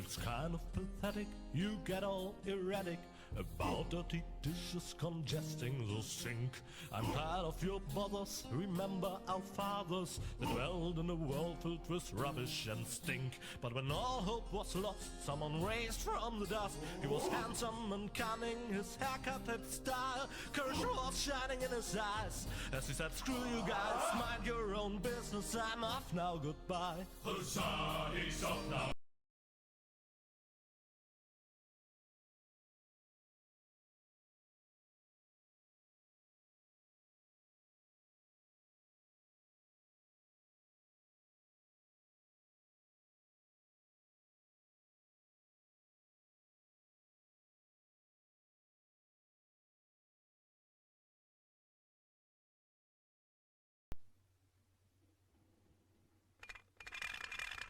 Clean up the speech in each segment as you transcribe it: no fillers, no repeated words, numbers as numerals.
It's kind of pathetic, you get all erratic about dirty dishes congesting the sink. I'm tired of your bothers, remember our fathers that dwelled in a world filled with rubbish and stink. But when all hope was lost, someone raised from the dust. He was handsome and cunning, his haircut had style, courage was shining in his eyes as he said, screw you guys, mind your own business, I'm off now, goodbye. Huzzah, he's off now.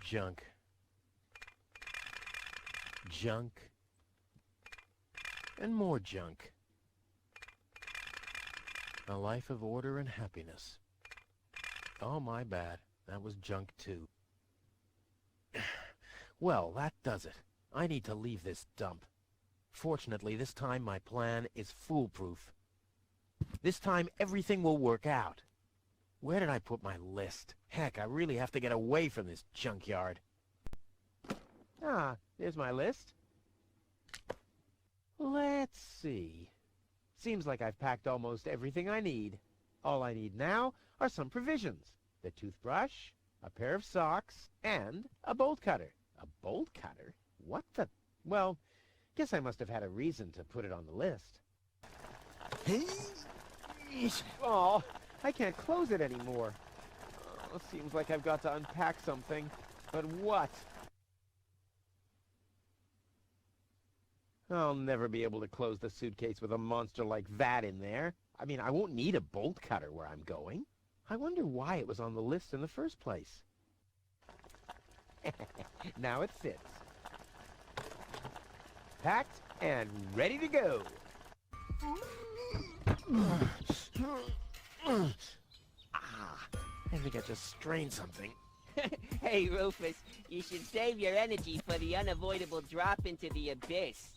Junk. Junk. And more junk. A life of order and happiness. Oh, my bad. That was junk too. Well, that does it. I need to leave this dump. Fortunately, this time my plan is foolproof. This time everything will work out. Where did I put my list? Heck, I really have to get away from this junkyard. Ah, there's my list. Let's see. Seems like I've packed almost everything I need. All I need now are some provisions. The toothbrush, a pair of socks, and a bolt cutter. A bolt cutter? What the... Well, guess I must have had a reason to put it on the list. Oh, I can't close it anymore. Oh, seems like I've got to unpack something. But what? I'll never be able to close the suitcase with a monster like that in there. I mean, I won't need a bolt cutter where I'm going. I wonder why it was on the list in the first place. Now it fits. Packed and ready to go. I think I just strained something. Hey, Rufus, you should save your energy for the unavoidable drop into the abyss.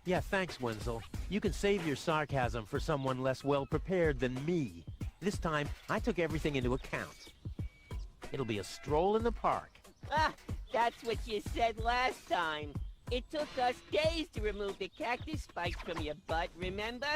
Yeah, thanks, Wenzel. You can save your sarcasm for someone less well-prepared than me. This time, I took everything into account. It'll be a stroll in the park. Ah, that's what you said last time. It took us days to remove the cactus spikes from your butt, remember?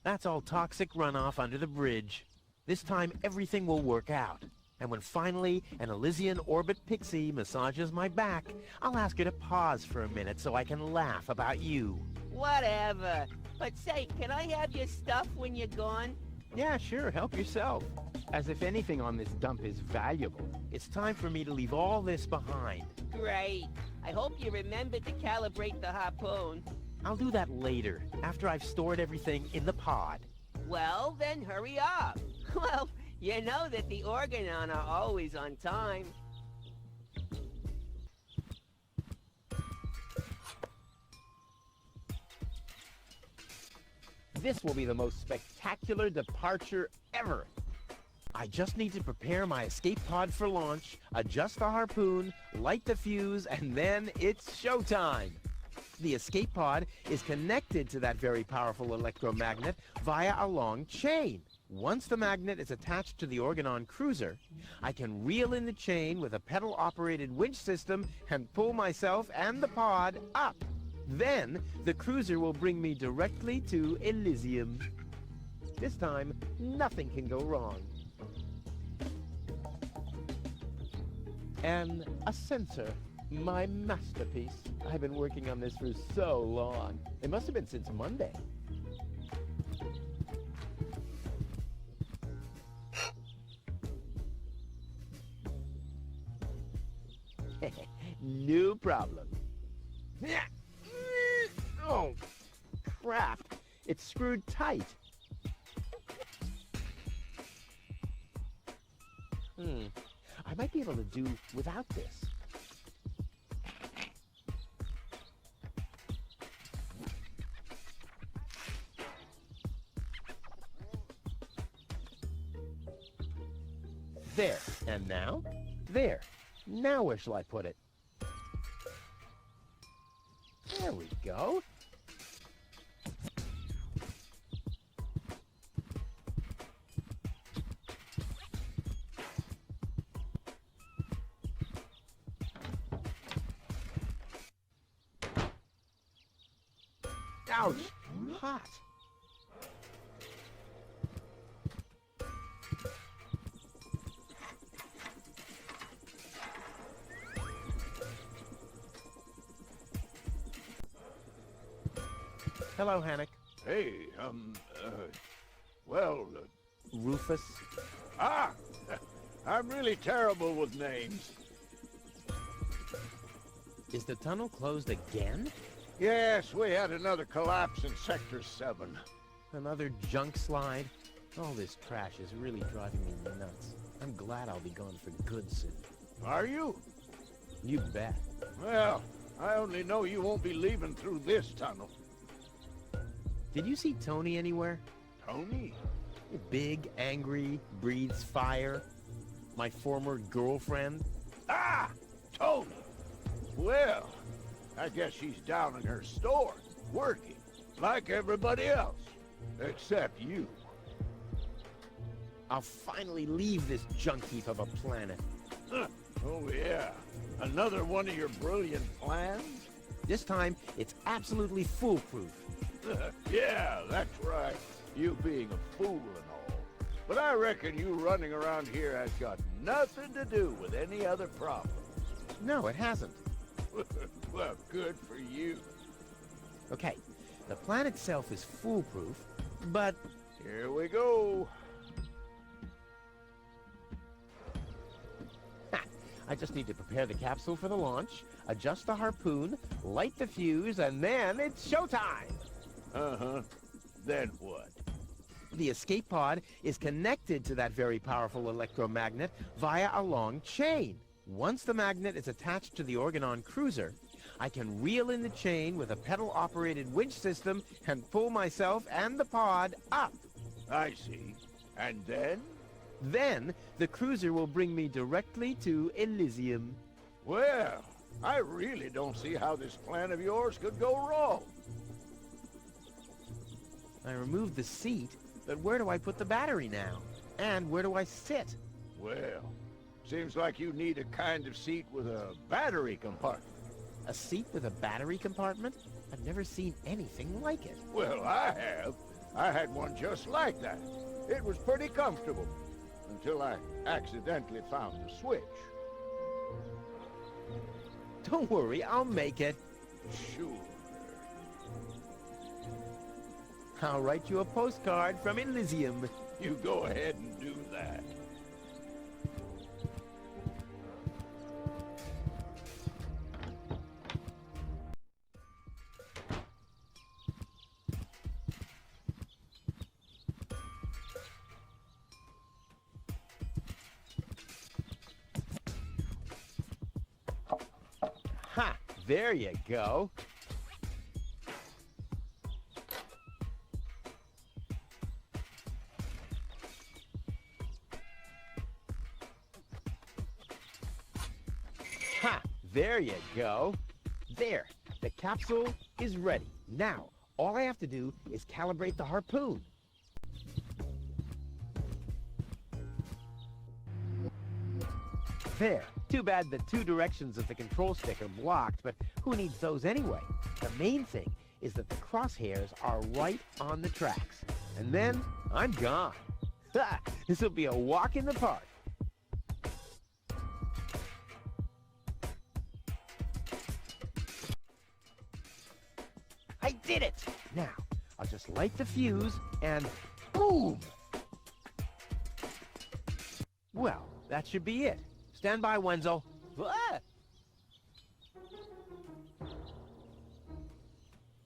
That's all toxic runoff under the bridge. This time, everything will work out. And when finally an Elysian orbit pixie massages my back, I'll ask her to pause for a minute so I can laugh about you. Whatever. But say, can I have your stuff when you're gone? Yeah, sure, help yourself. As if anything on this dump is valuable. It's time for me to leave all this behind. Great. I hope you remember to calibrate the harpoon. I'll do that later, after I've stored everything in the pod. Well, then hurry up. Well, you know that the Organon are always on time. This will be the most spectacular departure ever. I just need to prepare my escape pod for launch, adjust the harpoon, light the fuse, and then it's showtime. The escape pod is connected to that very powerful electromagnet via a long chain. Once the magnet is attached to the Organon cruiser, I can reel in the chain with a pedal-operated winch system and pull myself and the pod up. Then, the cruiser will bring me directly to Elysium. This time, nothing can go wrong. And a sensor, my masterpiece. I've been working on this for so long. It must have been since Monday. No problem. Oh, crap. It's screwed tight. I might be able to do without this. There. And now? There. Now where shall I put it? There we go. Ouch! Hot. Hello, Hannock. Hey, Rufus. I'm really terrible with names. Is the tunnel closed again? Yes, we had another collapse in Sector 7. Another junk slide? All this trash is really driving me nuts. I'm glad I'll be gone for good soon. Are you? You bet. Well, I only know you won't be leaving through this tunnel. Did you see Tony anywhere? Tony? Big, angry, breathes fire. My former girlfriend. Ah! Tony! Well, I guess she's down in her store, working, like everybody else. Except you. I'll finally leave this junk heap of a planet. Oh yeah, another one of your brilliant plans? This time, it's absolutely foolproof. Yeah, that's right. You being a fool and all. But I reckon you running around here has got nothing to do with any other problem. No, it hasn't. Well, good for you. Okay, the plan itself is foolproof, but... Here we go. I just need to prepare the capsule for the launch, adjust the harpoon, light the fuse, and then it's showtime! Uh-huh. Then what? The escape pod is connected to that very powerful electromagnet via a long chain. Once the magnet is attached to the Organon cruiser, I can reel in the chain with a pedal-operated winch system and pull myself and the pod up. I see. And then? Then, the cruiser will bring me directly to Elysium. Well, I really don't see how this plan of yours could go wrong. I removed the seat, but where do I put the battery now? And where do I sit? Well, seems like you need a kind of seat with a battery compartment. A seat with a battery compartment? I've never seen anything like it. Well, I have. I had one just like that. It was pretty comfortable, until I accidentally found the switch. Don't worry, I'll make it. Sure. I'll write you a postcard from Elysium. You go ahead and do that. Ha! There you go. Ha! There you go. There. The capsule is ready. Now, all I have to do is calibrate the harpoon. There. Too bad the two directions of the control stick are blocked, but who needs those anyway? The main thing is that the crosshairs are right on the tracks. And then, I'm gone. Ha! This will be a walk in the park. I did it! Now, I'll just light the fuse and boom! Well, that should be it. Stand by, Wenzel. Ah!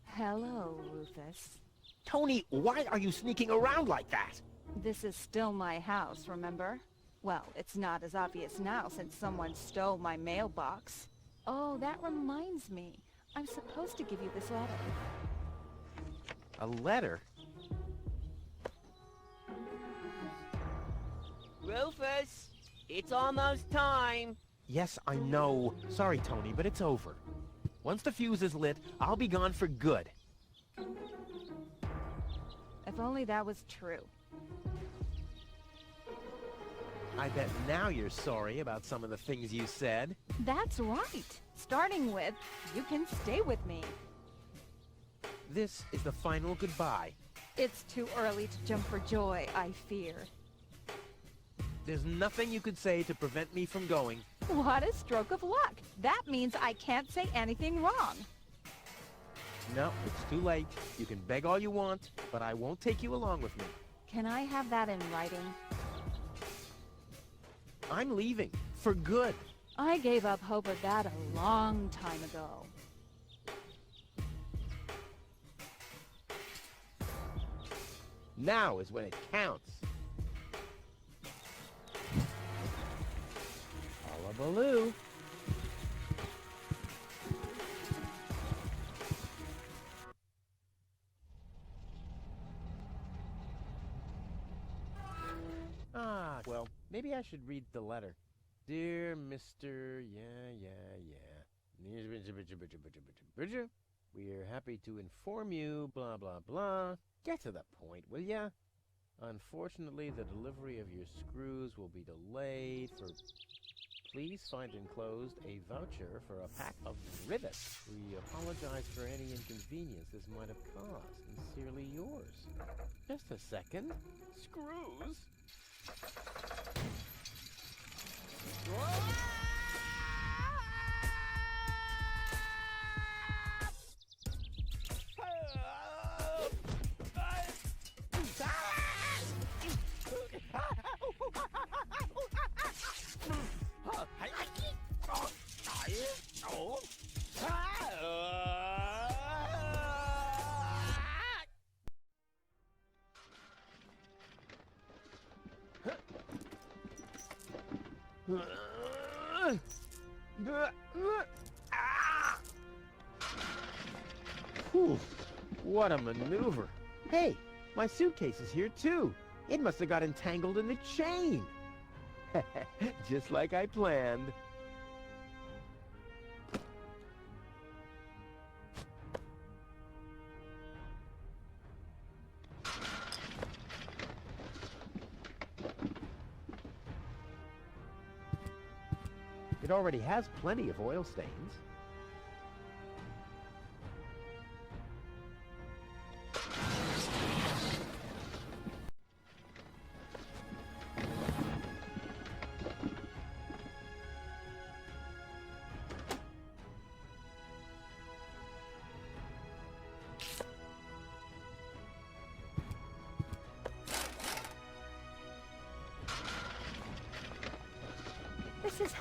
Hello, Rufus. Tony, why are you sneaking around like that? This is still my house, remember? Well, it's not as obvious now since someone stole my mailbox. Oh, that reminds me. I'm supposed to give you this letter. A letter? Rufus, it's almost time. Yes, I know. Sorry, Tony, but it's over. Once the fuse is lit, I'll be gone for good. If only that was true. I bet now you're sorry about some of the things you said. That's right. Starting with, you can stay with me. This is the final goodbye. It's too early to jump for joy, I fear. There's nothing you could say to prevent me from going. What a stroke of luck. That means I can't say anything wrong. No, it's too late. You can beg all you want, but I won't take you along with me. Can I have that in writing? I'm leaving. For good. I gave up hope of that a long time ago. Now is when it counts. Hullabaloo. Well, maybe I should read the letter. Dear Mr. We're happy to inform you, blah, blah, blah. Get to the point, will ya? Unfortunately, the delivery of your screws will be delayed for... Please find enclosed a voucher for a pack of rivets. We apologize for any inconvenience this might have caused. Sincerely yours. Just a second. Screws? Whew, what a maneuver. Hey, my suitcase is here too. It must have got entangled in the chain. Just like I planned. It already has plenty of oil stains. This is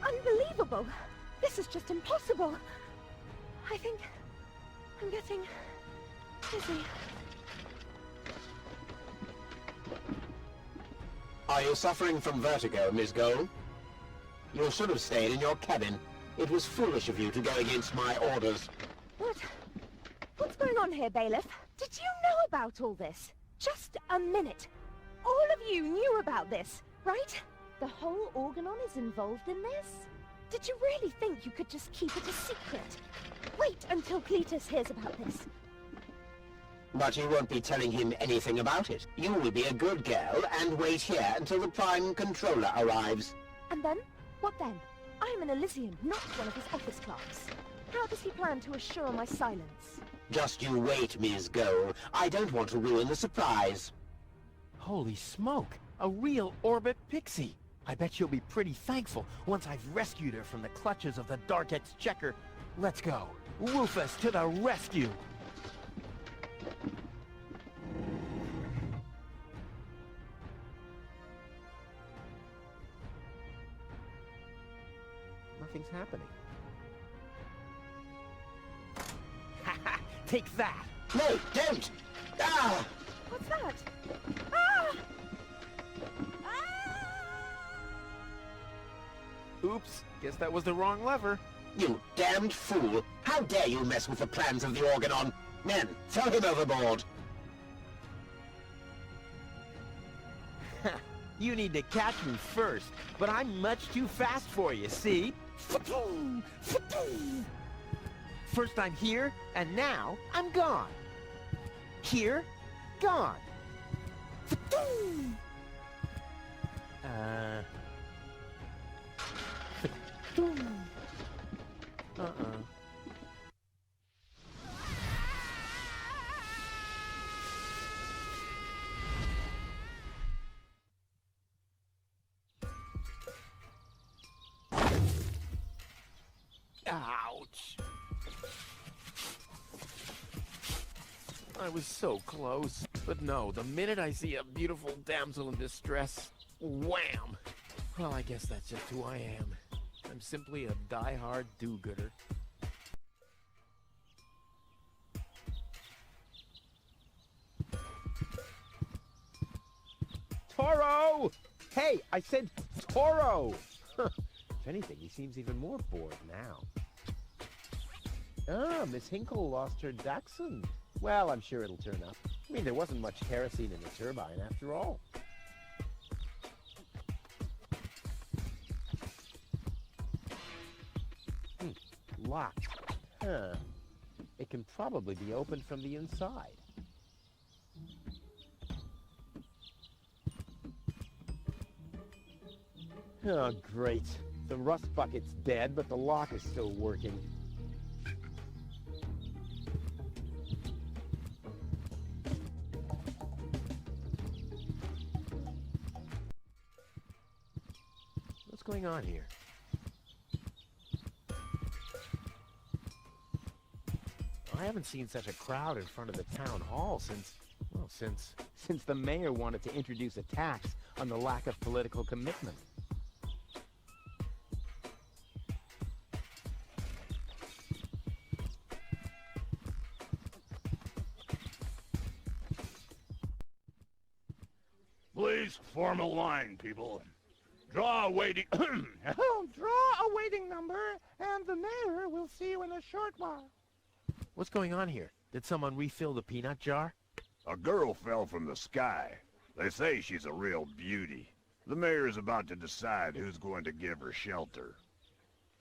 unbelievable. This is just impossible. I think I'm getting dizzy. Are you suffering from vertigo, Miss Gold? You should have stayed in your cabin. It was foolish of you to go against my orders. What's going on here, Bailiff? Did you know about all this? Just a minute. All of you knew about this, right? The whole Organon is involved in this? Did you really think you could just keep it a secret? Wait until Cletus hears about this. But you won't be telling him anything about it. You will be a good girl and wait here until the Prime Controller arrives. And then? What then? I'm an Elysian, not one of his office clerks. How does he plan to assure my silence? Just you wait, Ms. Gold. I don't want to ruin the surprise. Holy smoke! A real orbit pixie! I bet she'll be pretty thankful once I've rescued her from the clutches of the Dark Exchequer. Let's go. Rufus to the rescue! Nothing's happening. Ha ha! Take that! No, don't! Ah! What's that? Ah! Oops, guess that was the wrong lever. You damned fool! How dare you mess with the plans of the Organon? Men, throw him overboard! You need to catch me first, but I'm much too fast for you, see? Fa-toom! Fa-toom! First I'm here, and now I'm gone. Here, gone. Ouch. I was so close. But no, the minute I see a beautiful damsel in distress, wham! Well, I guess that's just who I am. I'm simply a die-hard do-gooder. Toro! Hey, I said Toro! If anything, he seems even more bored now. Ah, Miss Hinkle lost her Dachshund. Well, I'm sure it'll turn up. I mean, there wasn't much kerosene in the turbine after all. Locked. Huh. It can probably be opened from the inside. Oh, great. The rust bucket's dead, but the lock is still working. What's going on here? I haven't seen such a crowd in front of the town hall since the mayor wanted to introduce a tax on the lack of political commitment. Please form a line, people. Draw a waiting... Draw a waiting number, and the mayor will see you in a short while. What's going on here? Did someone refill the peanut jar? A girl fell from the sky. They say she's a real beauty. The mayor's about to decide who's going to give her shelter.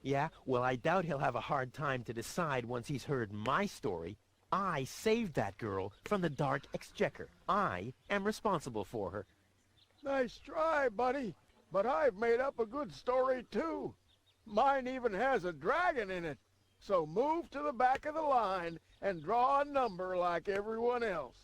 Yeah, well, I doubt he'll have a hard time to decide once he's heard my story. I saved that girl from the dark exchequer. I am responsible for her. Nice try, buddy. But I've made up a good story, too. Mine even has a dragon in it. So move to the back of the line and draw a number like everyone else.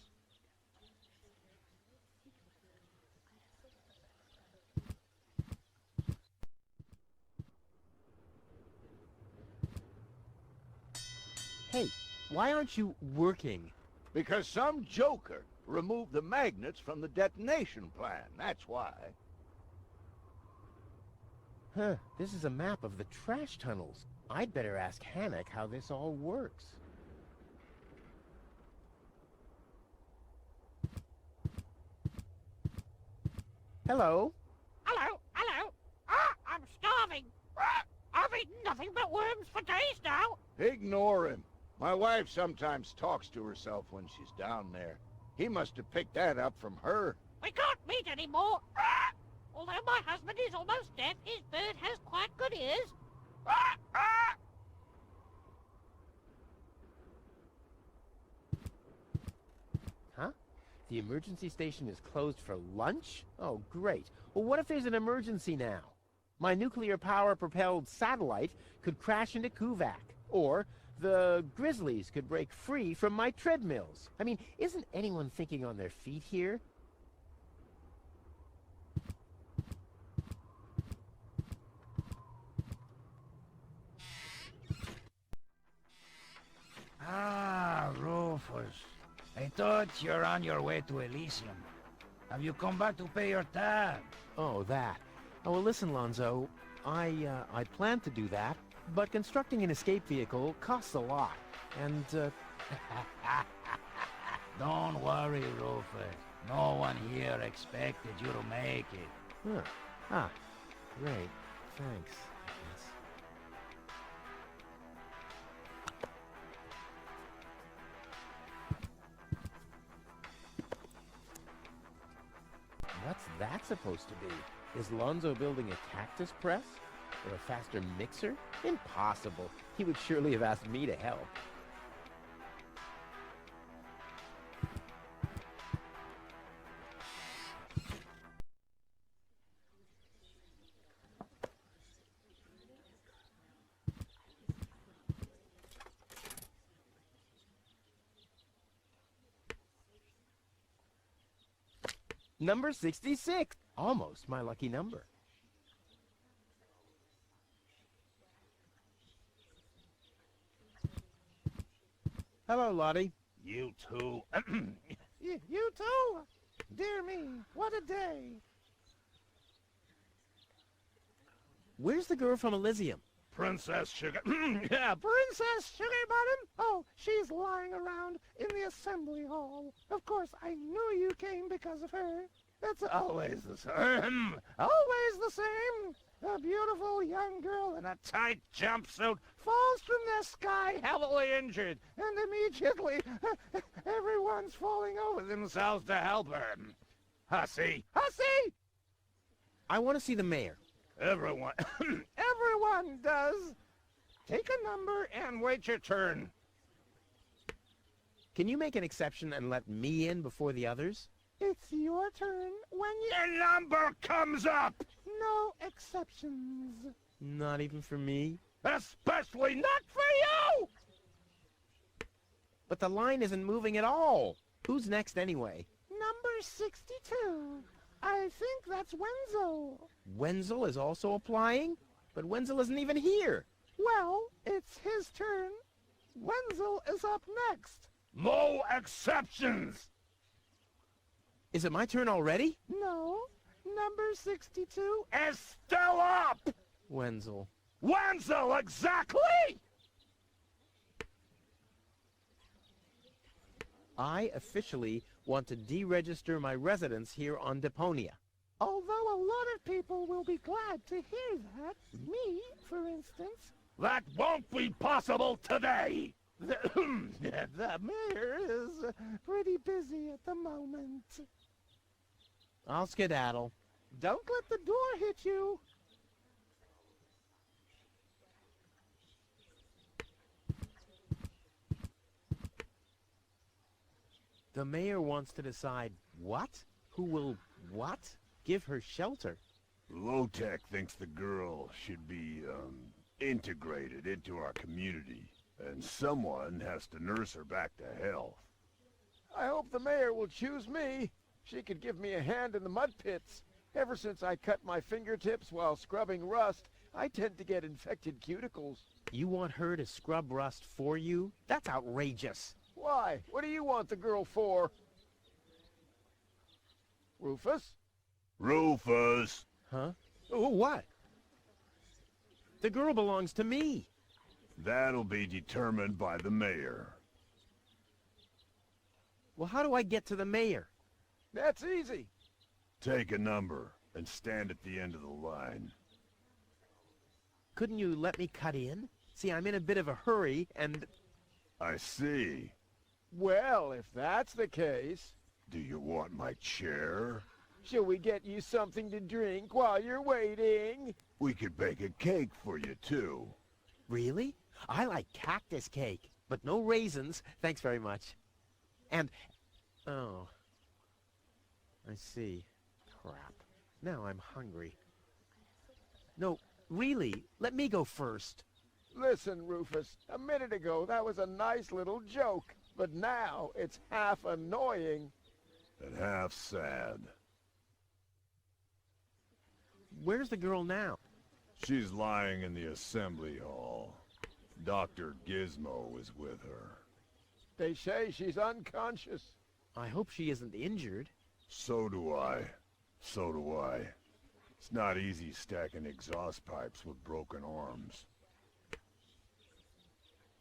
Hey, why aren't you working? Because some joker removed the magnets from the detonation plan, that's why. Huh, this is a map of the trash tunnels. I'd better ask Hannock how this all works. Hello? Hello, hello. Ah, I'm starving. Ah, I've eaten nothing but worms for days now. Ignore him. My wife sometimes talks to herself when she's down there. He must have picked that up from her. We can't meet anymore. Ah! Although my husband is almost deaf, his bird has quite good ears. Ah! Ah! Huh? The emergency station is closed for lunch? Oh, great. Well, what if there's an emergency now? My nuclear-power-propelled satellite could crash into Kuvak. Or the Grizzlies could break free from my treadmills. I mean, isn't anyone thinking on their feet here? Ah, Rufus. I thought you're on your way to Elysium. Have you come back to pay your tab? Oh, that. Oh, well, listen, Lonzo. I plan to do that, but constructing an escape vehicle costs a lot. And, Don't worry, Rufus. No one here expected you to make it. huh. Ah, great. Thanks, I guess. What's that supposed to be? Is Lonzo building a cactus press? Or a faster mixer? Impossible. He would surely have asked me to help. Number 66. Almost my lucky number. Hello, Lottie. You too. You too? Dear me, what a day. Where's the girl from Elysium? Princess Sugar. Yeah, Princess Sugar Bottom? Oh, she's lying around in the assembly hall. Of course, I knew you came because of her. That's Always the same. always the same. A beautiful young girl in a Tight jumpsuit. falls from the sky, heavily injured, and immediately everyone's falling over Themselves to help her. Hussy. Hussy! I want to see the mayor. Everyone. Everyone does. Take a number and Wait your turn. Can you make an exception and let me in before the others? it's your turn when you... Your number comes up. No exceptions. Not even for me? Especially not for you. But the line isn't moving at all. Who's next anyway? Number 62. I think that's Wenzel. Wenzel is also applying? But Wenzel isn't even here. Well, it's his turn. Wenzel is up next. No exceptions. Is it my turn already? No, number 62. Is still up. Wenzel. Wenzel, exactly. I officially want to deregister my residence here on Deponia. Although a lot of people will be glad to hear that. Me, for instance. That won't be possible today. The mayor is pretty busy at the moment. I'll skedaddle. Don't let the door hit you. The mayor wants to decide what? Who will what? Give her shelter. Low-Tech thinks the girl should be, integrated into our community, and someone has to nurse her back to health. I hope the mayor will choose me. She could give me a hand in the mud pits. Ever since I cut my fingertips while scrubbing rust, I tend to get infected cuticles. You want her to scrub rust for you? That's outrageous. Why? What do you want the girl for? Rufus? Rufus! Huh? Oh, what? The girl belongs to me. That'll be determined by the mayor. Well, how do I get to the mayor? That's easy. Take a number and stand at the end of the line. Couldn't you let me cut in? See, I'm in a bit of a hurry, and... I see. Well, if that's the case... Do you want my chair? Shall we get you something to drink while you're waiting? We could bake a cake for you, too. Really? I like cactus cake, but no raisins. Thanks very much. And... Oh. I see. Crap. Now I'm hungry. No, really, let me go first. Listen, Rufus, a minute ago that was a nice little joke, but now it's half annoying. And half sad. Where's the girl now? She's lying in the assembly hall. Dr. Gizmo is with her. They say she's unconscious. I hope she isn't injured. So do I. So do I. It's not easy stacking exhaust pipes with broken arms.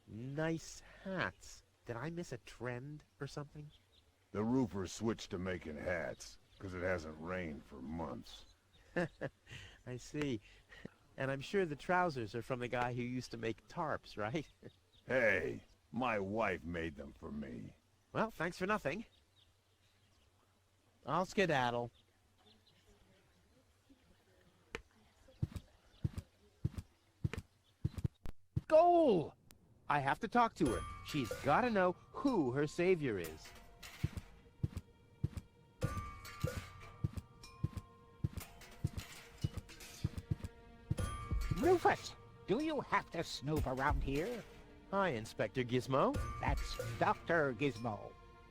Nice hats. Did I miss a trend or something? The roofer switched to making hats, because it hasn't rained for months. I see. And I'm sure the trousers are from the guy who used to make tarps, right? Hey, my wife made them for me. Well, thanks for nothing. I'll skedaddle. Goal! I have to talk to her. She's got to know who her savior is. Rufus, do you have to snoop around here? Hi, Inspector Gizmo. That's Dr. Gizmo.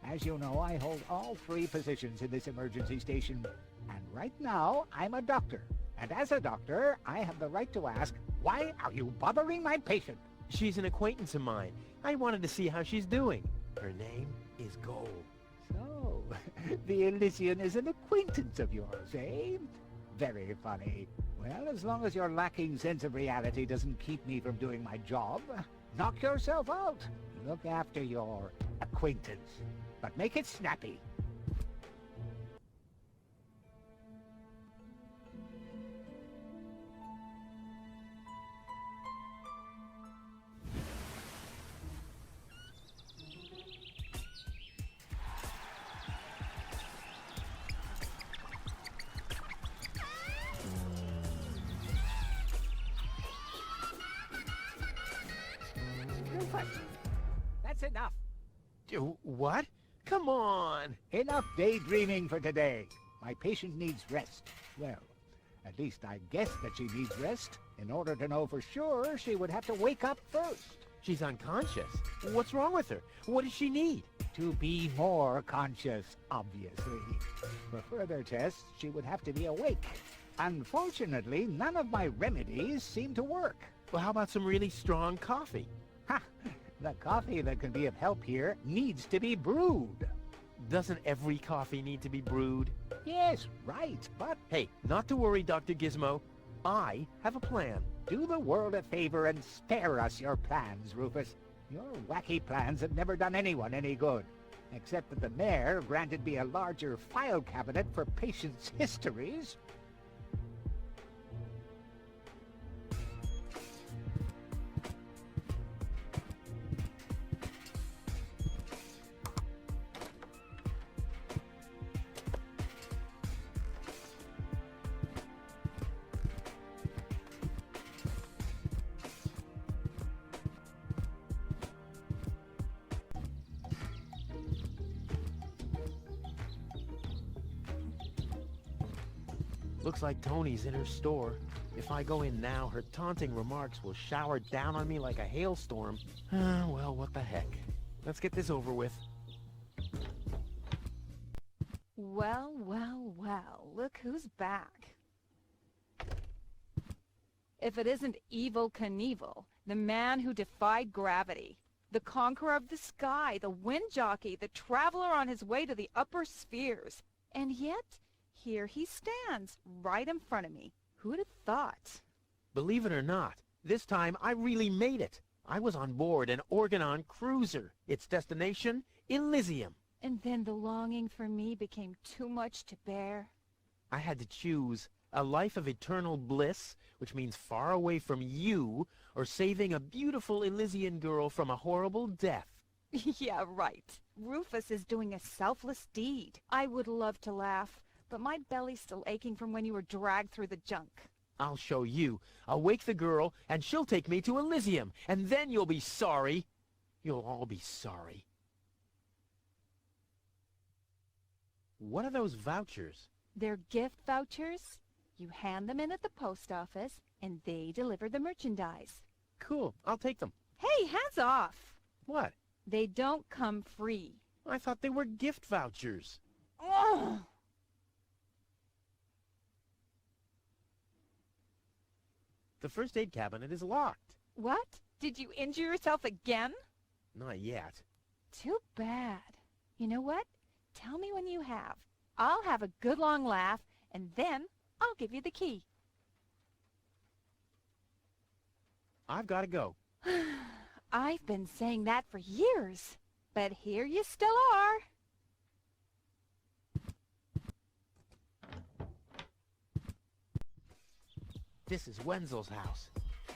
As you know, I hold all 3 positions in this emergency station. And right now, I'm a doctor. And as a doctor, I have the right to ask, why are you bothering my patient? She's an acquaintance of mine. I wanted to see how she's doing. Her name is Gold. So, the Elysian is an acquaintance of yours, eh? Very funny. Well, as long as your lacking sense of reality doesn't keep me from doing my job, knock yourself out. Look after your acquaintance. But make it snappy. That's enough. What? Come on! Enough daydreaming for today. My patient needs rest. Well, at least I guess that she needs rest. In order to know for sure, she would have to wake up first. She's unconscious. What's wrong with her? What does she need? To be more conscious, obviously. For further tests, she would have to be awake. Unfortunately, none of my remedies seem to work. Well, how about some really strong coffee? Ha! The coffee that can be of help here needs to be brewed. Doesn't every coffee need to be brewed? Yes, right, but... Hey, not to worry, Dr. Gizmo. I have a plan. Do the world a favor and spare us your plans, Rufus. Your wacky plans have never done anyone any good. Except that the mayor granted me a larger file cabinet for patients' histories. Looks like Tony's in her store. If I go in now, her taunting remarks will shower down on me like a hailstorm. Well, what the heck. Let's get this over with. Well, well, well, look who's back. If it isn't Evel Knievel, the man who defied gravity, the conqueror of the sky, the wind jockey, the traveler on his way to the upper spheres. And yet, here he stands, right in front of me. Who'd have thought? Believe it or not, this time I really made it. I was on board an Organon cruiser. Its destination, Elysium. And then the longing for me became too much to bear. I had to choose a life of eternal bliss, which means far away from you, or saving a beautiful Elysian girl from a horrible death. Yeah, right. Rufus is doing a selfless deed. I would love to laugh, but my belly's still aching from when you were dragged through the junk. I'll show you. I'll wake the girl, and she'll take me to Elysium, and then you'll be sorry. You'll all be sorry. What are those vouchers? They're gift vouchers. You hand them in at the post office, and they deliver the merchandise. Cool. I'll take them. Hey, hands off! What? They don't come free. I thought they were gift vouchers. Oh! The first aid cabinet is locked. What? Did you injure yourself again? Not yet. Too bad. You know what? Tell me when you have. I'll have a good long laugh, and then I'll give you the key. I've got to go. I've been saying that for years, but here you still are. This is Wenzel's house.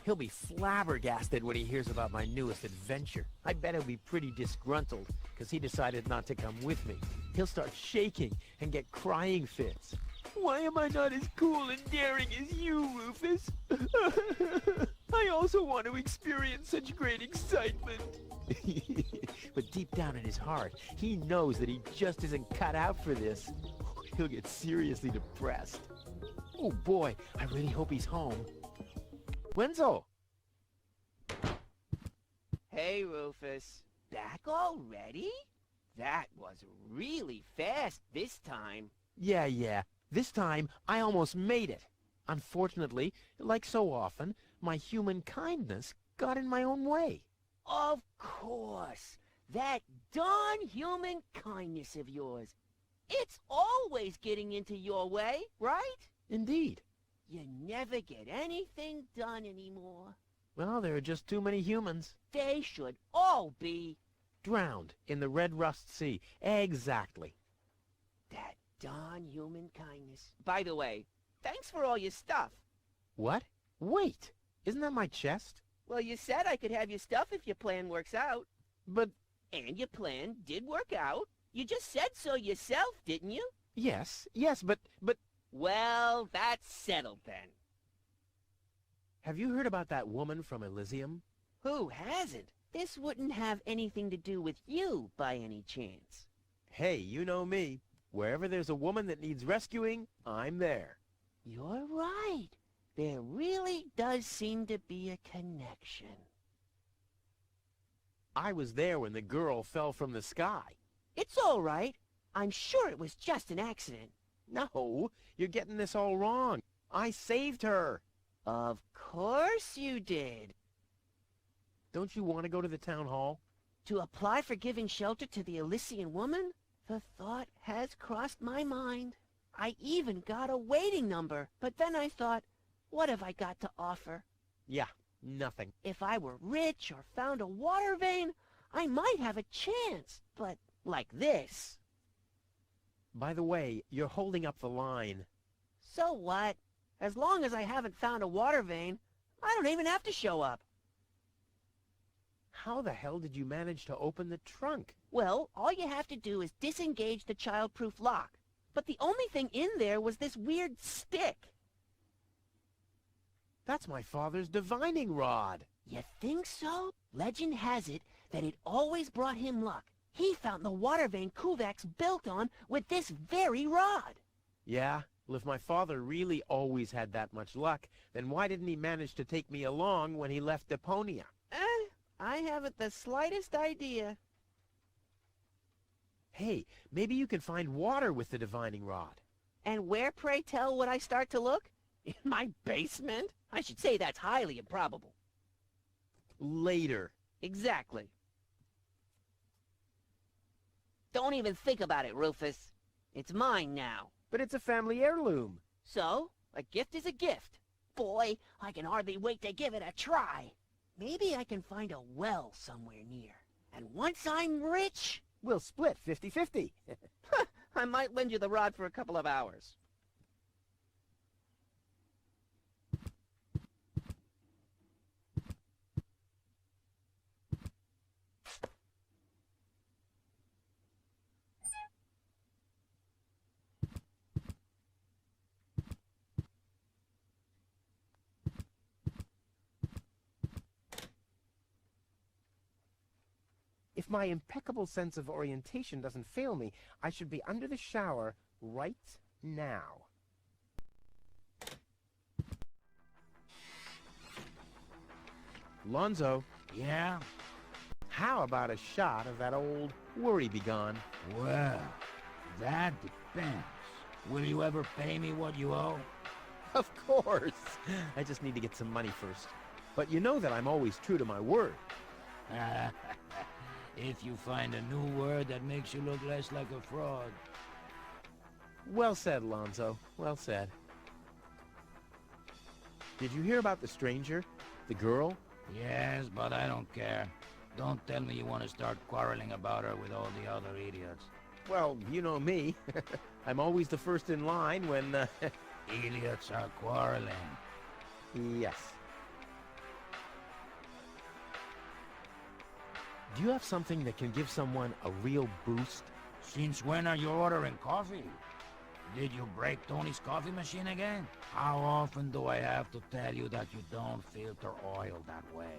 He'll be flabbergasted when he hears about my newest adventure. I bet he'll be pretty disgruntled, because he decided not to come with me. He'll start shaking and get crying fits. Why am I not as cool and daring as you, Rufus? I also want to experience such great excitement. But deep down in his heart, he knows that he just isn't cut out for this. He'll get seriously depressed. Oh boy, I really hope he's home. Wenzel! Hey, Rufus. Back already? That was really fast this time. Yeah. This time, I almost made it. Unfortunately, like so often, my human kindness got in my own way. Of course. That darn human kindness of yours. It's always getting into your way, right? Indeed. You never get anything done anymore. Well, there are just too many humans. They should all be drowned in the Red Rust Sea. Exactly. that darn human kindness. By the way, thanks for all your stuff. What? Wait, isn't that my chest? Well, you said I could have your stuff if your plan works out. But... And your plan did work out. You just said so yourself, didn't you? Yes, but... Well, that's settled then. Have you heard about that woman from Elysium? Who hasn't? This wouldn't have anything to do with you, by any chance. Hey, you know me. Wherever there's a woman that needs rescuing, I'm there. You're right. There really does seem to be a connection. I was there when the girl fell from the sky. It's all right. I'm sure it was just an accident. No, you're getting this all wrong. I saved her. Of course you did. Don't you want to go to the town hall? To apply for giving shelter to the Elysian woman? The thought has crossed my mind. I even got a waiting number, but then I thought, what have I got to offer? Yeah, nothing. If I were rich or found a water vein, I might have a chance, but like this. By the way, you're holding up the line. So what? As long as I haven't found a water vein, I don't even have to show up. How the hell did you manage to open the trunk? Well, all you have to do is disengage the child-proof lock. But the only thing in there was this weird stick. That's my father's divining rod. You think so? Legend has it that it always brought him luck. He found the water vein Kuvak's built on with this very rod. Yeah? Well, if my father really always had that much luck, then why didn't he manage to take me along when he left Deponia? I haven't the slightest idea. Hey, maybe you can find water with the divining rod. And where, pray tell, would I start to look? In my basement? I should say that's highly improbable. Later. Exactly. Don't even think about it, Rufus. It's mine now. But it's a family heirloom. So, a gift is a gift. Boy, I can hardly wait to give it a try. Maybe I can find a well somewhere near. And once I'm rich... We'll split 50-50. I might lend you the rod for a couple of hours. If my impeccable sense of orientation doesn't fail me, I should be under the shower right now. Lonzo. Yeah? How about a shot of that old worry begone? Well, that depends. Will you ever pay me what you owe? Of course. I just need to get some money first. But you know that I'm always true to my word. If you find a new word that makes you look less like a fraud. Well said, Lonzo. Well said. Did you hear about the stranger? The girl? Yes, but I don't care. Don't tell me you want to start quarreling about her with all the other idiots. Well, you know me. I'm always the first in line when... Idiots are quarreling. Yes. Do you have something that can give someone a real boost? Since when are you ordering coffee? Did you break Tony's coffee machine again? How often do I have to tell you that you don't filter oil that way?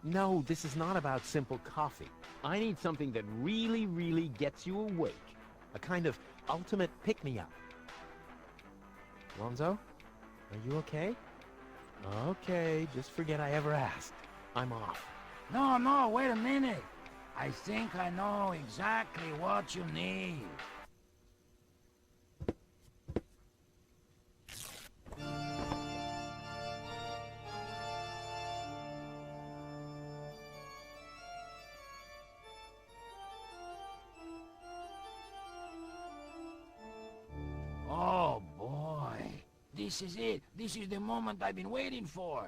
No, this is not about simple coffee. I need something that really, really gets you awake. A kind of ultimate pick-me-up. Lonzo, are you okay? Okay, just forget I ever asked. I'm off. No, wait a minute. I think I know exactly what you need. Oh boy, this is it. This is the moment I've been waiting for.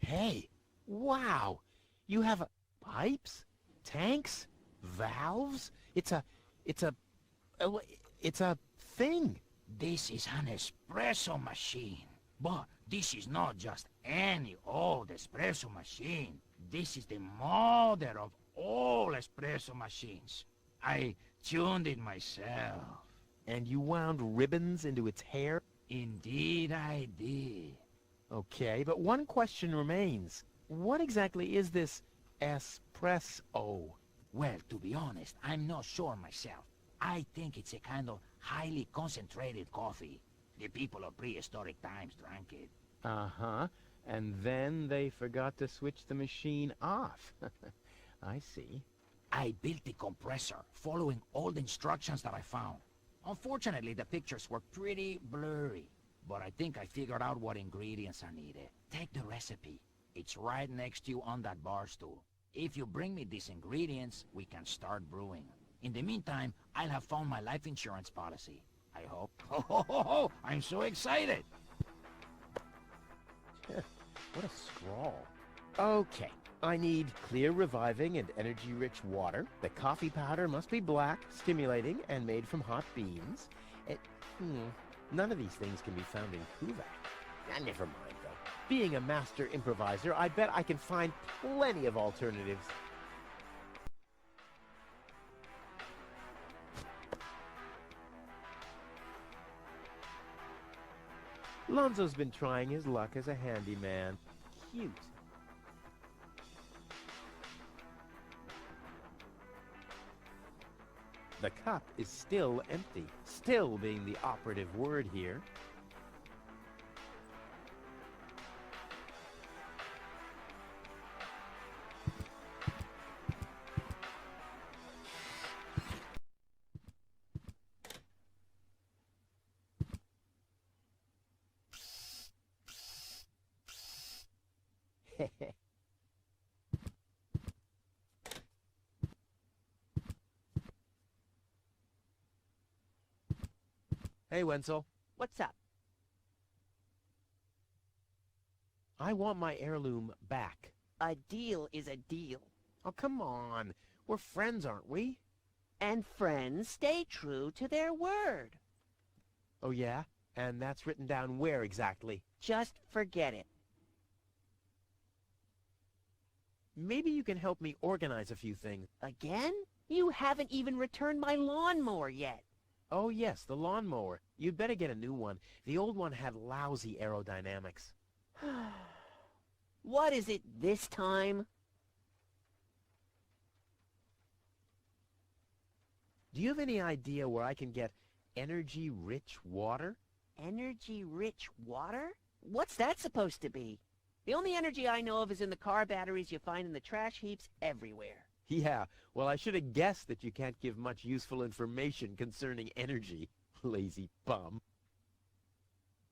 Hey, wow! You have pipes, tanks, valves. It's a thing. This is an espresso machine. But this is not just any old espresso machine. This is the mother of all espresso machines. I tuned it myself. And you wound ribbons into its hair? Indeed I did. Okay, but one question remains. What exactly is this espresso? Well, to be honest, I'm not sure myself. I think it's a kind of highly concentrated coffee. The people of prehistoric times drank it. Uh-huh. And then they forgot to switch the machine off. I see. I built the compressor, following all the instructions that I found. Unfortunately, the pictures were pretty blurry. But I think I figured out what ingredients are needed. Take the recipe. It's right next to you on that bar stool. If you bring me these ingredients, we can start brewing. In the meantime, I'll have found my life insurance policy. I hope. Oh, I'm so excited! What a scrawl. Okay, I need clear, reviving, and energy-rich water. The coffee powder must be black, stimulating, and made from hot beans. None of these things can be found in Kuvak. Never mind, though. Being a master improviser, I bet I can find plenty of alternatives. Lonzo's been trying his luck as a handyman. Cute. The cup is still empty, still being the operative word here. Hey, Wenzel. What's up? I want my heirloom back. A deal is a deal. Oh, come on. We're friends, aren't we? And friends stay true to their word. Oh, yeah? And that's written down where exactly? Just forget it. Maybe you can help me organize a few things. Again? You haven't even returned my lawnmower yet. Oh, yes, the lawnmower. You'd better get a new one. The old one had lousy aerodynamics. What is it this time? Do you have any idea where I can get energy-rich water? Energy-rich water? What's that supposed to be? The only energy I know of is in the car batteries you find in the trash heaps everywhere. Yeah, well, I should have guessed that you can't give much useful information concerning energy, lazy bum.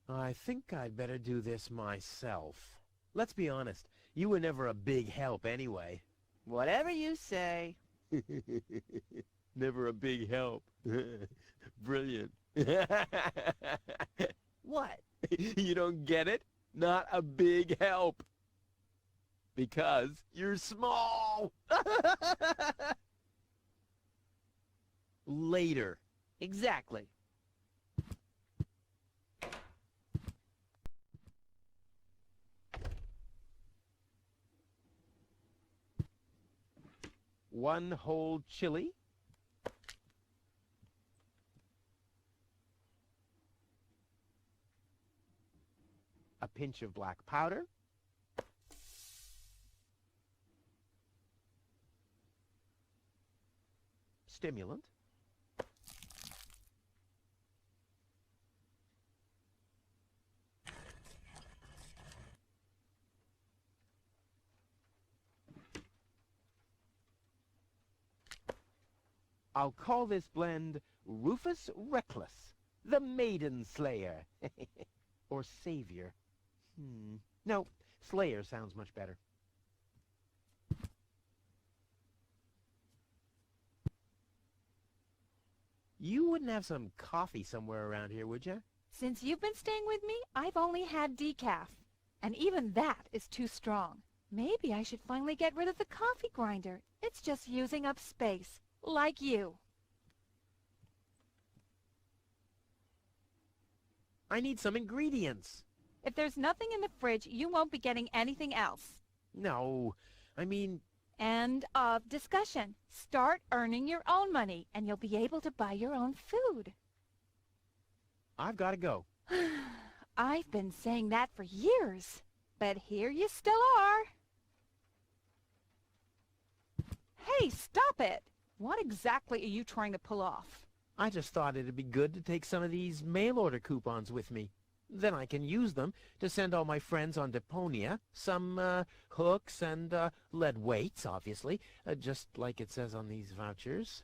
I think I'd better do this myself. Let's be honest, you were never a big help anyway. Whatever you say. Never a big help. Brilliant. What? You don't get it? Not a big help. Because you're small. Later. Exactly. One whole chili. A pinch of black powder. Stimulant. I'll call this blend Rufus Reckless, the Maiden Slayer. Or Savior. No, Slayer sounds much better. You wouldn't have some coffee somewhere around here, would you? Since you've been staying with me, I've only had decaf. And even that is too strong. Maybe I should finally get rid of the coffee grinder. It's just using up space. Like you. I need some ingredients. If there's nothing in the fridge, you won't be getting anything else. No, I mean... End of discussion. Start earning your own money, and you'll be able to buy your own food. I've got to go. I've been saying that for years, but here you still are. Hey, stop it! What exactly are you trying to pull off? I just thought it'd be good to take some of these mail-order coupons with me. Then I can use them to send all my friends on Deponia some hooks and lead weights, obviously, just like it says on these vouchers.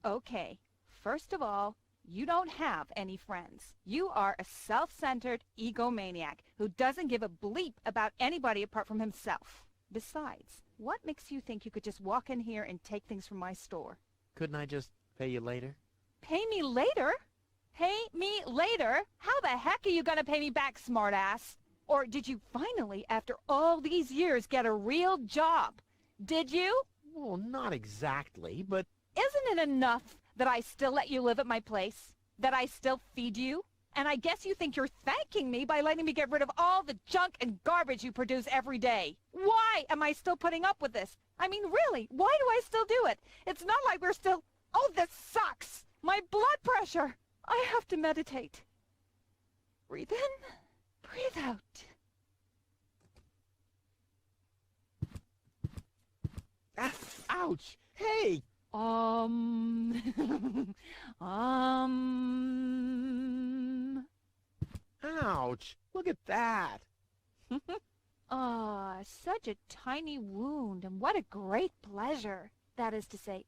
Okay, first of all, you don't have any friends. You are a self-centered egomaniac who doesn't give a bleep about anybody apart from himself. Besides, what makes you think you could just walk in here and take things from my store? Couldn't I just pay you later? Pay me later? Pay me later? How the heck are you gonna pay me back, smartass? Or did you finally, after all these years, get a real job? Did you? Well, not exactly, but... Isn't it enough that I still let you live at my place? That I still feed you? And I guess you think you're thanking me by letting me get rid of all the junk and garbage you produce every day. Why am I still putting up with this? I mean, really, why do I still do it? It's not like we're still... Oh, this sucks! My blood pressure! I have to meditate. Breathe in, breathe out. Ouch! Hey! Ouch! Look at that! Ah, such a tiny wound, and what a great pleasure. That is to say...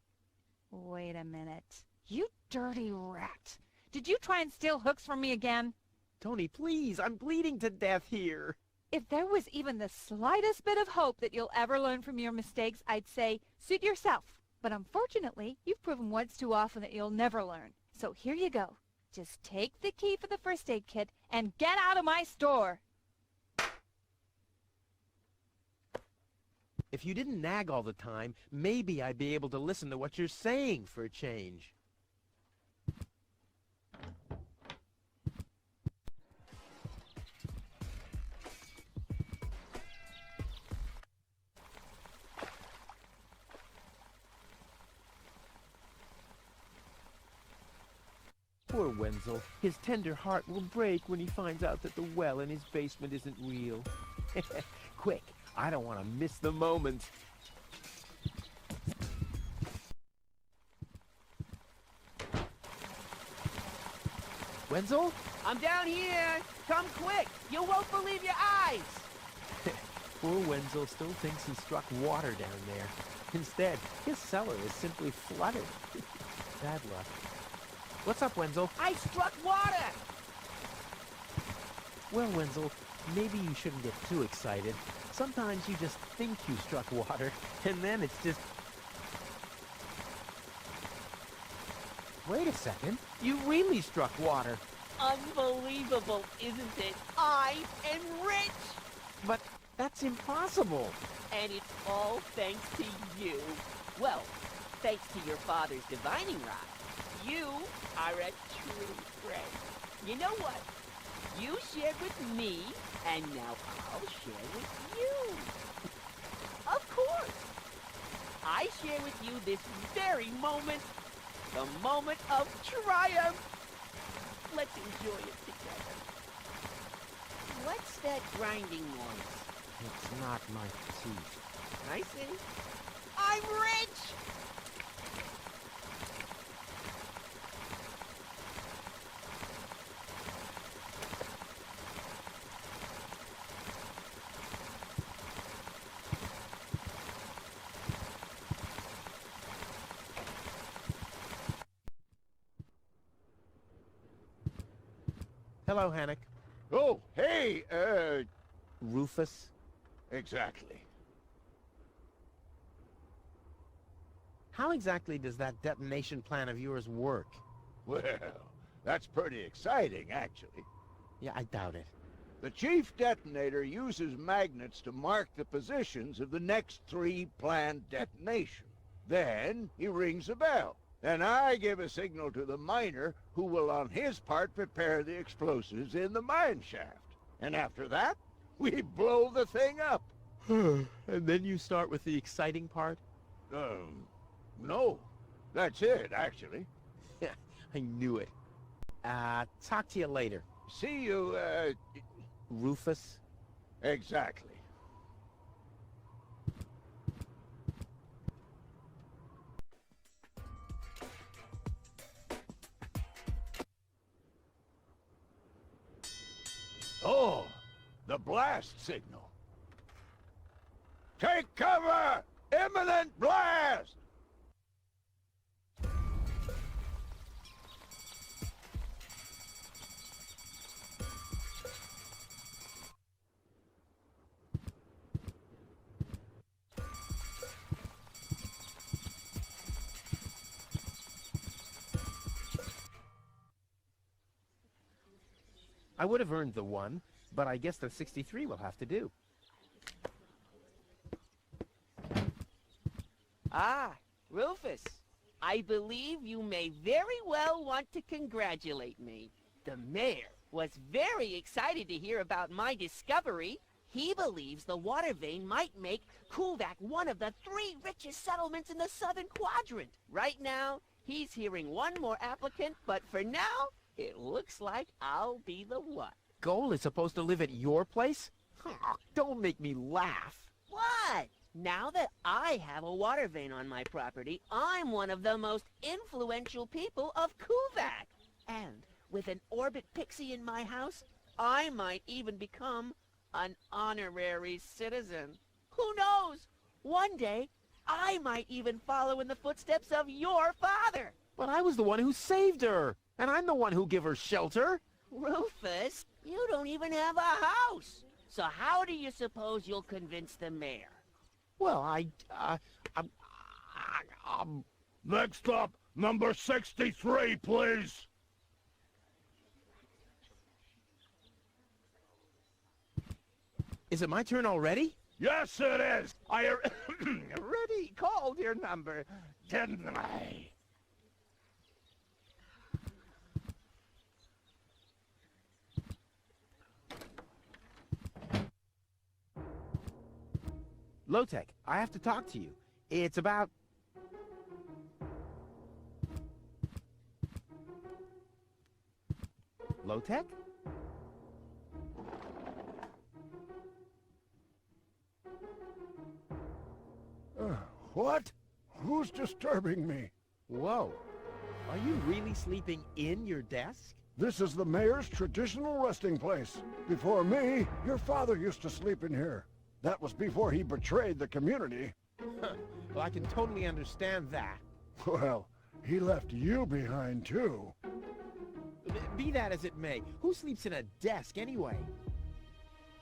Wait a minute. You dirty rat. Did you try and steal hooks from me again? Tony, please, I'm bleeding to death here. If there was even the slightest bit of hope that you'll ever learn from your mistakes, I'd say, suit yourself. But unfortunately, you've proven once too often that you'll never learn. So here you go. Just take the key for the first aid kit and get out of my store. If you didn't nag all the time, maybe I'd be able to listen to what you're saying for a change. Poor Wenzel. His tender heart will break when he finds out that the well in his basement isn't real. Quick, I don't want to miss the moment. Wenzel? I'm down here! Come quick! You won't believe your eyes! Poor Wenzel still thinks he struck water down there. Instead, his cellar is simply flooded. Bad luck. What's up, Wenzel? I struck water! Well, Wenzel, maybe you shouldn't get too excited. Sometimes you just think you struck water, and then it's just... Wait a second. You really struck water. Unbelievable, isn't it? I am rich! But that's impossible. And it's all thanks to you. Well, thanks to your father's divining rod. You are a true friend. You know what? You shared with me, and now I'll share with you. Of course. I share with you this very moment, the moment of triumph. Let's enjoy it together. What's that grinding noise? It's not my teeth. I see. I'm rich! Hello, Hannock. Oh, hey, Rufus? exactly. How exactly does that detonation plan of yours work? Well, that's pretty exciting, actually. Yeah, I doubt it. The chief detonator uses magnets to mark the positions of the next 3 planned detonations. Then he rings a bell. Then I give a signal to the miner, who will on his part prepare the explosives in the mine shaft. And after that, we blow the thing up. And then you start with the exciting part? No. That's it, actually. Yeah, I knew it. Talk to you later. See you, Rufus? Exactly. Oh, the blast signal. Take cover! Imminent blast! I would have earned the 1, but I guess the 63 will have to do. Ah, Rufus, I believe you may very well want to congratulate me. The mayor was very excited to hear about my discovery. He believes the water vein might make Kuvak one of the 3 richest settlements in the southern quadrant. Right now, he's hearing one more applicant, but for now, it looks like I'll be the one. Goal is supposed to live at your place? Oh, don't make me laugh. What? Now that I have a water vein on my property, I'm one of the most influential people of Kuvak. And with an orbit pixie in my house, I might even become an honorary citizen. Who knows? One day, I might even follow in the footsteps of your father. But I was the one who saved her, and I'm the one who gave her shelter. Rufus, you don't even have a house. So how do you suppose you'll convince the mayor? Well, Next up, number 63, please. Is it my turn already? Yes, it is. I Already called your number, didn't I? Low-Tech, I have to talk to you. It's about... Low-Tech? What? Who's disturbing me? Whoa. Are you really sleeping in your desk? This is the mayor's traditional resting place. Before me, your father used to sleep in here. That was before he betrayed the community. Well, I can totally understand that. Well, he left you behind, too. Be that as it may, who sleeps in a desk anyway?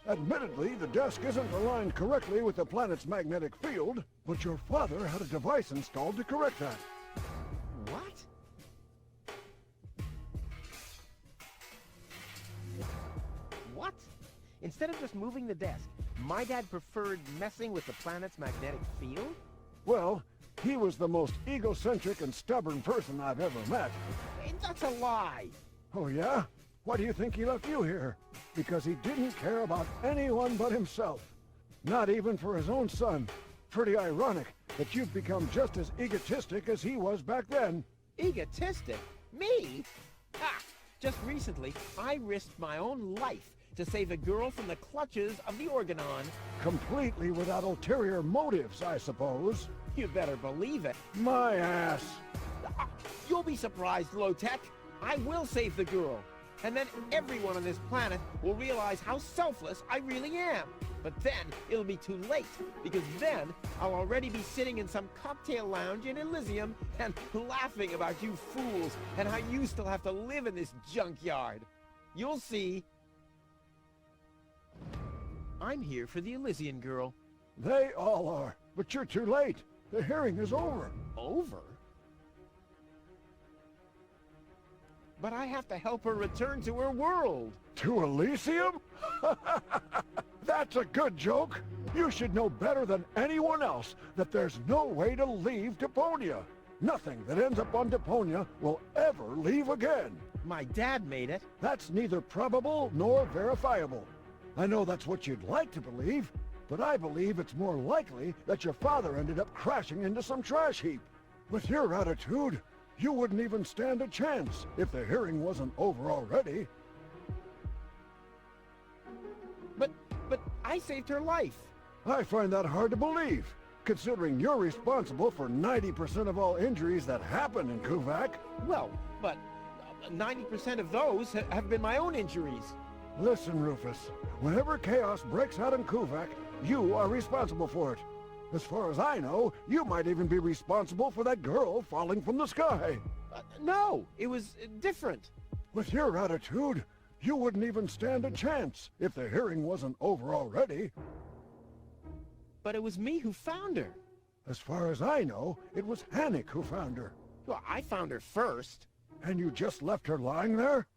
Admittedly, the desk isn't aligned correctly with the planet's magnetic field, but your father had a device installed to correct that. What? What? Instead of just moving the desk, my dad preferred messing with the planet's magnetic field? Well, he was the most egocentric and stubborn person I've ever met. That's a lie. Oh, yeah? Why do you think he left you here? Because he didn't care about anyone but himself. Not even for his own son. Pretty ironic that you've become just as egotistic as he was back then. Egotistic? Me? Ha! Just recently, I risked my own life to save a girl from the clutches of the Organon. Completely without ulterior motives, I suppose. You better believe it. My ass. You'll be surprised, Low-Tech. I will save the girl. And then everyone on this planet will realize how selfless I really am. But then it'll be too late, because then I'll already be sitting in some cocktail lounge in Elysium and laughing about you fools and how you still have to live in this junkyard. You'll see. I'm here for the Elysian girl. They all are, but you're too late. The hearing is over. Over? But I have to help her return to her world. To Elysium? That's a good joke. You should know better than anyone else that there's no way to leave Deponia. Nothing that ends up on Deponia will ever leave again. My dad made it. That's neither probable nor verifiable. I know that's what you'd like to believe, but I believe it's more likely that your father ended up crashing into some trash heap. With your attitude, you wouldn't even stand a chance if the hearing wasn't over already. But I saved her life. I find that hard to believe, considering you're responsible for 90% of all injuries that happen in Kuvak. Well, but 90% of those have been my own injuries. Listen, Rufus, whenever chaos breaks out in Kuvak, you are responsible for it. As far as I know, you might even be responsible for that girl falling from the sky. No, it was different. With your attitude, you wouldn't even stand a chance if the hearing wasn't over already. But it was me who found her. As far as I know, it was Hannick who found her. Well, I found her first. And you just left her lying there?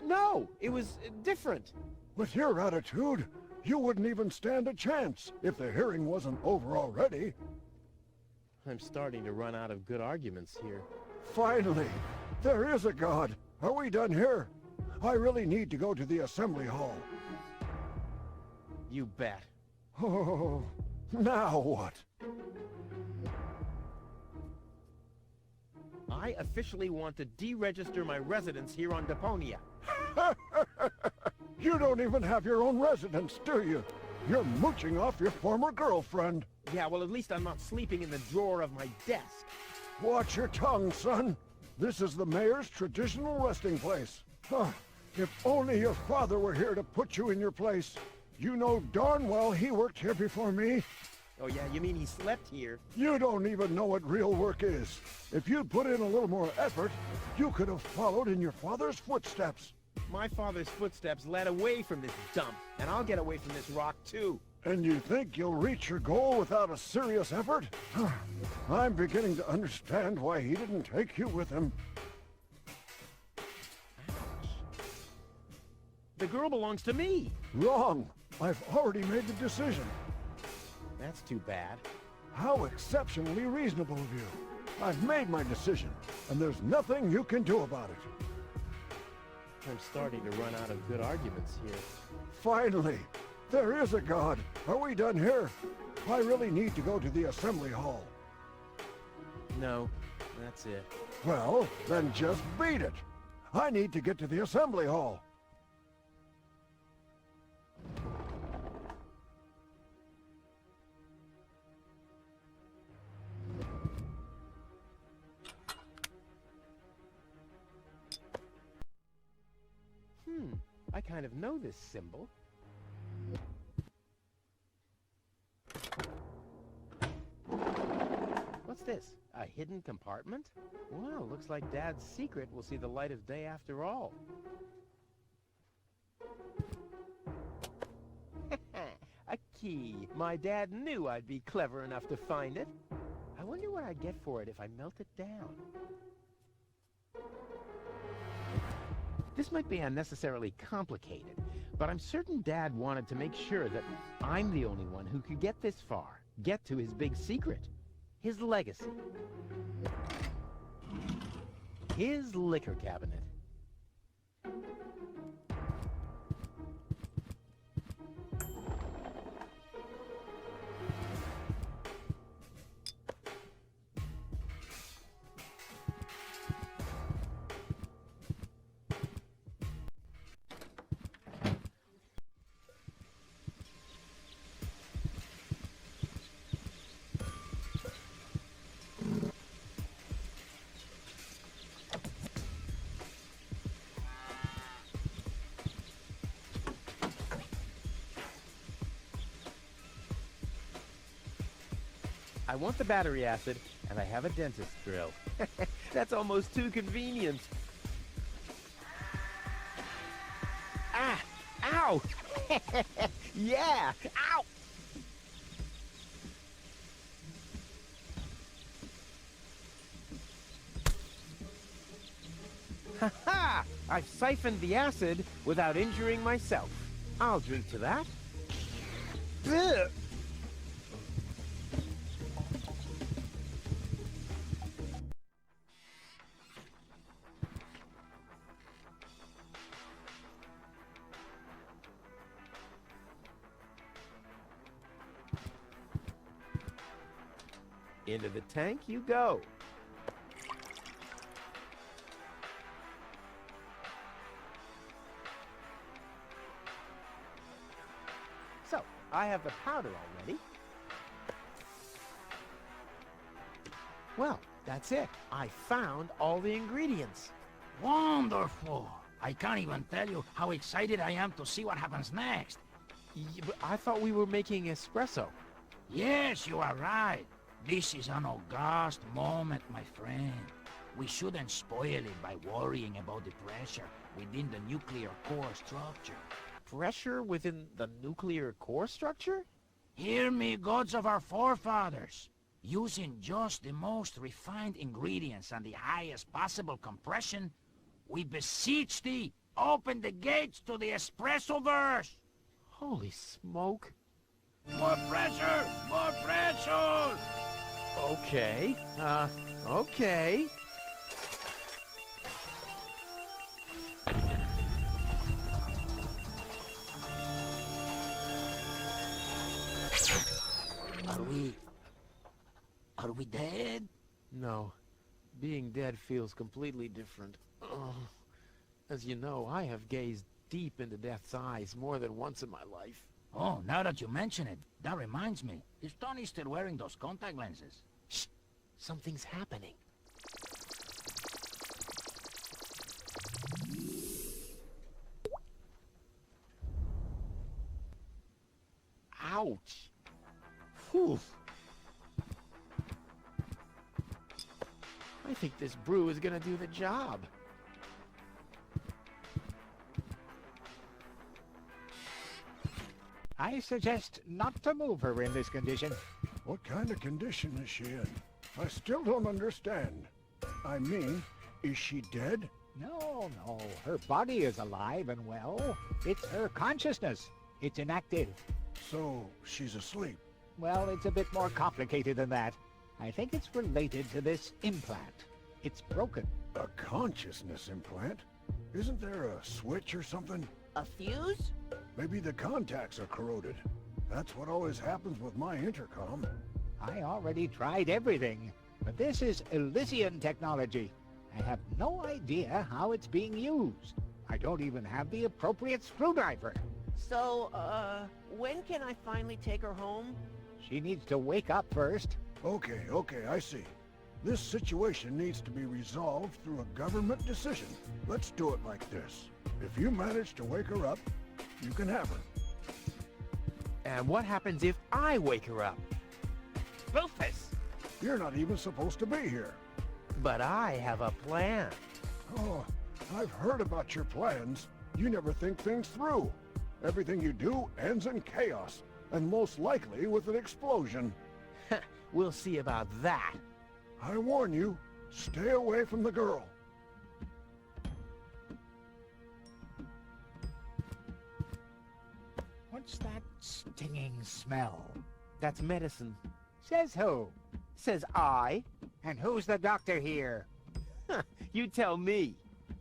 No, it was different. With your attitude, you wouldn't even stand a chance if the hearing wasn't over already. I'm starting to run out of good arguments here. Finally! There is a God! Are we done here? I really need to go to the assembly hall. You bet. Oh, now what? I officially want to deregister my residence here on Deponia. You don't even have your own residence, do you? You're mooching off your former girlfriend. Yeah, well, at least I'm not sleeping in the drawer of my desk. Watch your tongue, son. This is the mayor's traditional resting place. Huh. If only your father were here to put you in your place. You know darn well he worked here before me. Oh yeah, you mean he slept here? You don't even know what real work is. If you'd put in a little more effort, you could have followed in your father's footsteps. My father's footsteps led away from this dump, and I'll get away from this rock too. And you think you'll reach your goal without a serious effort? I'm beginning to understand why he didn't take you with him. The girl belongs to me. Wrong. I've already made the decision. That's too bad. How exceptionally reasonable of you. I've made my decision, and there's nothing you can do about it. I'm starting to run out of good arguments here. Finally! There is a God! Are we done here? I really need to go to the assembly hall. No, that's it. Well, then just beat it! I need to get to the assembly hall. I kind of know this symbol. What's this? A hidden compartment? Well, looks like Dad's secret will see the light of day after all. A key. My dad knew I'd be clever enough to find it. I wonder what I'd get for it if I melt it down. This might be unnecessarily complicated, but I'm certain Dad wanted to make sure that I'm the only one who could get this far, get to his big secret, his legacy. His liquor cabinet. I want the battery acid, and I have a dentist drill. That's almost too convenient. Ah! Ow! Yeah! Ow! Ha-ha! I've siphoned the acid without injuring myself. I'll drink to that. Ugh. Into the tank you go. So, I have the powder already. Well, that's it. I found all the ingredients. Wonderful! I can't even tell you how excited I am to see what happens next. But I thought we were making espresso. Yes, you are right. This is an august moment, my friend. We shouldn't spoil it by worrying about the pressure within the nuclear core structure. Pressure within the nuclear core structure? Hear me, gods of our forefathers. Using just the most refined ingredients and the highest possible compression, we beseech thee, open the gates to the espresso-verse! Holy smoke. More pressure! More pressure! Okay. Okay. Are we dead? No. Being dead feels completely different. Oh. As you know, I have gazed deep into death's eyes more than once in my life. Oh, now that you mention it, that reminds me. Is Tony still wearing those contact lenses? Shh! Something's happening. Ouch! Whew! I think this brew is gonna do the job. I suggest not to move her in this condition. What kind of condition is she in? I still don't understand. I mean, is she dead? No, no. Her body is alive and well. It's her consciousness. It's inactive. So, she's asleep. Well, it's a bit more complicated than that. I think it's related to this implant. It's broken. A consciousness implant? Isn't there a switch or something? A fuse? Maybe the contacts are corroded. That's what always happens with my intercom. I already tried everything, but this is Elysian technology. I have no idea how it's being used. I don't even have the appropriate screwdriver. So, when can I finally take her home? She needs to wake up first. Okay, I see. This situation needs to be resolved through a government decision. Let's do it like this. If you manage to wake her up, you can have her. And what happens if I wake her up? Rufus! You're not even supposed to be here. But I have a plan. Oh, I've heard about your plans. You never think things through. Everything you do ends in chaos, and most likely with an explosion. We'll see about that. I warn you, stay away from the girl. What's that stinging smell? That's medicine. Says who? Says I. And who's the doctor here? You tell me.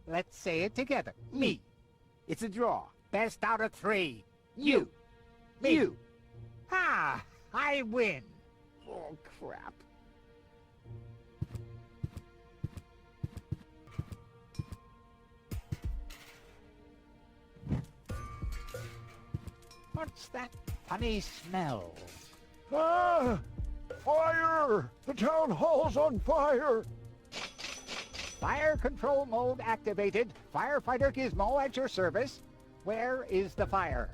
Let's say it together. Me. It's a draw. Best out of 3. You. Me. You. Ha! I win. Oh, crap. What's that funny smell? Ah! Fire! The town hall's on fire! Fire control mode activated. Firefighter Gizmo at your service. Where is the fire?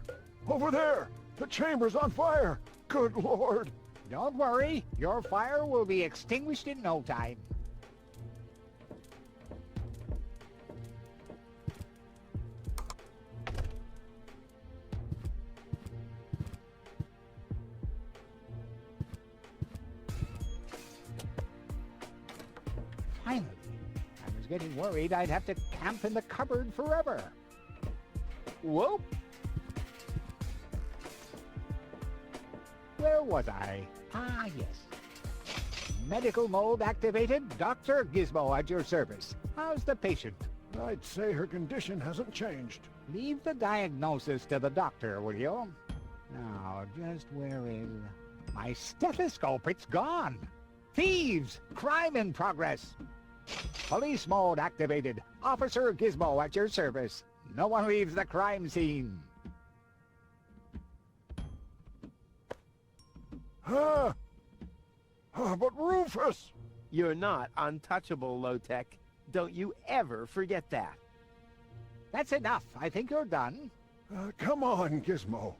Over there! The chamber's on fire! Good Lord! Don't worry. Your fire will be extinguished in no time. getting worried I'd have to camp in the cupboard forever. Whoop! Where was I? Ah, yes. Medical mode activated. Dr. Gizmo at your service. How's the patient? I'd say her condition hasn't changed. Leave the diagnosis to the doctor, will you? Now, just where is... My stethoscope, it's gone. Thieves! Crime in progress. Police mode activated. Officer Gizmo at your service. No one leaves the crime scene. Huh? But Rufus! You're not untouchable, Low-Tech. Don't you ever forget that. That's enough. I think you're done. Come on, Gizmo.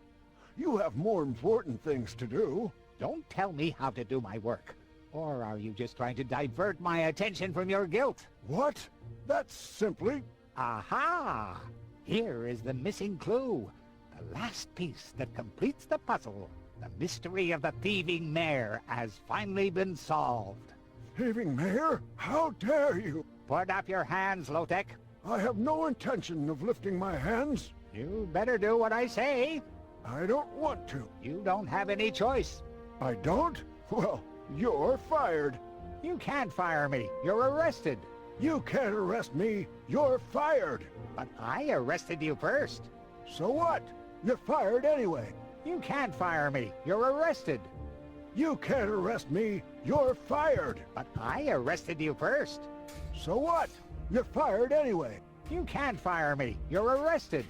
You have more important things to do. Don't tell me how to do my work. Or are you just trying to divert my attention from your guilt? What? That's simply... Aha! Here is the missing clue. The last piece that completes the puzzle. The mystery of the thieving mare has finally been solved. Thieving mare? How dare you? Put up your hands, Low-Tech. I have no intention of lifting my hands. You better do what I say. I don't want to. You don't have any choice. I don't? Well, you're fired. You can't fire me. You're arrested. You can't arrest me. You're fired. But I arrested you first. So what? You're fired anyway. You can't fire me. You're arrested. You can't arrest me. You're fired. But I arrested you first. So what? You're fired anyway. You can't fire me. You're arrested.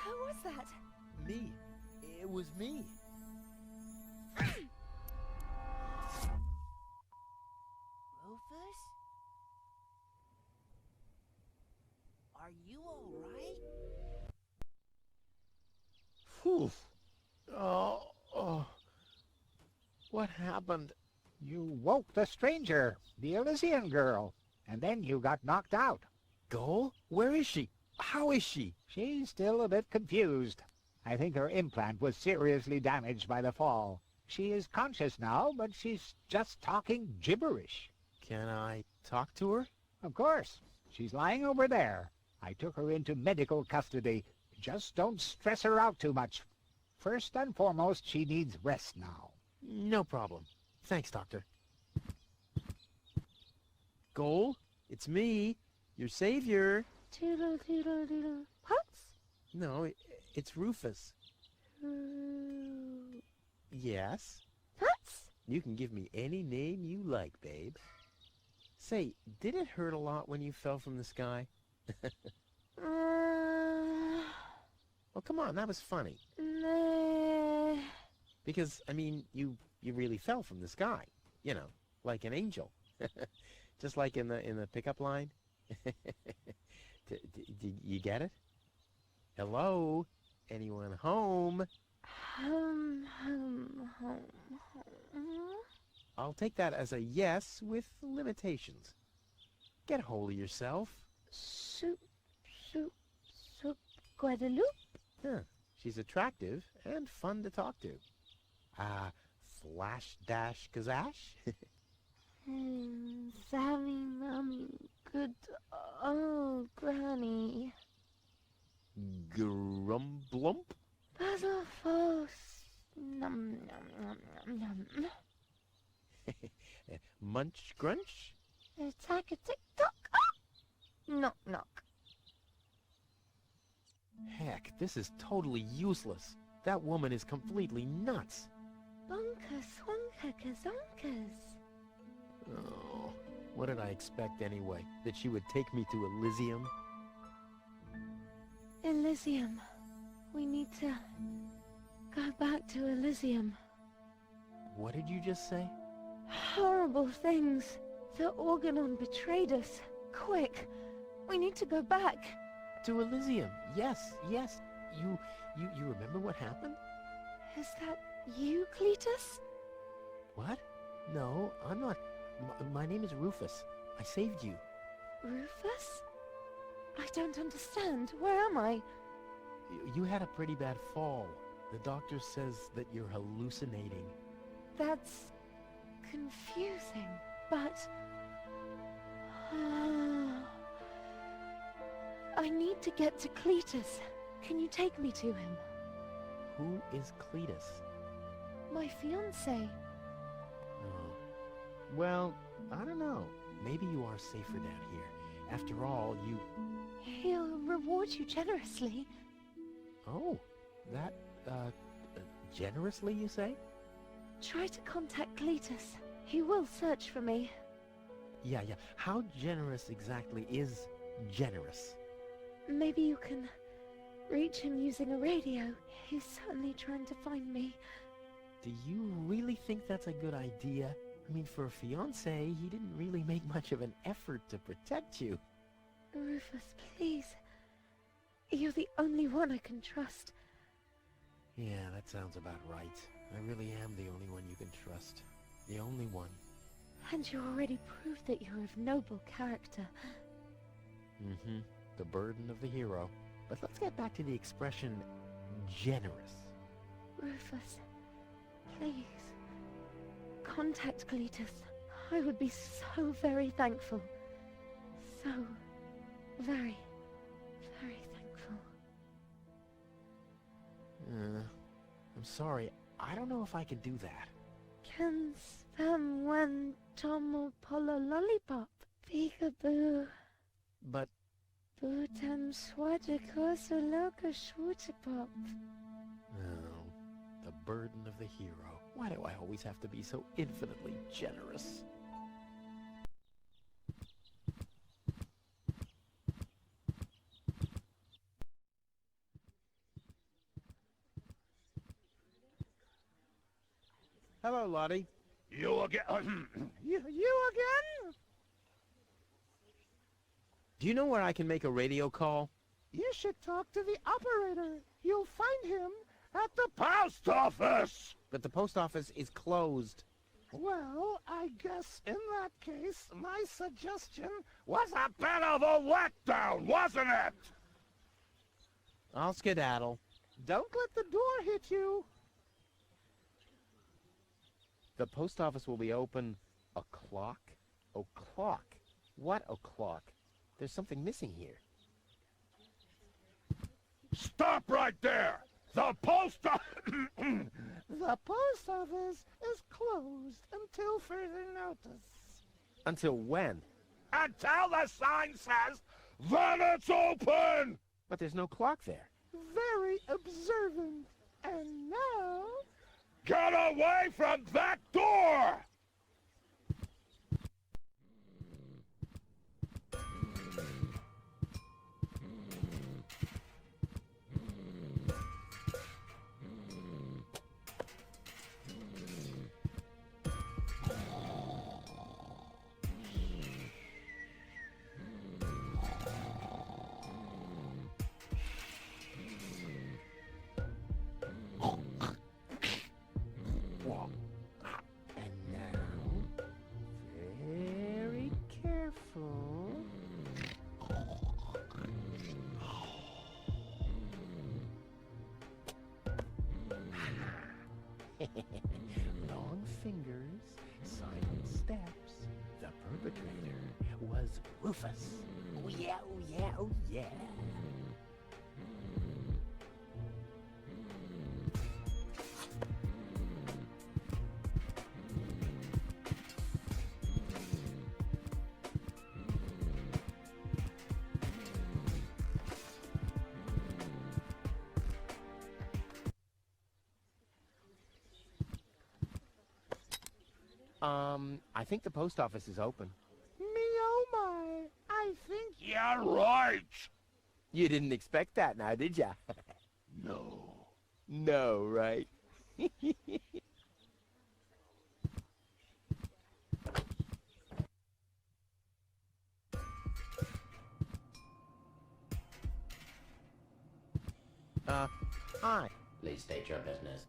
Who was that? Me. It was me. Rufus? Are you alright? Whew. Oh. What happened? You woke the stranger, the Elysian girl, and then you got knocked out. Goal? Where is she? How is she? She's still a bit confused. I think her implant was seriously damaged by the fall. She is conscious now, but she's just talking gibberish. Can I talk to her? Of course. She's lying over there. I took her into medical custody. Just don't stress her out too much. First and foremost, she needs rest now. No problem. Thanks, Doctor. Goal? It's me, your savior. Toodle, toodle, doodle. Pots? No, it's Rufus. Yes? Pots? You can give me any name you like, babe. Say, did it hurt a lot when you fell from the sky? Well, come on, that was funny. Nah. Because, I mean, you really fell from the sky. You know, like an angel. Just like in the pickup line. You get it? Hello? Anyone home? Home. I'll take that as a yes with limitations. Get a hold of yourself. Soup, Guadeloupe? Huh. She's attractive and fun to talk to. Flash dash kazash? Sammy, Mommy, good old Granny. Grumblump? Puzzle Force. Nom, nom, nom, nom, nom. Munch grunch? Attack a tick-tock. Knock, knock. Heck, this is totally useless. That woman is completely nuts. Bonker, swonker, kazonkers. Oh, what did I expect anyway? That she would take me to Elysium? Elysium. We need to go back to Elysium. What did you just say? Horrible things. The Organon betrayed us. Quick, we need to go back. To Elysium. Yes. You remember what happened? Is that you, Cletus? What? No, I'm not. My name is Rufus. I saved you. Rufus? I don't understand. Where am I? You had a pretty bad fall. The doctor says that you're hallucinating. That's confusing, but... I need to get to Cletus. Can you take me to him? Who is Cletus? My fiancé. Oh. Well, I don't know. Maybe you are safer down here. After all, you... He'll reward you generously. Oh, that, generously, you say? Try to contact Cletus. He will search for me. Yeah. How generous exactly is generous? Maybe you can reach him using a radio. He's certainly trying to find me. Do you really think that's a good idea? I mean, for a fiancé, he didn't really make much of an effort to protect you. Rufus, please. You're the only one I can trust. Yeah, that sounds about right. I really am the only one you can trust. The only one. And you already proved that you're of noble character. Mm-hmm. The burden of the hero. But let's get back to the expression, generous. Rufus, please. Contact Cletus. I would be so very thankful. So very, very thankful. I'm sorry. I don't know if I can do that. Can spam one tomo polo lollipop. Peekaboo. But... Bootam swadikoso loka shwootipop. Oh, the burden of the hero. Why do I always have to be so infinitely generous? Hello, Lottie. You again? You again? Do you know where I can make a radio call? You should talk to the operator. You'll find him at the Post office! But the post office is closed. Well, I guess in that case, my suggestion Was a bit of a letdown, wasn't it? I'll skedaddle. don't let the door hit you. The post office will be open o'clock? O'clock? What o'clock? There's something missing here. Stop right there! The post The post office is closed until further notice. Until when? Until the sign says that it's open! But there's no clock there. Very observant. And now... Get away from that door! Long fingers, silent steps. The perpetrator was Rufus. Oh yeah, oh yeah, oh yeah. I think the post office is open. Me oh my, I think... You're right! You didn't expect that now, did ya? No. No, right? Hi. Please state your business.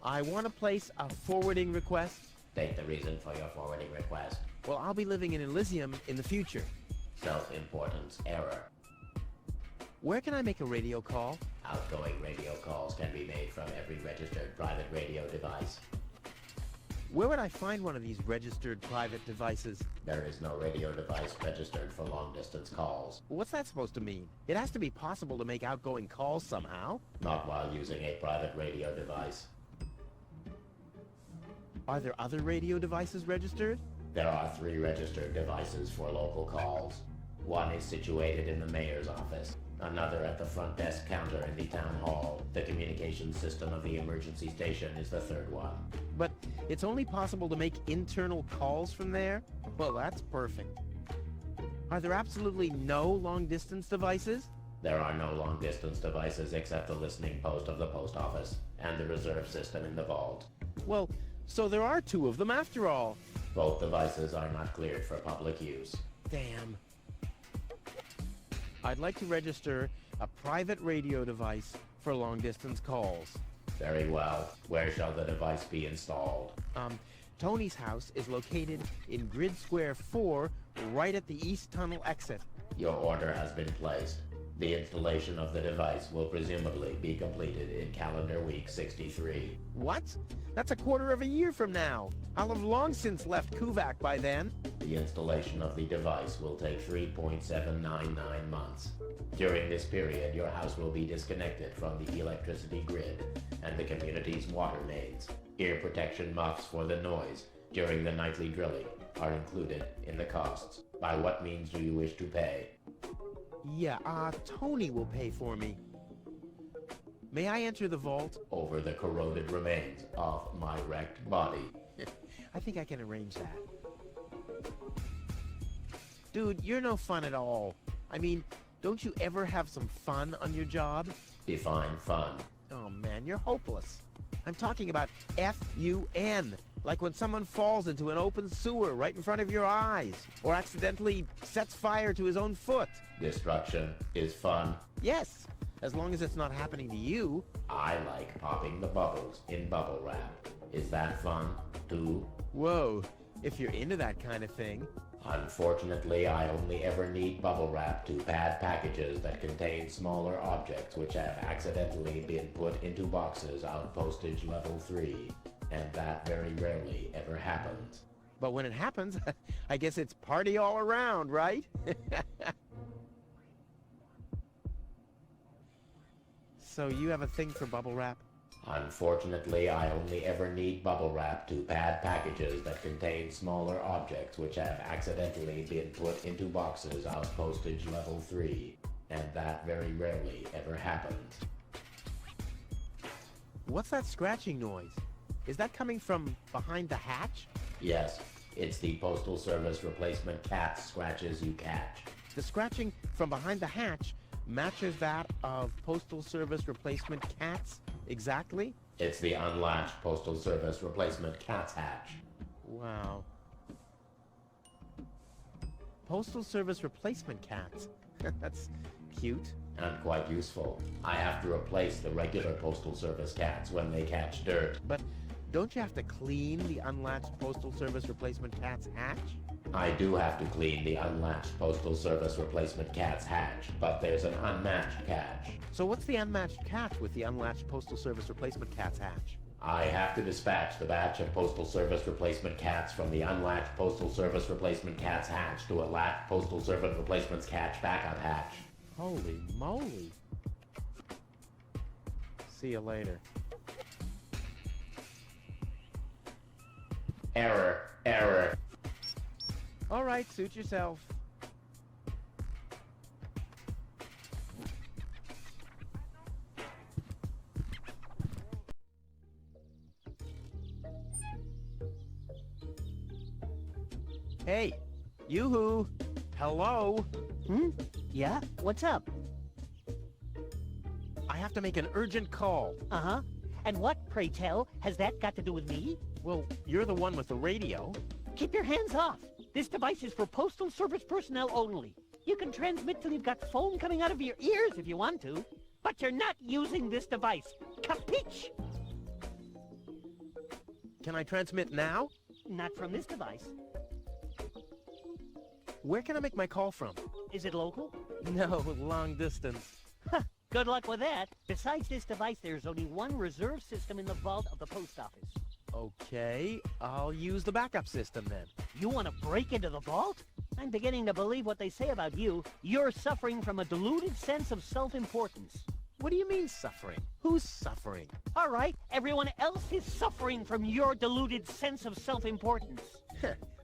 I want to place a forwarding request. State the reason for your forwarding request. Well, I'll be living in Elysium in the future. Self-importance error. Where can I make a radio call? Outgoing radio calls can be made from every registered private radio device. Where would I find one of these registered private devices? There is no radio device registered for long-distance calls. What's that supposed to mean? It has to be possible to make outgoing calls somehow. Not while using a private radio device. Are there other radio devices registered? There are 3 registered devices for local calls. One is situated in the mayor's office. Another at the front desk counter in the town hall. The communication system of the emergency station is the 3rd one. But it's only possible to make internal calls from there? Well, that's perfect. Are there absolutely no long-distance devices? There are no long-distance devices except the listening post of the post office and the reserve system in the vault. Well, so there are 2 of them after all. Both devices are not cleared for public use. Damn. I'd like to register a private radio device for long-distance calls. Very well. Where shall the device be installed? Tony's house is located in Grid Square 4, right at the East Tunnel exit. Your order has been placed. The installation of the device will presumably be completed in calendar week 63. What? That's a quarter of a year from now. I'll have long since left Kuvak by then. The installation of the device will take 3.799 months. During this period, your house will be disconnected from the electricity grid and the community's water mains. Ear protection muffs for the noise during the nightly drilling are included in the costs. By what means do you wish to pay? Yeah, Tony will pay for me. May I enter the vault? Over the corroded remains of my wrecked body. I think I can arrange that. Dude, you're no fun at all. I mean, don't you ever have some fun on your job? Define fun. Oh man, you're hopeless. I'm talking about F-U-N. Like when someone falls into an open sewer right in front of your eyes, or accidentally sets fire to his own foot. Destruction is fun. Yes, as long as it's not happening to you. I like popping the bubbles in bubble wrap. Is that fun, too? Whoa, if you're into that kind of thing. Unfortunately, I only ever need bubble wrap to pad packages that contain smaller objects which have accidentally been put into boxes on postage level 3. And that very rarely ever happens. But when it happens, I guess it's party all around, right? So you have a thing for bubble wrap? Unfortunately, I only ever need bubble wrap to pad packages that contain smaller objects which have accidentally been put into boxes on postage level 3. And that very rarely ever happens. What's that scratching noise? Is that coming from behind the hatch? Yes, it's the Postal Service replacement cat scratches you catch. The scratching from behind the hatch matches that of Postal Service replacement cats exactly? It's the unlatched Postal Service replacement cat's hatch. Wow. Postal Service replacement cats. That's cute. And quite useful. I have to replace the regular Postal Service cats when they catch dirt. But don't you have to clean the unlatched Postal Service replacement cat's hatch? I do have to clean the unlatched Postal Service replacement cat's hatch, but there's an unmatched catch. So what's the unmatched catch with the unlatched Postal Service replacement cat's hatch? I have to dispatch the batch of Postal Service replacement cats from the unlatched Postal Service replacement cat's hatch to a latched Postal Service replacement cat's backup hatch. Holy moly. See you later. Error, error. All right, suit yourself. Hey, yoo-hoo. Hello. Yeah? What's up? I have to make an urgent call. Uh-huh. And what, pray tell, has that got to do with me? Well, you're the one with the radio. Keep your hands off. This device is for Postal Service personnel only. You can transmit till you've got foam coming out of your ears if you want to, but you're not using this device. Capiche? Can I transmit now? Not from this device. Where can I make my call from? Is it local? No, long distance. Good luck with that. Besides this device, there's only one reserve system in the vault of the post office. Okay, I'll use the backup system then. You want to break into the vault? I'm beginning to believe what they say about you. You're suffering from a deluded sense of self-importance. What do you mean suffering? Who's suffering? All right, everyone else is suffering from your deluded sense of self-importance.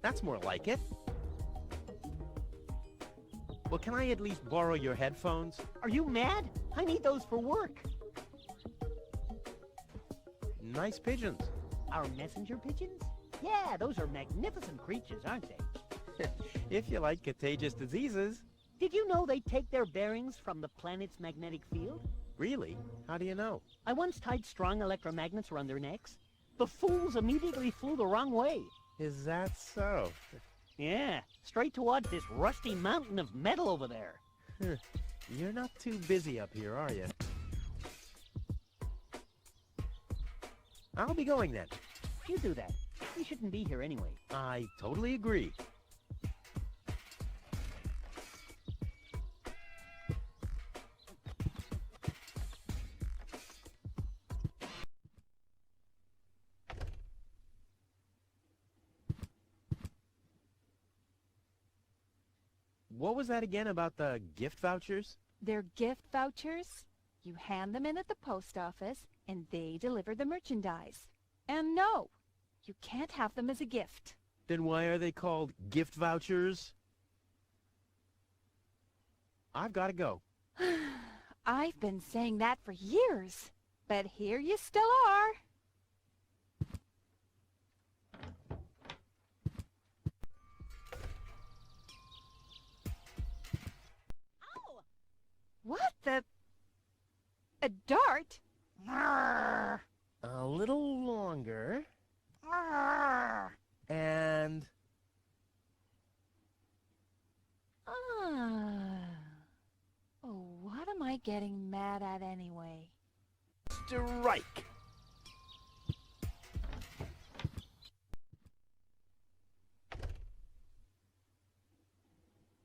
That's more like it. Well, can I at least borrow your headphones? Are you mad? I need those for work. Nice pigeons. Our messenger pigeons? Yeah, those are magnificent creatures, aren't they? If you like contagious diseases. Did you know they take their bearings from the planet's magnetic field? Really? How do you know? I once tied strong electromagnets around their necks. The fools immediately flew the wrong way. Is that so? Yeah, straight towards this rusty mountain of metal over there. You're not too busy up here, are you? I'll be going then. You do that. You shouldn't be here anyway. I totally agree. What was that again about the gift vouchers? They're gift vouchers. You hand them in at the post office, and they deliver the merchandise. And no, you can't have them as a gift. Then why are they called gift vouchers? I've got to go. I've been saying that for years, but here you still are. What the? A dart? A little longer. And... Oh, what am I getting mad at anyway? Strike!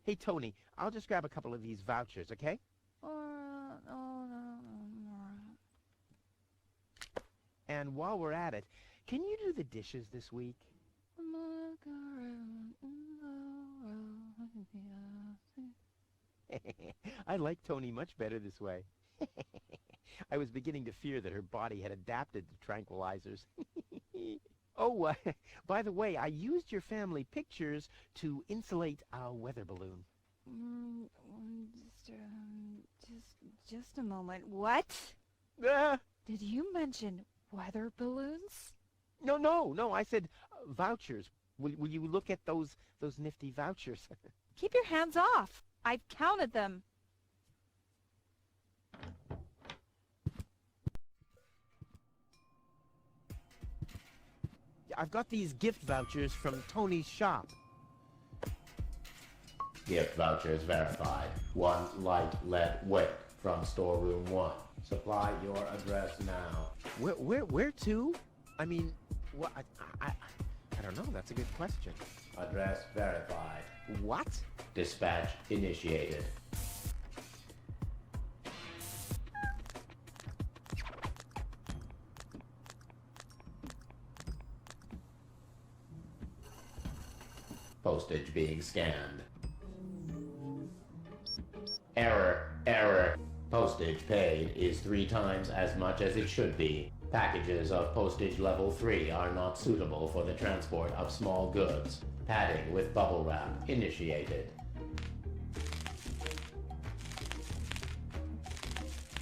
Hey, Tony, I'll just grab a couple of these vouchers, okay? And while we're at it, can you do the dishes this week? I like Tony much better this way. I was beginning to fear that her body had adapted to tranquilizers. Oh, by the way, I used your family pictures to insulate a weather balloon. Just a moment. What? Did you mention weather balloons? No, I said vouchers. Will you look at those nifty vouchers? Keep your hands off. I've counted them. I've got these gift vouchers from Tony's shop. Gift vouchers verified. 1 light lead wick from storeroom 1. Supply your address now. Where to? I mean, what? I don't know. That's a good question. Address verified. What? Dispatch initiated. Postage being scanned. Error. Postage paid is 3 times as much as it should be. Packages of postage level 3 are not suitable for the transport of small goods. Padding with bubble wrap initiated.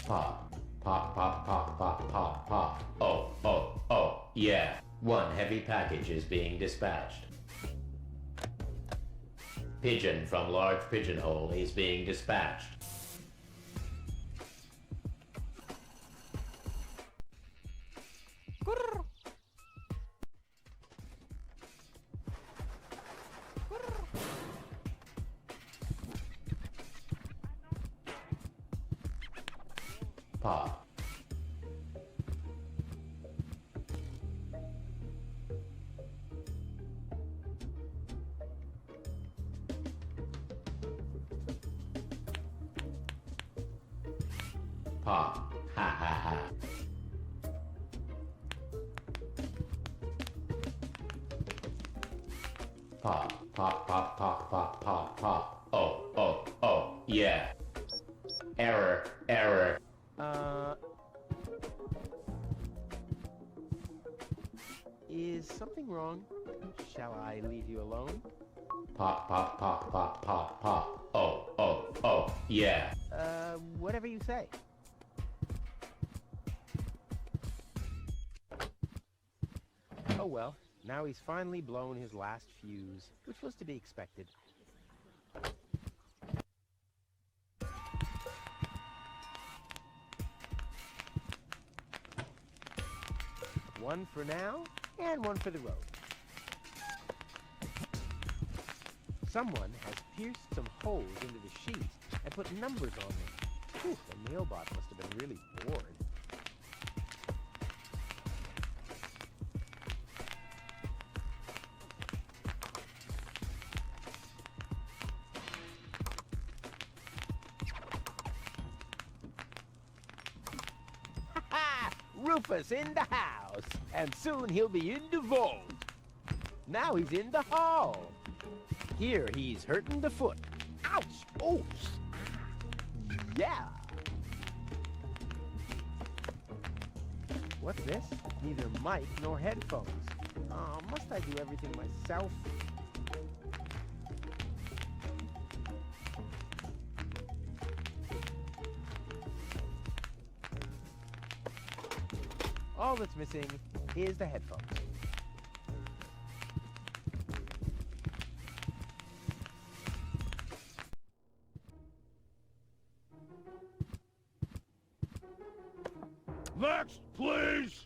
Pop. Oh, yeah. 1 heavy package is being dispatched. Pigeon from large pigeonhole is being dispatched. Pop. pop. Ha ha ha. Pop, pop, pop, pop, pop, pop, pop. Oh, oh, oh, yeah. Error, error. Is something wrong? Shall I leave you alone? Pop, pop, pop, pop, pop, pop. Oh, oh, oh, yeah. Whatever you say. Oh well, now he's finally blown his last fuse, which was to be expected. One for now, and one for the road. Someone has pierced some holes into the sheets and put numbers on them. Whew, the mailbot must have been really bored. Ha-ha! Rufus in the house, and soon he'll be in the vault. Now he's in the hall. Here he's hurting the foot. Ouch! Oh! Yeah! What's this? Neither mic nor headphones. Oh, must I do everything myself? All that's missing is the headphones. Next, please!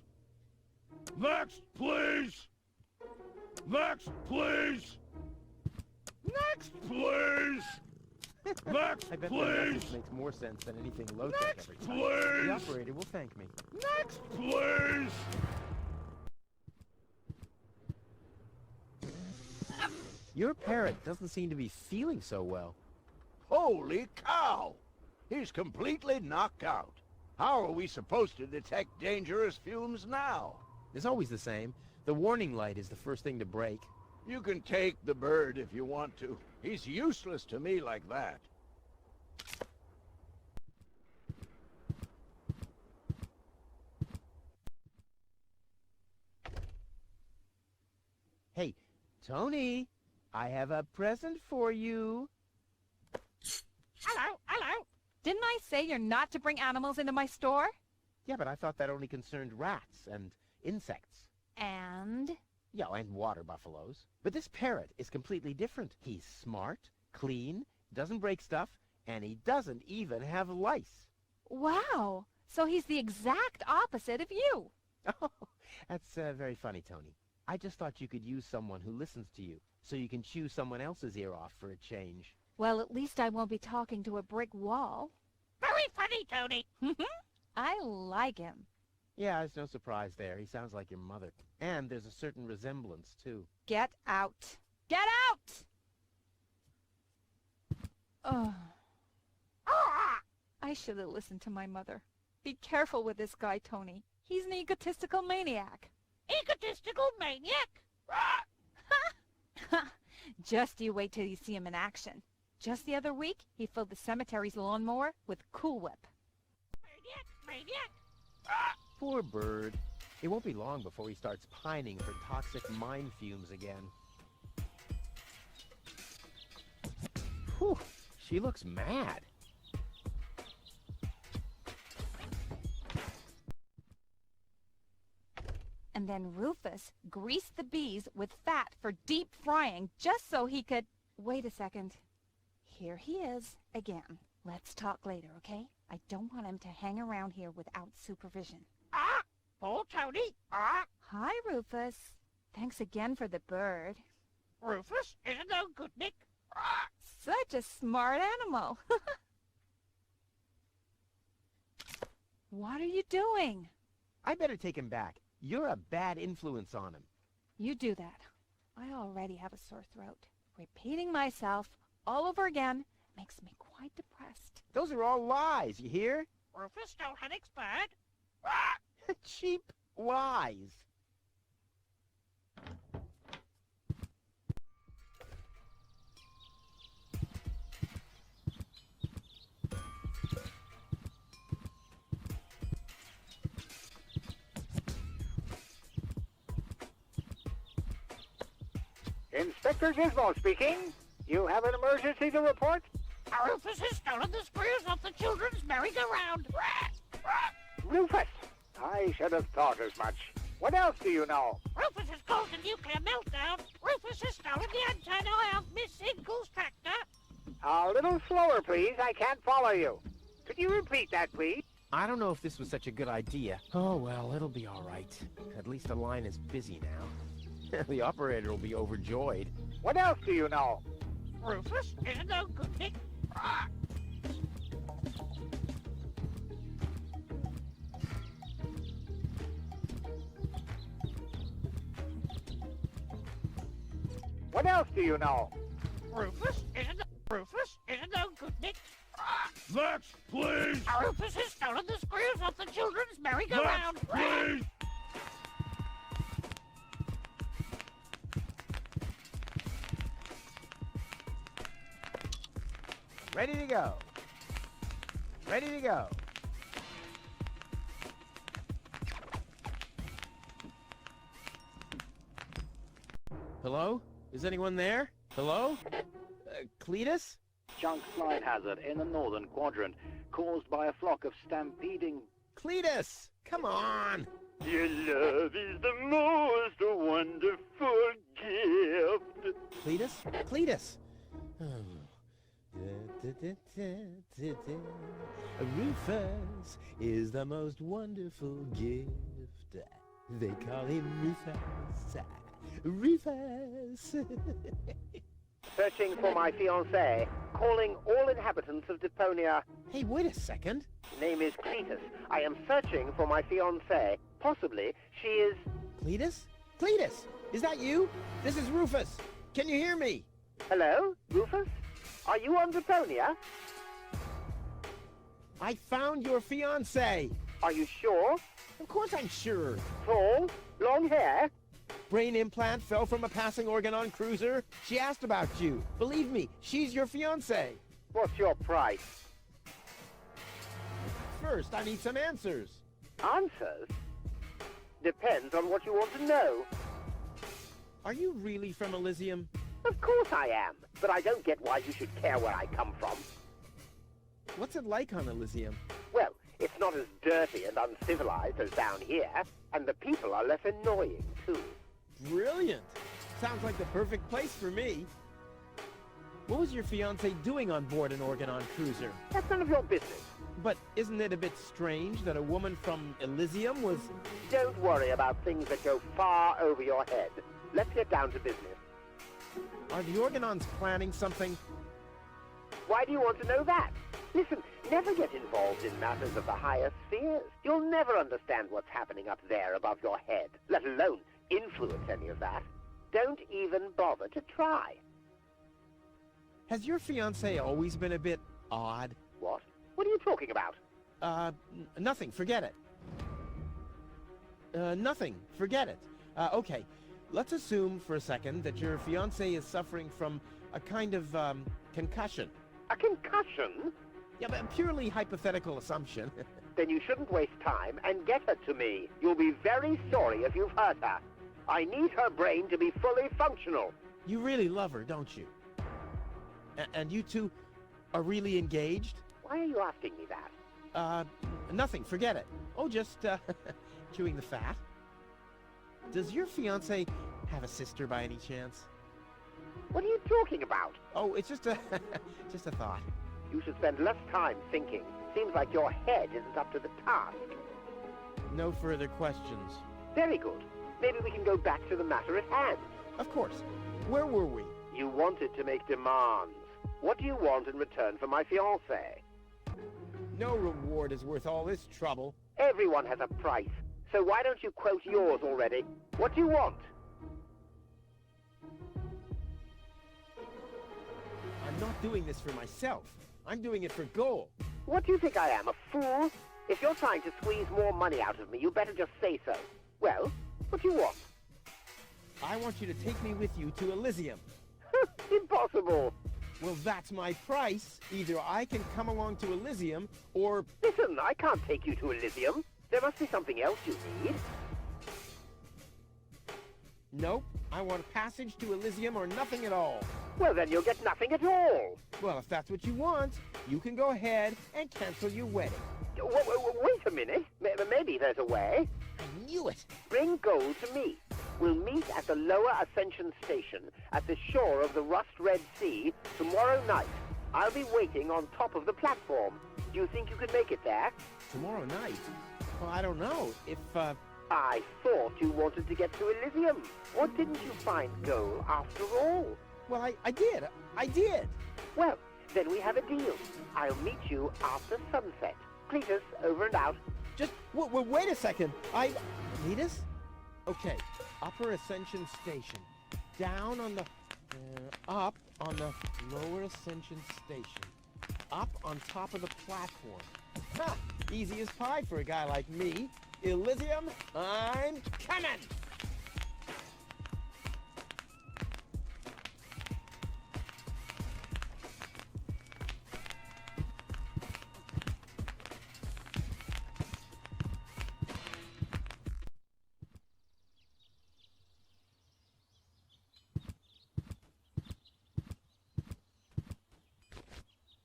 Next, please! Next, please! Next, please! Next, I bet please! that message makes more sense than anything low-tech Next, every time. please! The operator will thank me. Next, please! Your parrot doesn't seem to be feeling so well. Holy cow! He's completely knocked out. How are we supposed to detect dangerous fumes now? It's always the same. The warning light is the first thing to break. You can take the bird if you want to. He's useless to me like that. Hey, Tony, I have a present for you. Hello, hello. Didn't I say you're not to bring animals into my store? Yeah, but I thought that only concerned rats and insects. And? Yeah, and water buffaloes. But this parrot is completely different. He's smart, clean, doesn't break stuff, and he doesn't even have lice. Wow, so he's the exact opposite of you. Oh, that's very funny, Tony. I just thought you could use someone who listens to you, so you can chew someone else's ear off for a change. Well, at least I won't be talking to a brick wall. Very funny, Tony. I like him. Yeah, it's no surprise there. He sounds like your mother. And there's a certain resemblance, too. Get out. Get out! Oh. I should have listened to my mother. Be careful with this guy, Tony. He's an egotistical maniac. Egotistical maniac? Just you wait till you see him in action. Just the other week, he filled the cemetery's lawnmower with Cool Whip. Maniac, maniac. Poor bird. It won't be long before he starts pining for toxic mine fumes again. Whew, she looks mad. And then Rufus greased the bees with fat for deep frying just so he could... Wait a second. Here he is again. Let's talk later, okay? I don't want him to hang around here without supervision. Oh, Tony. Hi, Rufus. Thanks again for the bird. Rufus isn't no good, Nick. Such a smart animal. What are you doing? I better take him back. You're a bad influence on him. You do that. I already have a sore throat. Repeating myself all over again makes me quite depressed. Those are all lies, you hear? Rufus, don't head expert. Cheap lies. Inspector Gizmo speaking. You have an emergency to report? Rufus has stolen the screws off the children's merry-go-round. Rufus! I should have thought as much. What else do you know? Rufus has caused a nuclear meltdown. Rufus has stolen the antenna of Miss Inkle's tractor. A little slower, please. I can't follow you. Could you repeat that, please? I don't know if this was such a good idea. Oh, well, it'll be all right. At least the line is busy now. The operator will be overjoyed. What else do you know? Rufus is a no good thing. What else do you know? Rufus is a no good thing. Next, please! Rufus has stolen the screws off the children's merry-go-round. Next, please! Ready to go. Ready to go. Hello? Is anyone there? Hello? Cletus? Chunk flight hazard in the northern quadrant, caused by a flock of stampeding... Cletus! Come on! Your love is the most wonderful gift. Cletus? Cletus! Rufus is the most wonderful gift. They call him Rufus. Rufus! Searching for my fiancée. Calling all inhabitants of Deponia. Hey, wait a second. Name is Cletus. I am searching for my fiancée. Possibly she is... Cletus? Cletus! Is that you? This is Rufus. Can you hear me? Hello, Rufus? Are you on Deponia? I found your fiancée. Are you sure? Of course I'm sure. Tall? Long hair? Brain implant fell from a passing Organon cruiser. She asked about you. Believe me, she's your fiancée. What's your price? First, I need some answers. Answers? Depends on what you want to know. Are you really from Elysium? Of course I am, but I don't get why you should care where I come from. What's it like on Elysium? Well, it's not as dirty and uncivilized as down here, and the people are less annoying, too. Brilliant! Sounds like the perfect place for me. What was your fiancé doing on board an Organon cruiser? That's none of your business. But isn't it a bit strange that a woman from Elysium was... Don't worry about things that go far over your head. Let's get down to business. Are the Organons planning something? Why do you want to know that? Listen, never get involved in matters of the higher spheres. You'll never understand what's happening up there above your head, let alone influence any of that. Don't even bother to try. Has your fiancé always been a bit odd? What? What are you talking about? Nothing. Forget it. Nothing. Forget it. Okay. Let's assume for a second that your fiancé is suffering from a kind of, concussion. A concussion? Yeah, but a purely hypothetical assumption. Then you shouldn't waste time and get her to me. You'll be very sorry if you've hurt her. I need her brain to be fully functional. You really love her, don't you? And you two are really engaged? Why are you asking me that? Nothing. Forget it. Oh, just, chewing the fat. Does your fiancé have a sister by any chance? What are you talking about? Oh, it's just a, just a thought. You should spend less time thinking. Seems like your head isn't up to the task. No further questions. Very good. Maybe we can go back to the matter at hand. Of course. Where were we? You wanted to make demands. What do you want in return for my fiancée? No reward is worth all this trouble. Everyone has a price. So why don't you quote yours already? What do you want? I'm not doing this for myself. I'm doing it for gold. What do you think I am, a fool? If you're trying to squeeze more money out of me, you better just say so. Well, what do you want? I want you to take me with you to Elysium. Impossible. Well, that's my price. Either I can come along to Elysium, or... Listen, I can't take you to Elysium. There must be something else you need. Nope. I want a passage to Elysium or nothing at all. Well, then you'll get nothing at all. Well, if that's what you want, you can go ahead and cancel your wedding. Wait a minute. Maybe there's a way. I knew it. Bring gold to me. We'll meet at the lower Ascension Station at the shore of the Rust-Red Sea tomorrow night. I'll be waiting on top of the platform. Do you think you could make it there? Tomorrow night? Well, I don't know. If, I thought you wanted to get to Elysium. Or didn't you find gold after all? Well, I did. I did. Well, then we have a deal. I'll meet you after sunset. Cletus, over and out. Just, wait a second. Cletus? Okay. Upper Ascension Station. Down on the... up on the lower Ascension Station. Up on top of the platform. Ha! Easy as pie for a guy like me. Elysium, I'm coming!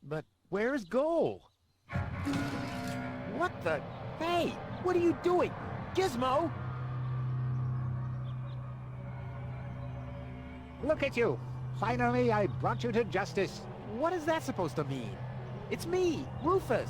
But where's Goal? What the... Hey, what are you doing? Gizmo! Look at you! Finally, I brought you to justice. What is that supposed to mean? It's me, Rufus.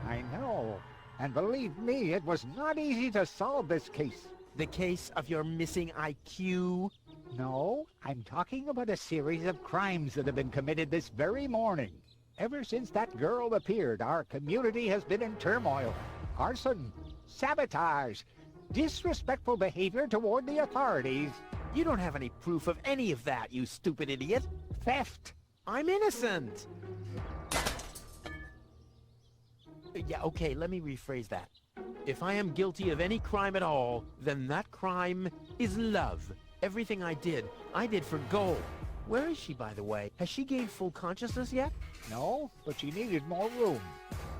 I know. And believe me, it was not easy to solve this case. The case of your missing IQ? No, I'm talking about a series of crimes that have been committed this very morning. Ever since that girl appeared, our community has been in turmoil. Arson, sabotage, disrespectful behavior toward the authorities. You don't have any proof of any of that, you stupid idiot. Theft. I'm innocent. Yeah, okay, let me rephrase that. If I am guilty of any crime at all, then that crime is love. Everything I did for Goal. Where is she, by the way? Has she gained full consciousness yet? No, but she needed more room.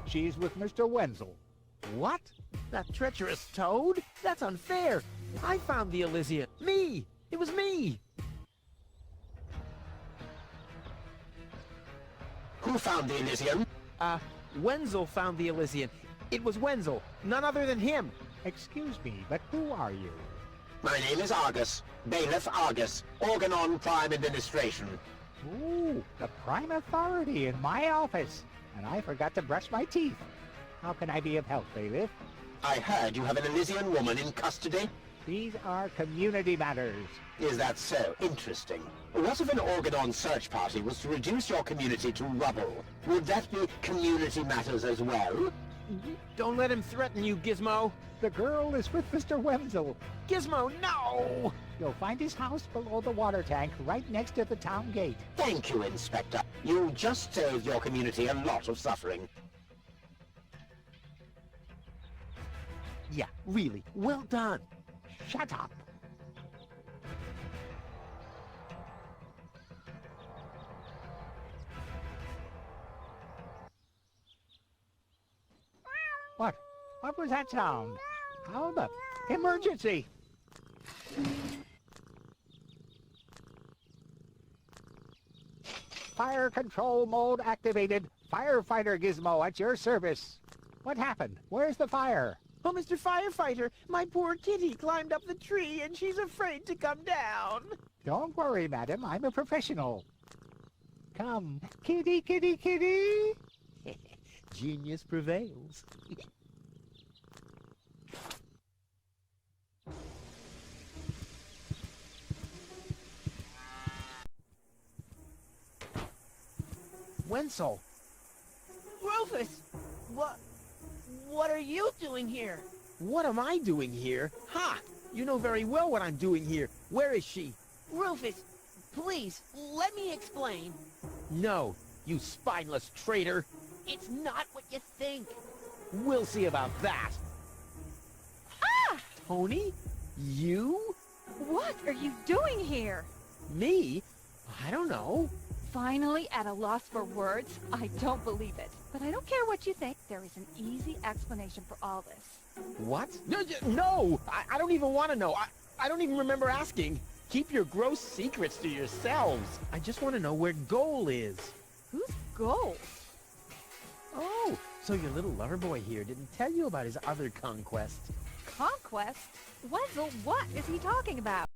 She's with Mr. Wenzel. What? That treacherous toad? That's unfair. I found the Elysium. Me! It was me! Who found the Elysium? Wenzel found the Elysium. It was Wenzel, none other than him. Excuse me, but who are you? My name is Argus. Bailiff Argus. Organon Prime Administration. Ooh, the prime authority in my office. And I forgot to brush my teeth. How can I be of help, Bailiff? I heard you have an Elysian woman in custody. These are community matters. Is that so? Interesting. What if an Organon search party was to reduce your community to rubble? Would that be community matters as well? Don't let him threaten you, Gizmo. The girl is with Mr. Wenzel. Gizmo, no! You'll find his house below the water tank, right next to the town gate. Thank you, Inspector. You just saved your community a lot of suffering. Yeah, really, well done. Shut up. What? What was that sound? How the... Emergency! Fire control mode activated. Firefighter Gizmo at your service. What happened? Where's the fire? Oh, Mr. Firefighter, my poor kitty climbed up the tree and she's afraid to come down. Don't worry, madam. I'm a professional. Come, kitty, kitty, kitty. Genius prevails. Wenzel. Rufus! What are you doing here? What am I doing here? Ha! You know very well what I'm doing here. Where is she? Rufus, please, let me explain. No, you spineless traitor. It's not what you think. We'll see about that. Ah! Tony? You? What are you doing here? Me? I don't know. Finally at a loss for words? I don't believe it. But I don't care what you think. There is an easy explanation for all this. What? No! I don't even want to know. I don't even remember asking. Keep your gross secrets to yourselves. I just want to know where Goal is. Who's Goal? Oh, so your little lover boy here didn't tell you about his other conquest. Conquest? Wenzel, what is he talking about?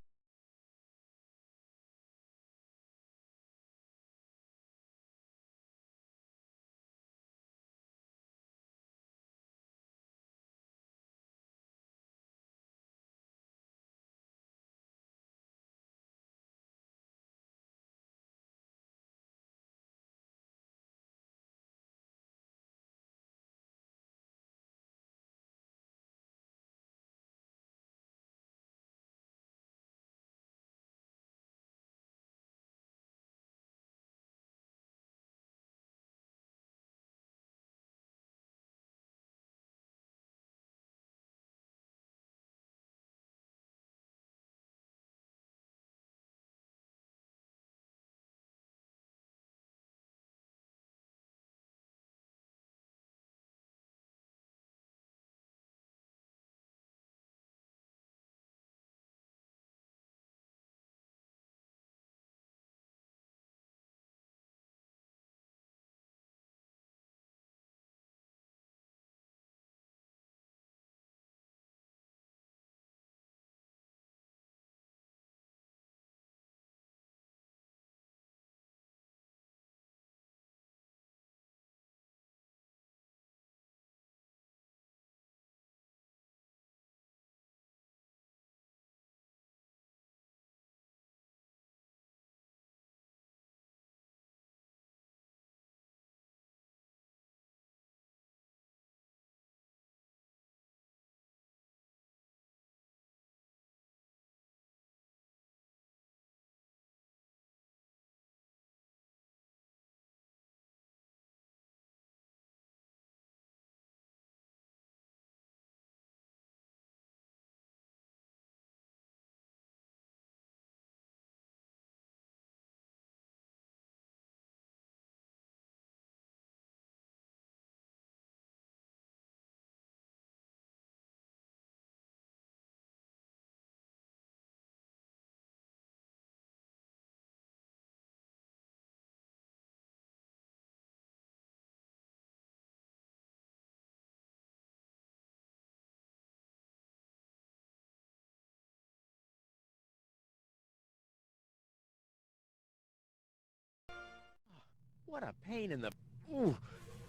What a pain in the... Ooh,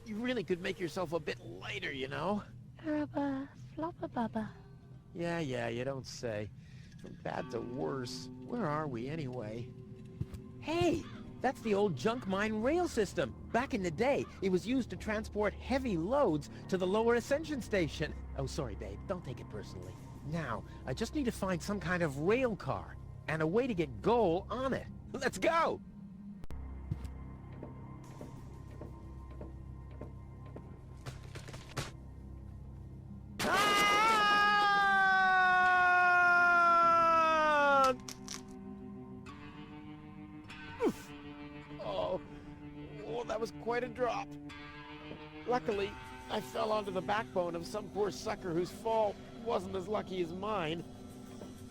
you really could make yourself a bit lighter, you know? Rubba, floppa bubba. Yeah, you don't say. From bad to worse. Where are we, anyway? Hey! That's the old junk mine rail system. Back in the day, it was used to transport heavy loads to the lower ascension station. Oh, sorry, babe. Don't take it personally. Now, I just need to find some kind of rail car and a way to get Goal on it. Let's go! That was quite a drop. Luckily, I fell onto the backbone of some poor sucker whose fall wasn't as lucky as mine.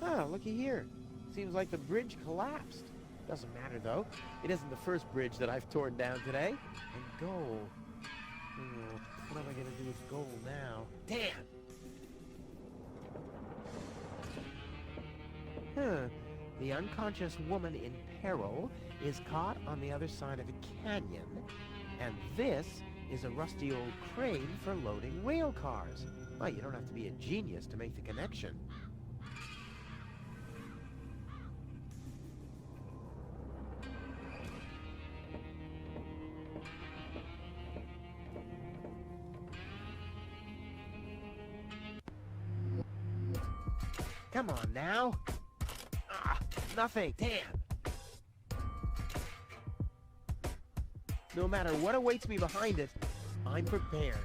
Ah, looky here. Seems like the bridge collapsed. Doesn't matter, though. It isn't the first bridge that I've torn down today. And Goal. What am I going to do with Goal now? Damn! The unconscious woman in peril is caught on the other side of a canyon, and this is a rusty old crane for loading rail cars. Well, you don't have to be a genius to make the connection. Come on now. Nothing. Damn. No matter what awaits me behind it, I'm prepared.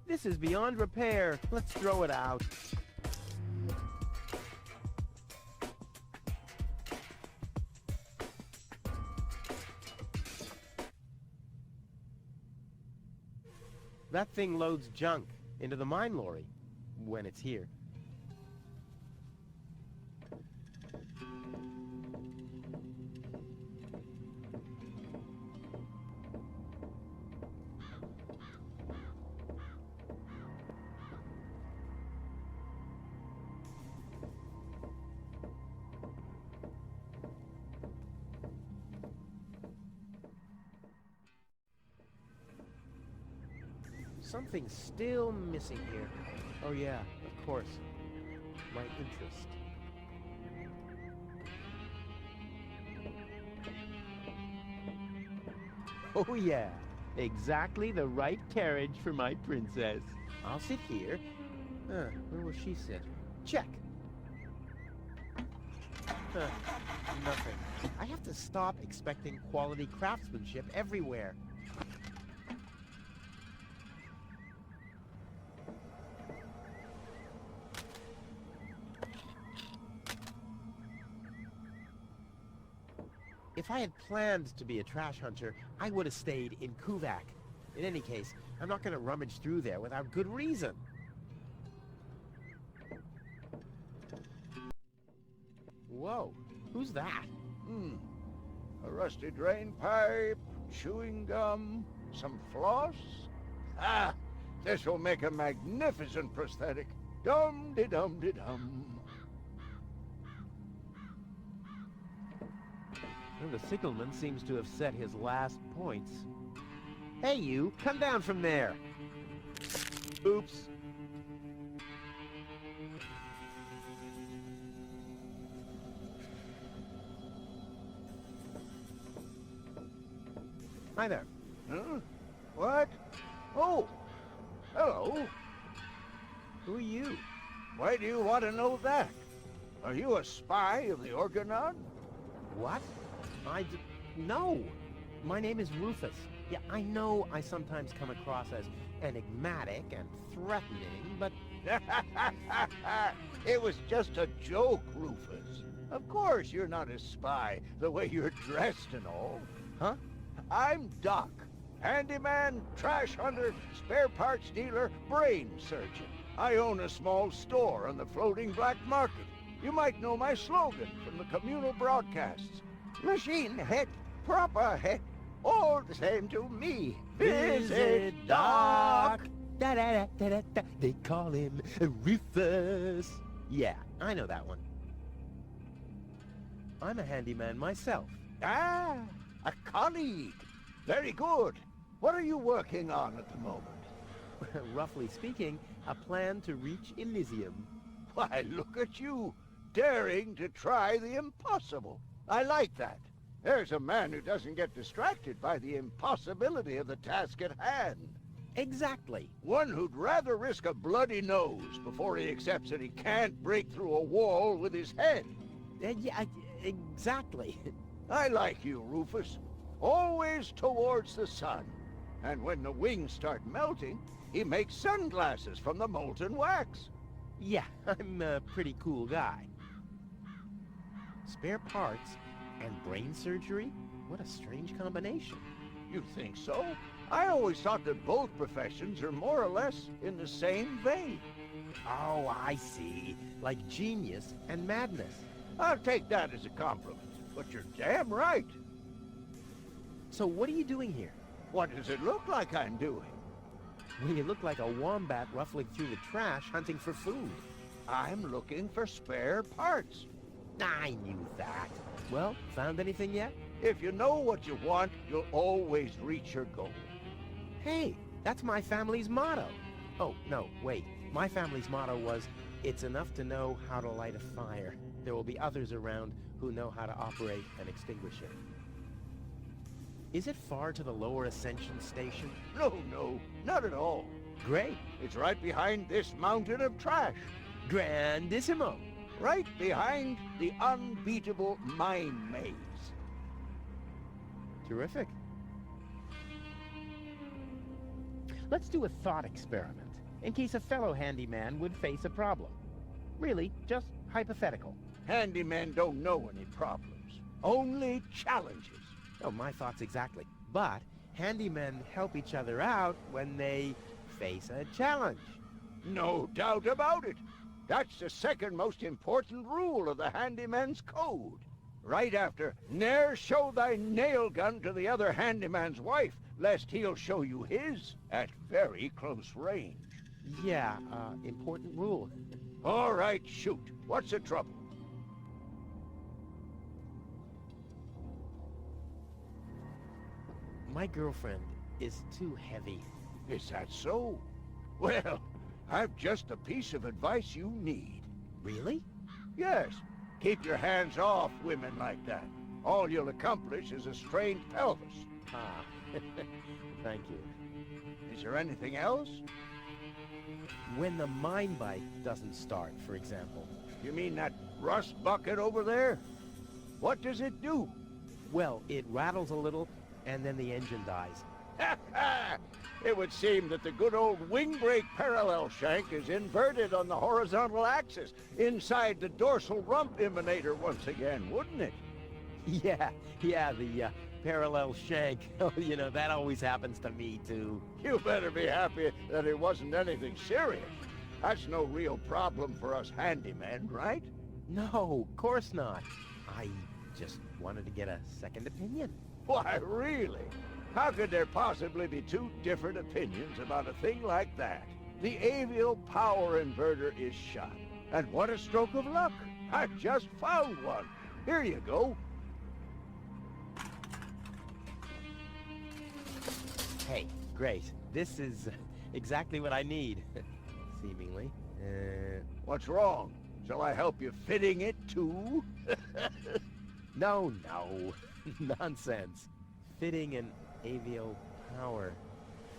This is beyond repair. Let's throw it out. That thing loads junk into the mine lorry when it's here. Something's still missing here. Oh yeah, of course. My interest. Oh yeah, exactly the right carriage for my princess. I'll sit here. Where will she sit? Check. Nothing. I have to stop expecting quality craftsmanship everywhere. If I had planned to be a trash hunter, I would have stayed in Kuvak. In any case, I'm not going to rummage through there without good reason. Whoa, who's that? A rusty drain pipe, chewing gum, some floss. Ah, this will make a magnificent prosthetic. Dum-de-dum-de-dum. Well, the signalman seems to have set his last points. Hey you, come down from there! Oops. Hi there. Huh? What? Oh! Hello. Who are you? Why do you want to know that? Are you a spy of the Organon? What? No! My name is Rufus. Yeah, I know I sometimes come across as enigmatic and threatening, but... It was just a joke, Rufus. Of course you're not a spy, the way you're dressed and all. Huh? I'm Doc. Handyman, trash hunter, spare parts dealer, brain surgeon. I own a small store on the floating black market. You might know my slogan from the communal broadcasts. Machine head, proper head, all the same to me. Visit Doc! Da-da-da-da-da-da. They call him Rufus. Yeah, I know that one. I'm a handyman myself. Ah, a colleague. Very good. What are you working on at the moment? Roughly speaking, a plan to reach Elysium. Why, look at you, daring to try the impossible. I like that. There's a man who doesn't get distracted by the impossibility of the task at hand. Exactly. One who'd rather risk a bloody nose before he accepts that he can't break through a wall with his head. Yeah, exactly. I like you, Rufus. Always towards the sun. And when the wings start melting, he makes sunglasses from the molten wax. Yeah, I'm a pretty cool guy. Spare parts and brain surgery? What a strange combination. You think so? I always thought that both professions are more or less in the same vein. Oh, I see. Like genius and madness. I'll take that as a compliment, but you're damn right. So what are you doing here? What does it look like I'm doing? Well, you look like a wombat ruffling through the trash hunting for food. I'm looking for spare parts. I knew that. Well, found anything yet? If you know what you want, you'll always reach your goal. Hey, that's my family's motto. Oh, no, wait. My family's motto was, it's enough to know how to light a fire. There will be others around who know how to operate and extinguish it. Is it far to the lower Ascension station? No, not at all. Great. It's right behind this mountain of trash. Grandissimo. Right behind the unbeatable mine maze. Terrific. Let's do a thought experiment, in case a fellow handyman would face a problem. Really, just hypothetical. Handymen don't know any problems, only challenges. Oh, my thoughts exactly. But handymen help each other out when they face a challenge. No doubt about it. That's the second most important rule of the handyman's code. Right after, ne'er show thy nail gun to the other handyman's wife, lest he'll show you his at very close range. Yeah, important rule. All right, shoot. What's the trouble? My girlfriend is too heavy. Is that so? Well, I've just a piece of advice you need. Really? Yes. Keep your hands off women like that. All you'll accomplish is a strained pelvis. Ah, thank you. Is there anything else? When the mine bike doesn't start, for example. You mean that rust bucket over there? What does it do? Well, it rattles a little, and then the engine dies. Ha ha! It would seem that the good old wing brake parallel shank is inverted on the horizontal axis, inside the dorsal rump emanator once again, wouldn't it? Yeah, the parallel shank. Oh, you know, that always happens to me, too. You better be happy that it wasn't anything serious. That's no real problem for us handymen, right? No, of course not. I just wanted to get a second opinion. Why, really? How could there possibly be two different opinions about a thing like that? The avial power inverter is shot. And what a stroke of luck! I've just found one. Here you go. Hey, great. This is exactly what I need, seemingly. What's wrong? Shall I help you fitting it, too? No. Nonsense. Fitting an avial power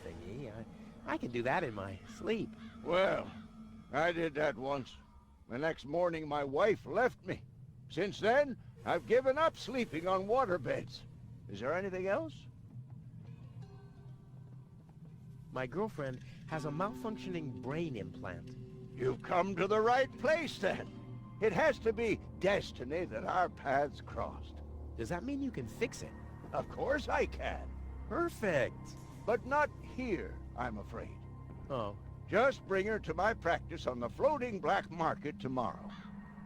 thingy. I can do that in my sleep. Well, I did that once. The next morning, my wife left me. Since then, I've given up sleeping on waterbeds. Is there anything else? My girlfriend has a malfunctioning brain implant. You've come to the right place, then. It has to be destiny that our paths crossed. Does that mean you can fix it? Of course I can. Perfect. But not here, I'm afraid. Oh. Just bring her to my practice on the floating black market tomorrow.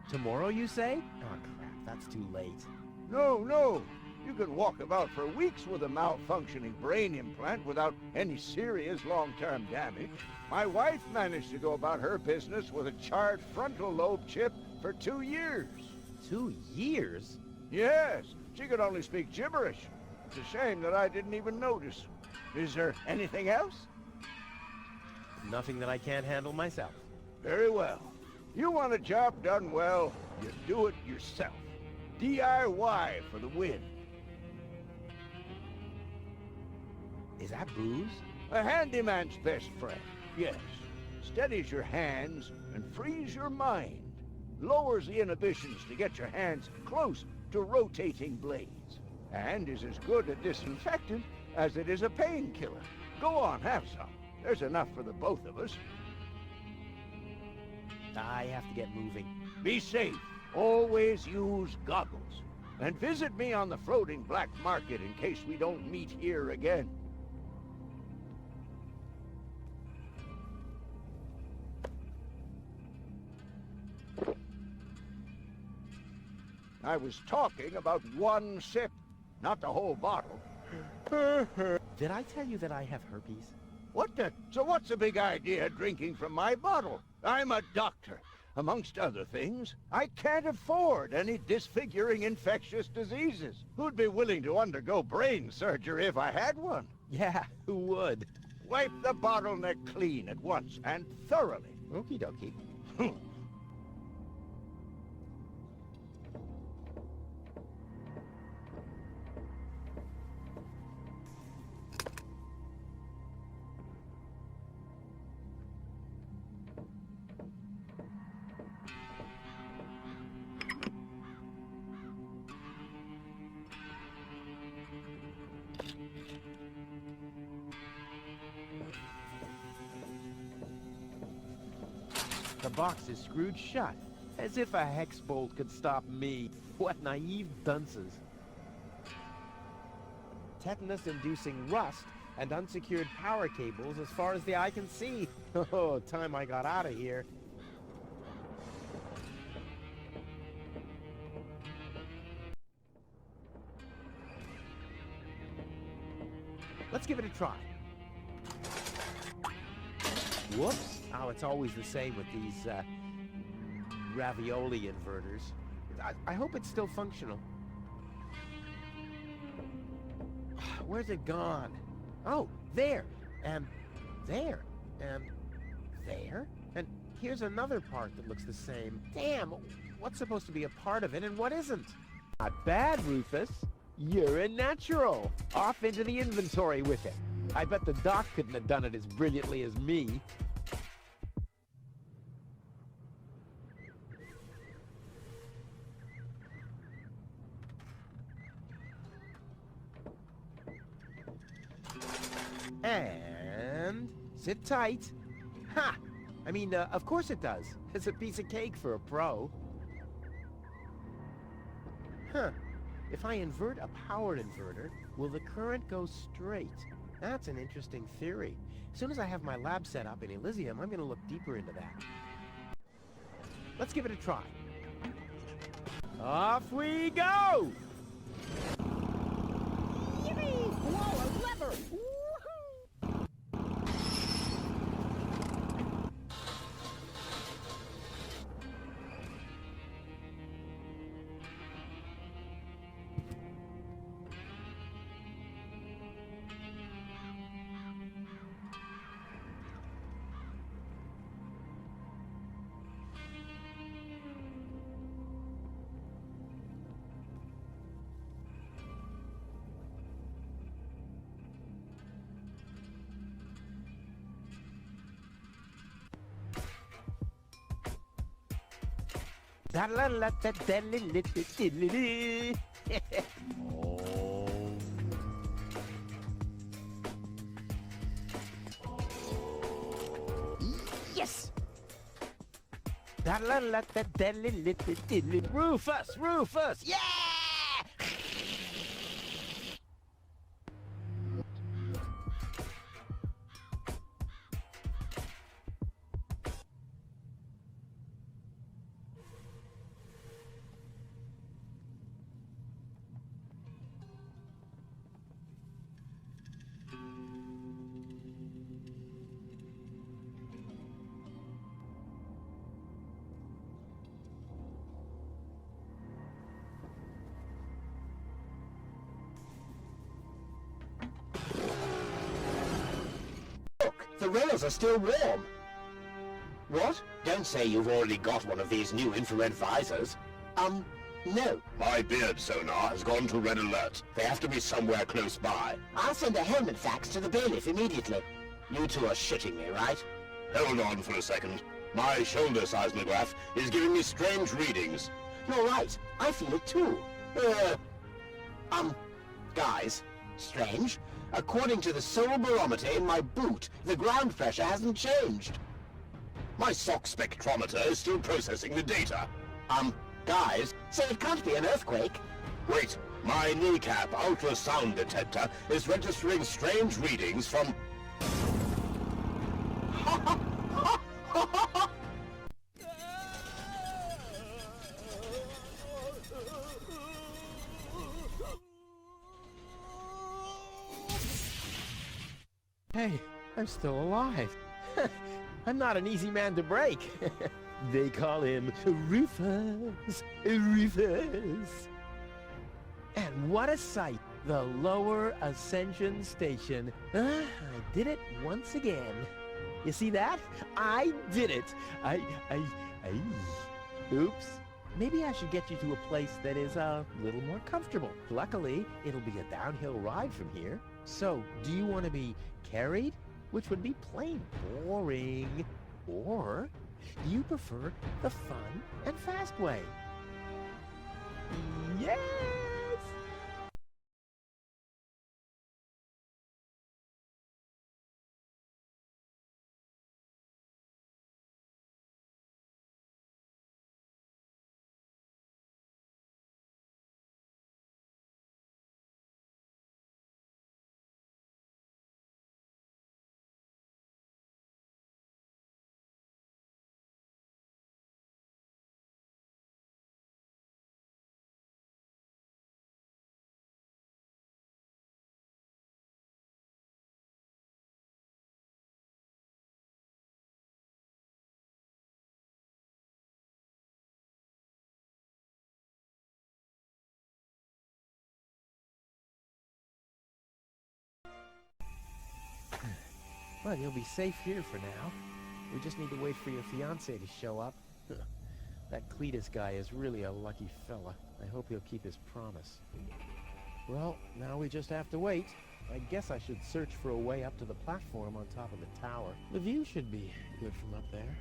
Tomorrow, you say? Oh, crap, that's too late. No. You can walk about for weeks with a malfunctioning brain implant without any serious long-term damage. My wife managed to go about her business with a charred frontal lobe chip for 2 years. 2 years? Yes. She could only speak gibberish. It's a shame that I didn't even notice. Is there anything else? Nothing that I can't handle myself. Very well. You want a job done well, you do it yourself. DIY for the win. Is that booze? A handyman's best friend, yes. Steadies your hands and frees your mind. Lowers the inhibitions to get your hands close to rotating blades. And is as good a disinfectant as it is a painkiller. Go on, have some. There's enough for the both of us. I have to get moving. Be safe. Always use goggles. And visit me on the floating black market in case we don't meet here again. I was talking about one sip, not the whole bottle. Did I tell you that I have herpes? What the? So what's the big idea drinking from my bottle? I'm a doctor. Amongst other things, I can't afford any disfiguring infectious diseases. Who'd be willing to undergo brain surgery if I had one? Yeah, who would? Wipe the bottleneck clean at once and thoroughly. Okie dokie. the box is screwed shut. As if a hex bolt could stop me. What naive dunces. Tetanus-inducing rust and unsecured power cables as far as the eye can see. Oh, time I got out of here. Let's give it a try. Whoops. Oh, it's always the same with these ravioli inverters. I hope it's still functional. Where's it gone? Oh, there, and there, and there, and here's another part that looks the same. Damn, what's supposed to be a part of it and what isn't? Not bad, Rufus. You're a natural. Off into the inventory with it. I bet the doc couldn't have done it as brilliantly as me. And sit tight. Ha! I mean, of course it does. It's a piece of cake for a pro. Huh. If I invert a power inverter, will the current go straight? That's an interesting theory. As soon as I have my lab set up in Elysium, I'm going to look deeper into that. Let's give it a try. Off we go! Yippee! Whoa, a lever! Yes! Rufus! Rufus! Yeah! The rails are still warm. What? Don't say you've already got one of these new infrared visors. No. My beard sonar has gone to red alert. They have to be somewhere close by. I'll send a helmet fax to the bailiff immediately. You two are shitting me, right? Hold on for a second. My shoulder seismograph is giving me strange readings. You're right. I feel it too. Guys, strange. According to the soul barometer in my boot, the ground pressure hasn't changed. My sock spectrometer is still processing the data. Guys, so it can't be an earthquake. Wait, my kneecap ultrasound detector is registering strange readings from... Hey, I'm still alive. I'm not an easy man to break. They call him Rufus. Rufus. And what a sight. The Lower Ascension Station. I did it once again. You see that? I did it. Oops. Maybe I should get you to a place that is a little more comfortable. Luckily, it'll be a downhill ride from here. So, do you want to be carried? Which would be plain boring. Or do you prefer the fun and fast way? Yeah! Well, you'll be safe here for now. We just need to wait for your fiancé to show up. That Cletus guy is really a lucky fella. I hope he'll keep his promise. Well, now we just have to wait. I guess I should search for a way up to the platform on top of the tower. The view should be good from up there.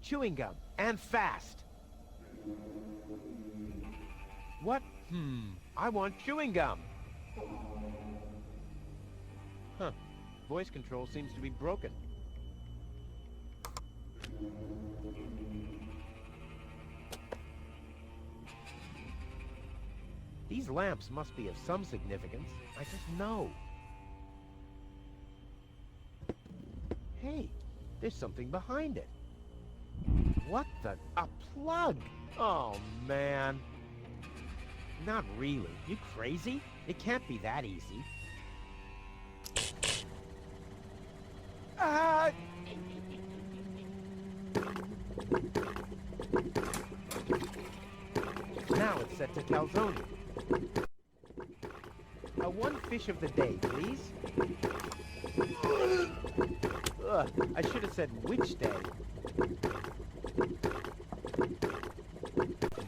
Chewing gum, and fast! What? I want chewing gum! Huh. Voice control seems to be broken. These lamps must be of some significance. I just know. Hey, there's something behind it. What the? A plug! Oh, man. Not really. You crazy? It can't be that easy. Now it's set to calzone. One fish of the day, please. Ugh, I should have said which day.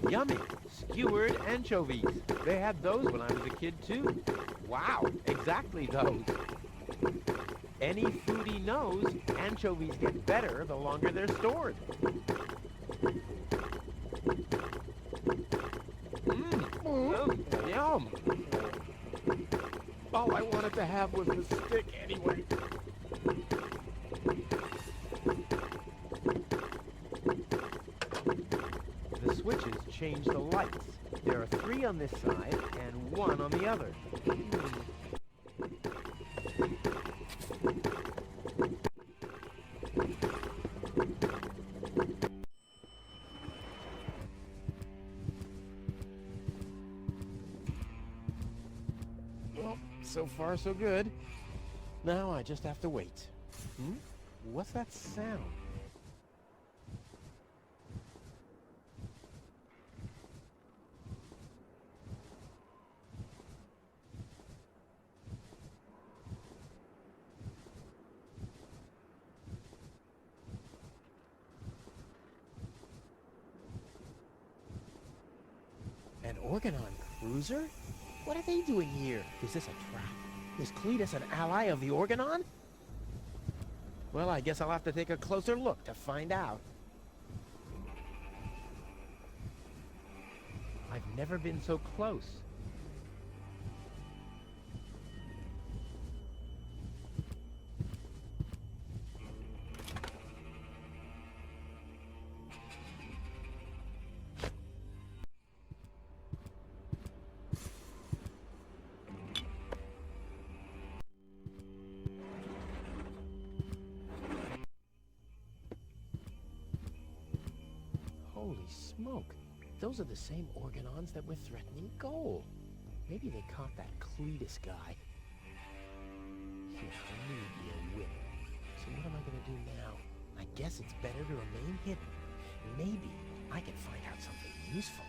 Yummy! Skewered anchovies. They had those when I was a kid, too. Wow, exactly those. Any foodie knows anchovies get better the longer they're stored. Yum! All I wanted to have was the stick anyway. The switches change the lights. There are 3 on this side and 1 on the other. Well, so far so good. Now I just have to wait. What's that sound? An Organon cruiser? What are they doing here? Is this a trap? Is Cletus an ally of the Organon? Well, I guess I'll have to take a closer look to find out. I've never been so close. Holy smoke. Those are the same Organons that were threatening Goal. Maybe they caught that Cletus guy. Here, I knew he'd be a winner. So what am I going to do now? I guess it's better to remain hidden. Maybe I can find out something useful.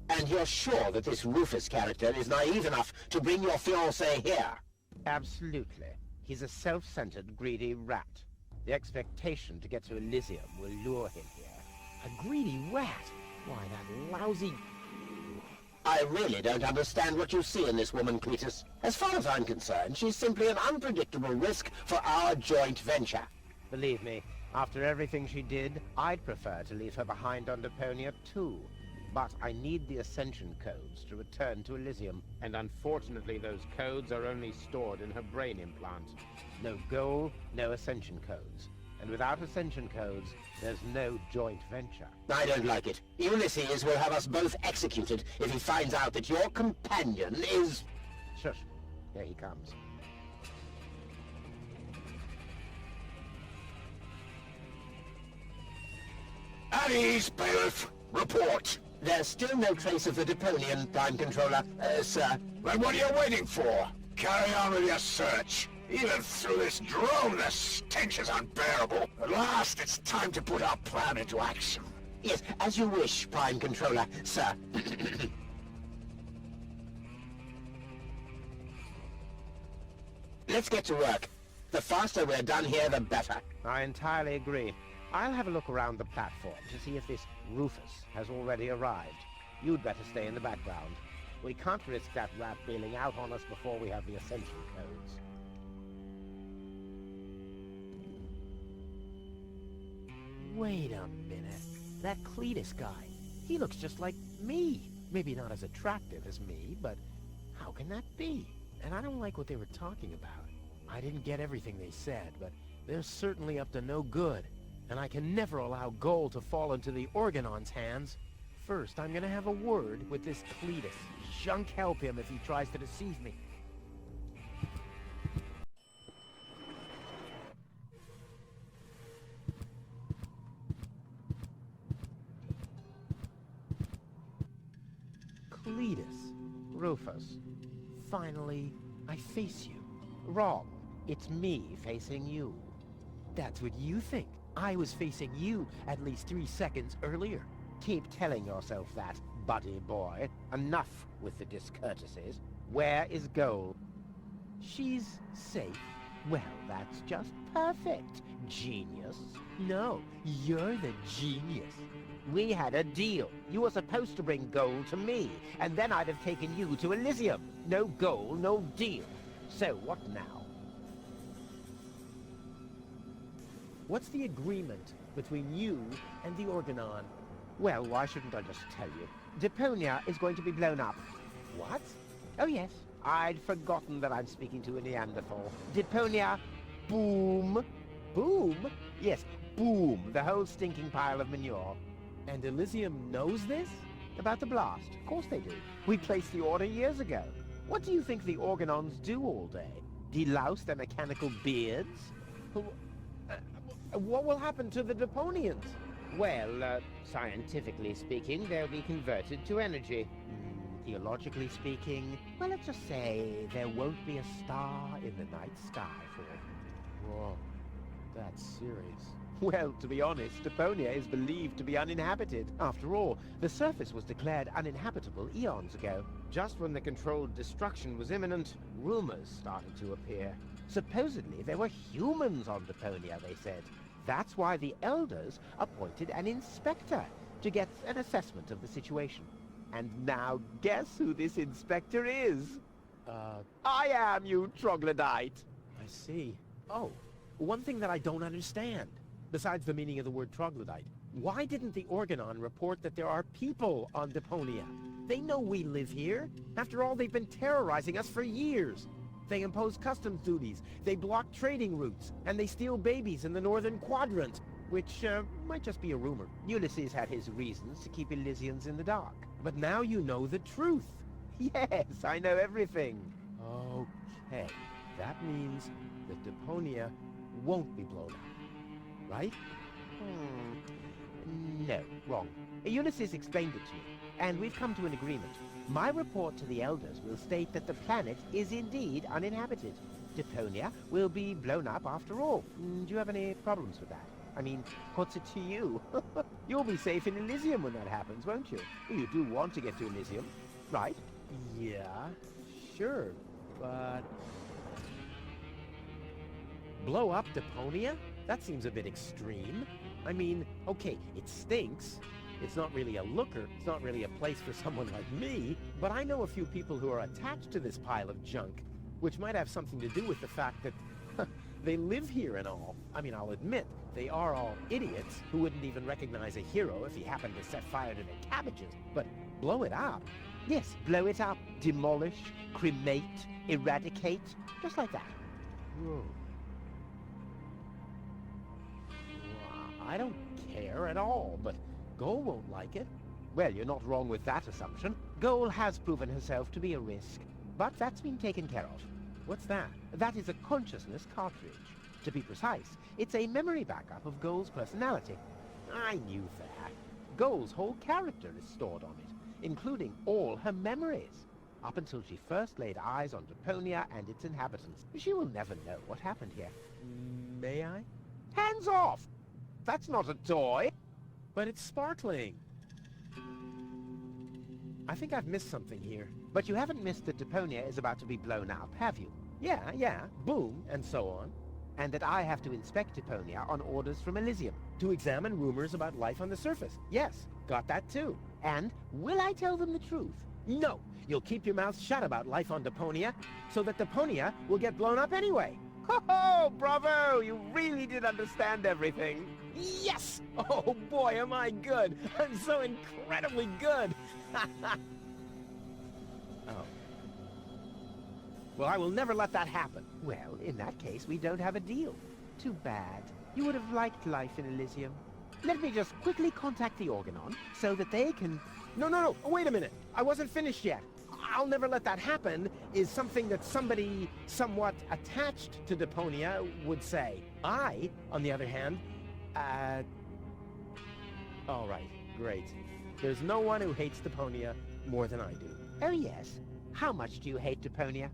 And you're sure that this Rufus character is naive enough to bring your fiancé here? Absolutely. He's a self-centered, greedy rat. The expectation to get to Elysium will lure him here. A greedy rat? Why, that lousy... I really don't understand what you see in this woman, Cletus. As far as I'm concerned, she's simply an unpredictable risk for our joint venture. Believe me, after everything she did, I'd prefer to leave her behind on Deponia too. But I need the Ascension codes to return to Elysium, and unfortunately those codes are only stored in her brain implant. No goal, no Ascension codes. And without Ascension codes, there's no joint venture. I don't like it. Ulysses will have us both executed if he finds out that your companion is... Shush. Here he comes. At ease, bailiff. Report. There's still no trace of the Deponian Time Controller, sir. Then what are you waiting for? Carry on with your search. Even through this drone, the stench is unbearable. At last, it's time to put our plan into action. Yes, as you wish, Prime Controller, sir. let's get to work. The faster we're done here, the better. I entirely agree. I'll have a look around the platform to see if this Rufus has already arrived. You'd better stay in the background. We can't risk that rat bailing out on us before we have the ascension codes. Wait a minute. That Cletus guy. He looks just like me. Maybe not as attractive as me, but how can that be? And I don't like what they were talking about. I didn't get everything they said, but they're certainly up to no good. And I can never allow Goal to fall into the Organon's hands. First, I'm gonna have a word with this Cletus. Junk help him if he tries to deceive me. Cletus. Rufus. Finally, I face you. Wrong. It's me facing you. That's what you think. I was facing you at least 3 seconds earlier. Keep telling yourself that, buddy boy. Enough with the discourtesies. Where is Goal? She's safe. Well, that's just perfect. Genius. No, you're the genius. We had a deal. You were supposed to bring Goal to me, and then I'd have taken you to Elysium. No Goal, no deal. So what now? What's the agreement between you and the Organon? Well, why shouldn't I just tell you? Deponia is going to be blown up. What? Oh, yes. I'd forgotten that I'm speaking to a Neanderthal. Deponia, boom. Boom? Yes, boom. The whole stinking pile of manure. And Elysium knows this? About the blast? Of course they do. We placed the order years ago. What do you think the Organons do all day? Delouse their mechanical beards? What will happen to the Deponians? Well, scientifically speaking, they'll be converted to energy. Theologically speaking, well, let's just say there won't be a star in the night sky for them. Whoa, that's serious. Well, to be honest, Deponia is believed to be uninhabited. After all, the surface was declared uninhabitable eons ago. Just when the controlled destruction was imminent, rumors started to appear. Supposedly, there were humans on Deponia, they said. That's why the Elders appointed an inspector to get an assessment of the situation. And now, guess who this inspector is? I am, you troglodyte! I see. Oh, one thing that I don't understand, besides the meaning of the word troglodyte. Why didn't the Organon report that there are people on Deponia? They know we live here. After all, they've been terrorizing us for years. They impose customs duties, they block trading routes, and they steal babies in the northern quadrant, which might just be a rumor. Ulysses had his reasons to keep Elysians in the dark. But now you know the truth. Yes, I know everything. Okay, that means that Deponia won't be blown up, right? No, wrong. Ulysses explained it to me, and we've come to an agreement. My report to the Elders will state that the planet is indeed uninhabited. Deponia will be blown up after all. Do you have any problems with that? I mean, what's it to you? You'll be safe in Elysium when that happens, won't you? You do want to get to Elysium, right? Yeah, sure, but... Blow up Deponia? That seems a bit extreme. I mean, okay, it stinks. It's not really a looker. It's not really a place for someone like me. But I know a few people who are attached to this pile of junk, which might have something to do with the fact that they live here and all. I mean, I'll admit, they are all idiots who wouldn't even recognize a hero if he happened to set fire to their cabbages. But blow it up? Yes, blow it up. Demolish, cremate, eradicate, just like that. Whoa. I don't care at all, but Goal won't like it. Well, you're not wrong with that assumption. Goal has proven herself to be a risk, but that's been taken care of. What's that? That is a consciousness cartridge. To be precise, it's a memory backup of Goal's personality. I knew that. Goal's whole character is stored on it, including all her memories. Up until she first laid eyes on Deponia and its inhabitants. She will never know what happened here. May I? Hands off! That's not a toy! But it's sparkling. I think I've missed something here. But you haven't missed that Deponia is about to be blown up, have you? Yeah, boom, and so on. And that I have to inspect Deponia on orders from Elysium. To examine rumors about life on the surface. Yes, got that too. And will I tell them the truth? No, you'll keep your mouth shut about life on Deponia, so that Deponia will get blown up anyway. Ho-ho! Bravo! You really did understand everything. Yes! Oh boy, am I good! I'm so incredibly good! Oh. Well, I will never let that happen. Well, in that case, we don't have a deal. Too bad. You would have liked life in Elysium. Let me just quickly contact the Organon, so that they can... No, wait a minute. I wasn't finished yet. I'll never let that happen is something that somebody somewhat attached to Deponia would say. I, on the other hand, all right, great. There's no one who hates Deponia more than I do. Oh, yes. How much do you hate Deponia?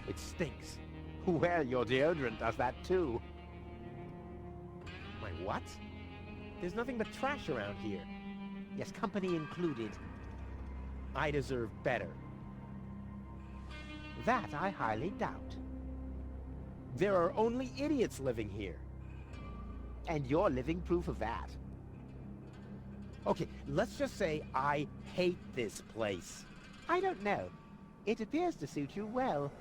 It stinks. Well, your deodorant does that too. My what? There's nothing but trash around here. Yes, company included. I deserve better. That I highly doubt. There are only idiots living here. And you're living proof of that. Okay, let's just say I hate this place. I don't know. It appears to suit you well.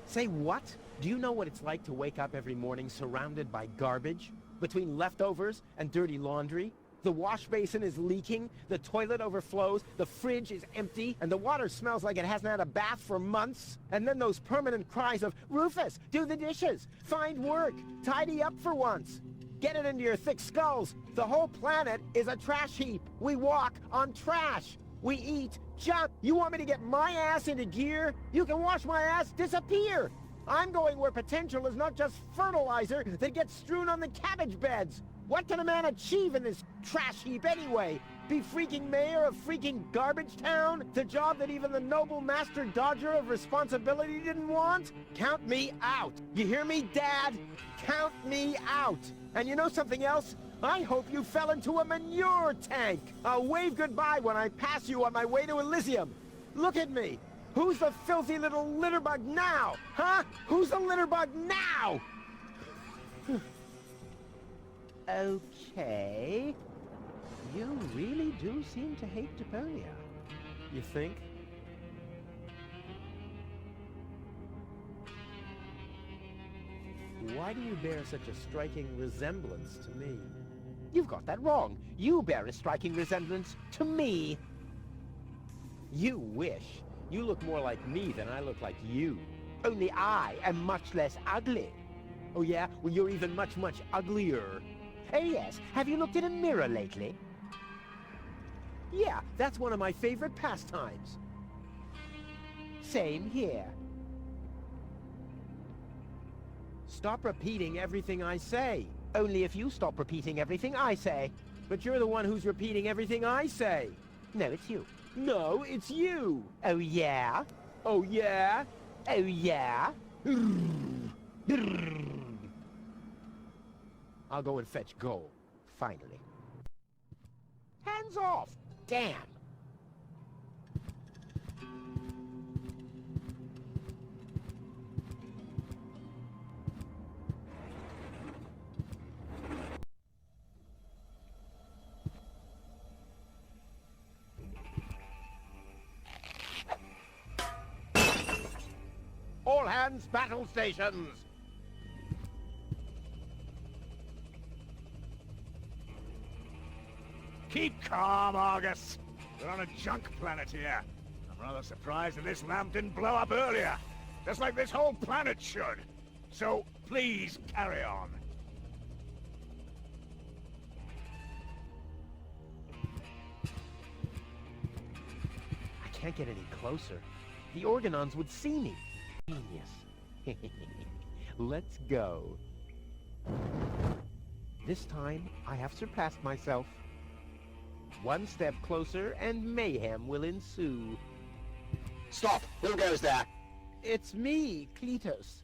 Say what? Do you know what it's like to wake up every morning surrounded by garbage? Between leftovers and dirty laundry? The wash basin is leaking, the toilet overflows, the fridge is empty, and the water smells like it hasn't had a bath for months. And then those permanent cries of, Rufus, do the dishes, find work, tidy up for once. Get it into your thick skulls. The whole planet is a trash heap. We walk on trash. We eat junk. You want me to get my ass into gear? You can watch my ass disappear. I'm going where potential is not just fertilizer that gets strewn on the cabbage beds. What can a man achieve in this trash heap anyway? Be freaking mayor of freaking garbage town? The job that even the noble master dodger of responsibility didn't want? Count me out. You hear me, Dad? Count me out. And you know something else? I hope you fell into a manure tank. I'll wave goodbye when I pass you on my way to Elysium. Look at me. Who's the filthy little litterbug now? Huh? Who's the litterbug now? Okay. You really do seem to hate Deponia. You think? Why do you bear such a striking resemblance to me? You've got that wrong. You bear a striking resemblance to me. You wish. You look more like me than I look like you. Only I am much less ugly. Oh yeah? Well, you're even much, much uglier. Oh yes. Have you looked in a mirror lately? Yeah, that's one of my favorite pastimes. Same here. Stop repeating everything I say. Only if you stop repeating everything I say. But you're the one who's repeating everything I say. No, it's you. No, it's you. Oh yeah? Oh yeah? Oh yeah? I'll go and fetch gold. Finally. Hands off! Damn! All hands, battle stations! Keep calm, Argus. We're on a junk planet here. I'm rather surprised that this lamp didn't blow up earlier. Just like this whole planet should. So, please, carry on. I can't get any closer. The Organons would see me. Genius. Let's go. This time, I have surpassed myself. One step closer, and mayhem will ensue. Stop! Who goes there? It's me, Cletus.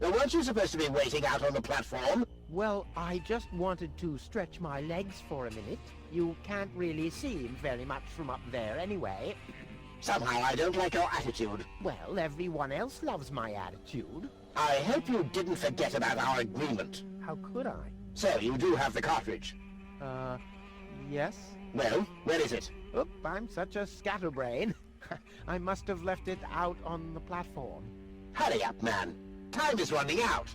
Now, weren't you supposed to be waiting out on the platform? Well, I just wanted to stretch my legs for a minute. You can't really see him very much from up there anyway. Somehow I don't like your attitude. Well, everyone else loves my attitude. I hope you didn't forget about our agreement. How could I? So, you do have the cartridge? Yes? Well, where is it? Oop, I'm such a scatterbrain. I must have left it out on the platform. Hurry up, man. Time is running out.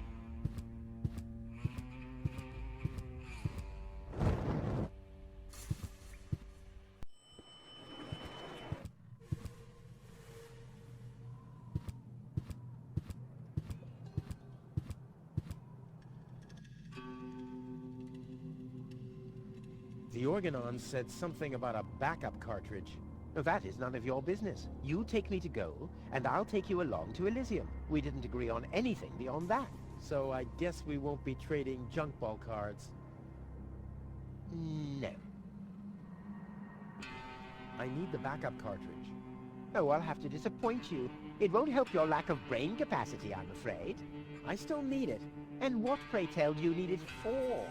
The Organon said something about a backup cartridge. That is none of your business. You take me to Goal, and I'll take you along to Elysium. We didn't agree on anything beyond that. So I guess we won't be trading junk ball cards. No. I need the backup cartridge. Oh, I'll have to disappoint you. It won't help your lack of brain capacity, I'm afraid. I still need it. And what, pray tell, do you need it for?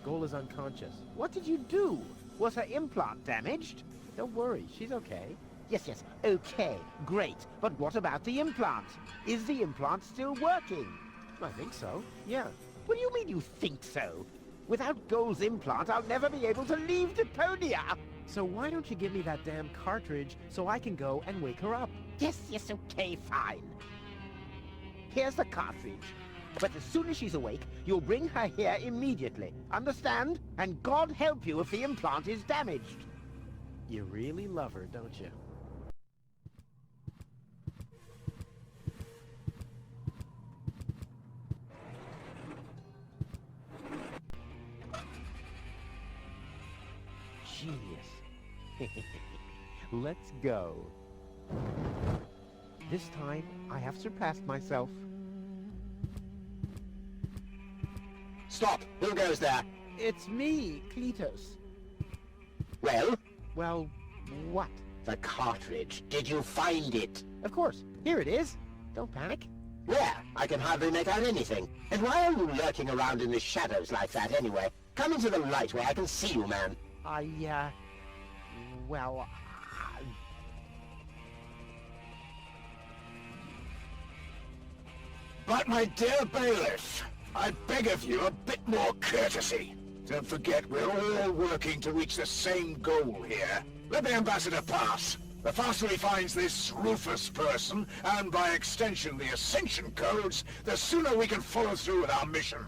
Goal is unconscious. What did you do? Was her implant damaged? Don't worry, she's okay. Yes, okay, great. But what about the implant? Is the implant still working? I think so, yeah. What do you mean you think so? Without Goal's implant, I'll never be able to leave Deponia! So why don't you give me that damn cartridge so I can go and wake her up? Yes, okay, fine. Here's the cartridge. But as soon as she's awake, you'll bring her here immediately. Understand? And God help you if the implant is damaged. You really love her, don't you? Genius. Let's go. This time, I have surpassed myself. Stop! Who goes there? It's me, Kletos. Well? Well, what? The cartridge. Did you find it? Of course. Here it is. Don't panic. Where? I can hardly make out anything. And why are you lurking around in the shadows like that anyway? Come into the light where I can see you, man. Well... But my dear bailiff, I beg of you a bit more courtesy. Don't forget, we're all working to reach the same goal here. Let the ambassador pass. The faster he finds this Rufus person, and by extension the Ascension codes, the sooner we can follow through with our mission.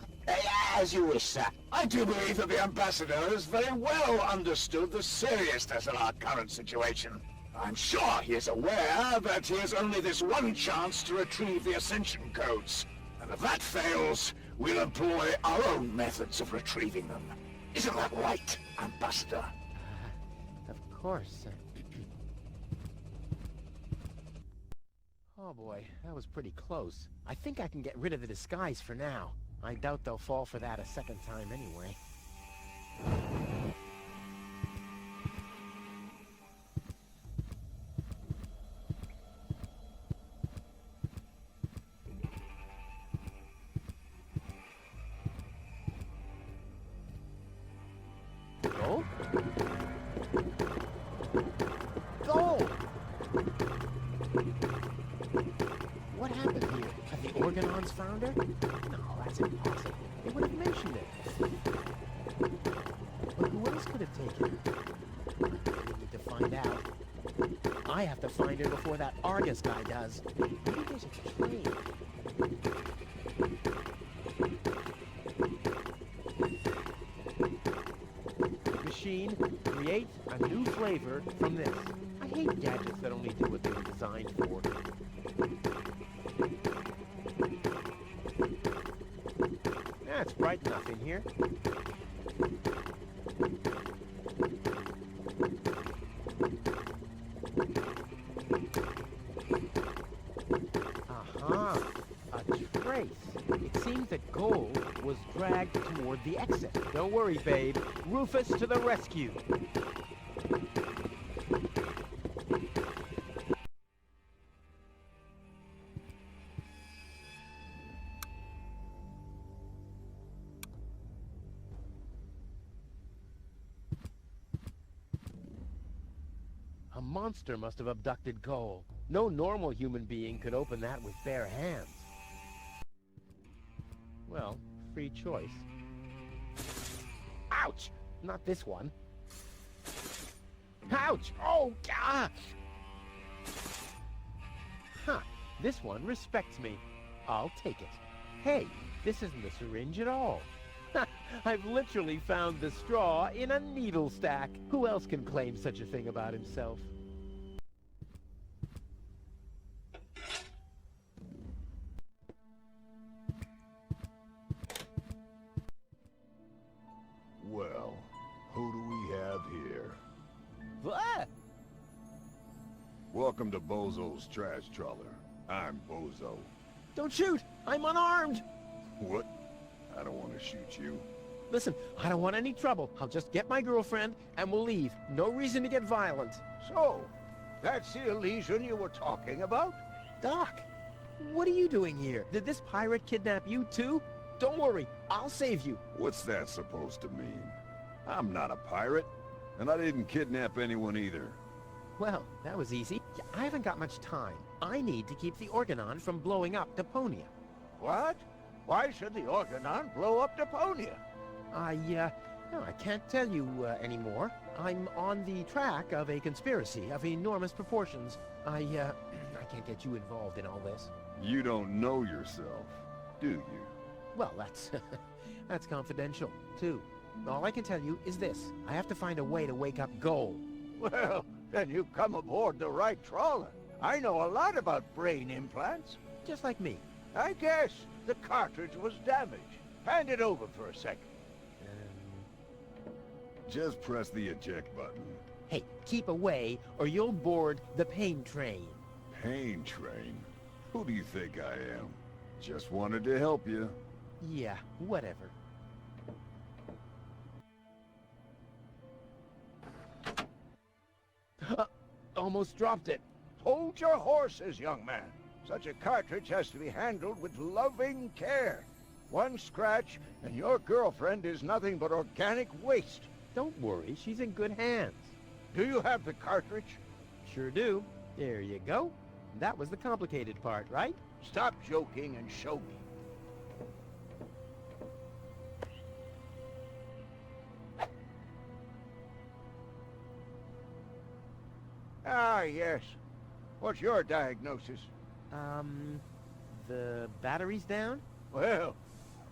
As you wish, sir. I do believe that the ambassador has very well understood the seriousness of our current situation. I'm sure he is aware that he has only this one chance to retrieve the Ascension codes. And if that fails, we'll employ our own methods of retrieving them. Isn't that right, Ambassador? Of course. Oh boy, that was pretty close. I think I can get rid of the disguise for now. I doubt they'll fall for that a second time anyway. Goal? Goal! What happened here? Have the Organons found her? No, that's impossible. They would have mentioned it. But who else could have taken her? We need to find out. I have to find her before that Argus guy does. Maybe there's a train. Machine, create a new flavor from this. I hate gadgets that only do what they were designed for. It's bright enough in here. Aha! A trace. It seems that Goal was dragged toward the exit. Don't worry, babe. Rufus to the rescue. A monster must have abducted Cole. No normal human being could open that with bare hands. Well, free choice. Ouch! Not this one. Ouch! Oh, gosh! Huh, this one respects me. I'll take it. Hey, this isn't a syringe at all. I've literally found the straw in a needle stack. Who else can claim such a thing about himself? Well, who do we have here? What? Welcome to Bozo's Trash Trawler. I'm Bozo. Don't shoot! I'm unarmed! What? I don't want to shoot you. Listen, I don't want any trouble. I'll just get my girlfriend and we'll leave. No reason to get violent. So, that's the Elysian you were talking about? Doc, what are you doing here? Did this pirate kidnap you too? Don't worry, I'll save you. What's that supposed to mean? I'm not a pirate, and I didn't kidnap anyone either. Well, that was easy. I haven't got much time. I need to keep the Organon from blowing up Deponia. What? Why should the Organon blow up Deponia? No, I can't tell you anymore. I'm on the track of a conspiracy of enormous proportions. I can't get you involved in all this. You don't know yourself, do you? Well, that's confidential, too. All I can tell you is this. I have to find a way to wake up Goal. Well, then you've come aboard the right trawler. I know a lot about brain implants. Just like me. I guess the cartridge was damaged. Hand it over for a second. Just press the eject button. Hey, keep away or you'll board the pain train. Pain train? Who do you think I am? Just wanted to help you. Yeah, whatever. Almost dropped it. Hold your horses, young man. Such a cartridge has to be handled with loving care. One scratch, and your girlfriend is nothing but organic waste. Don't worry, she's in good hands. Do you have the cartridge? Sure do. There you go. That was the complicated part, right? Stop joking and show me. Ah, yes. What's your diagnosis? The battery's down? Well,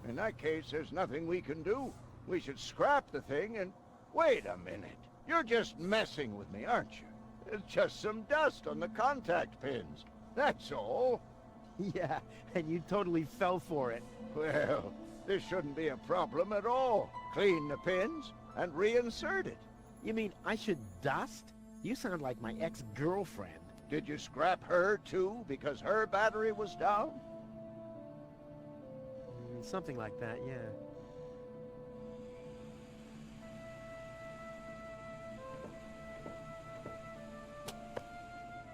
in that case, there's nothing we can do. We should scrap the thing and... Wait a minute. You're just messing with me, aren't you? It's just some dust on the contact pins. That's all. Yeah, and you totally fell for it. Well, this shouldn't be a problem at all. Clean the pins and reinsert it. You mean I should dust? You sound like my ex-girlfriend. Did you scrap her, too, because her battery was down? Something like that, yeah.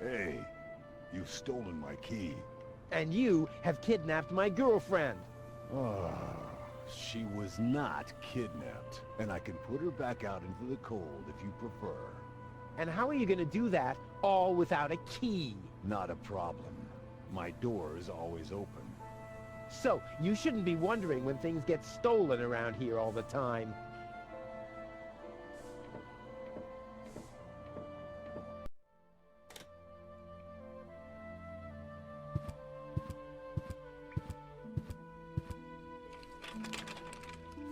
Hey, you've stolen my key. And you have kidnapped my girlfriend. Ah, she was not kidnapped, and I can put her back out into the cold if you prefer. And how are you going to do that all without a key? Not a problem. My door is always open. So, you shouldn't be wondering when things get stolen around here all the time.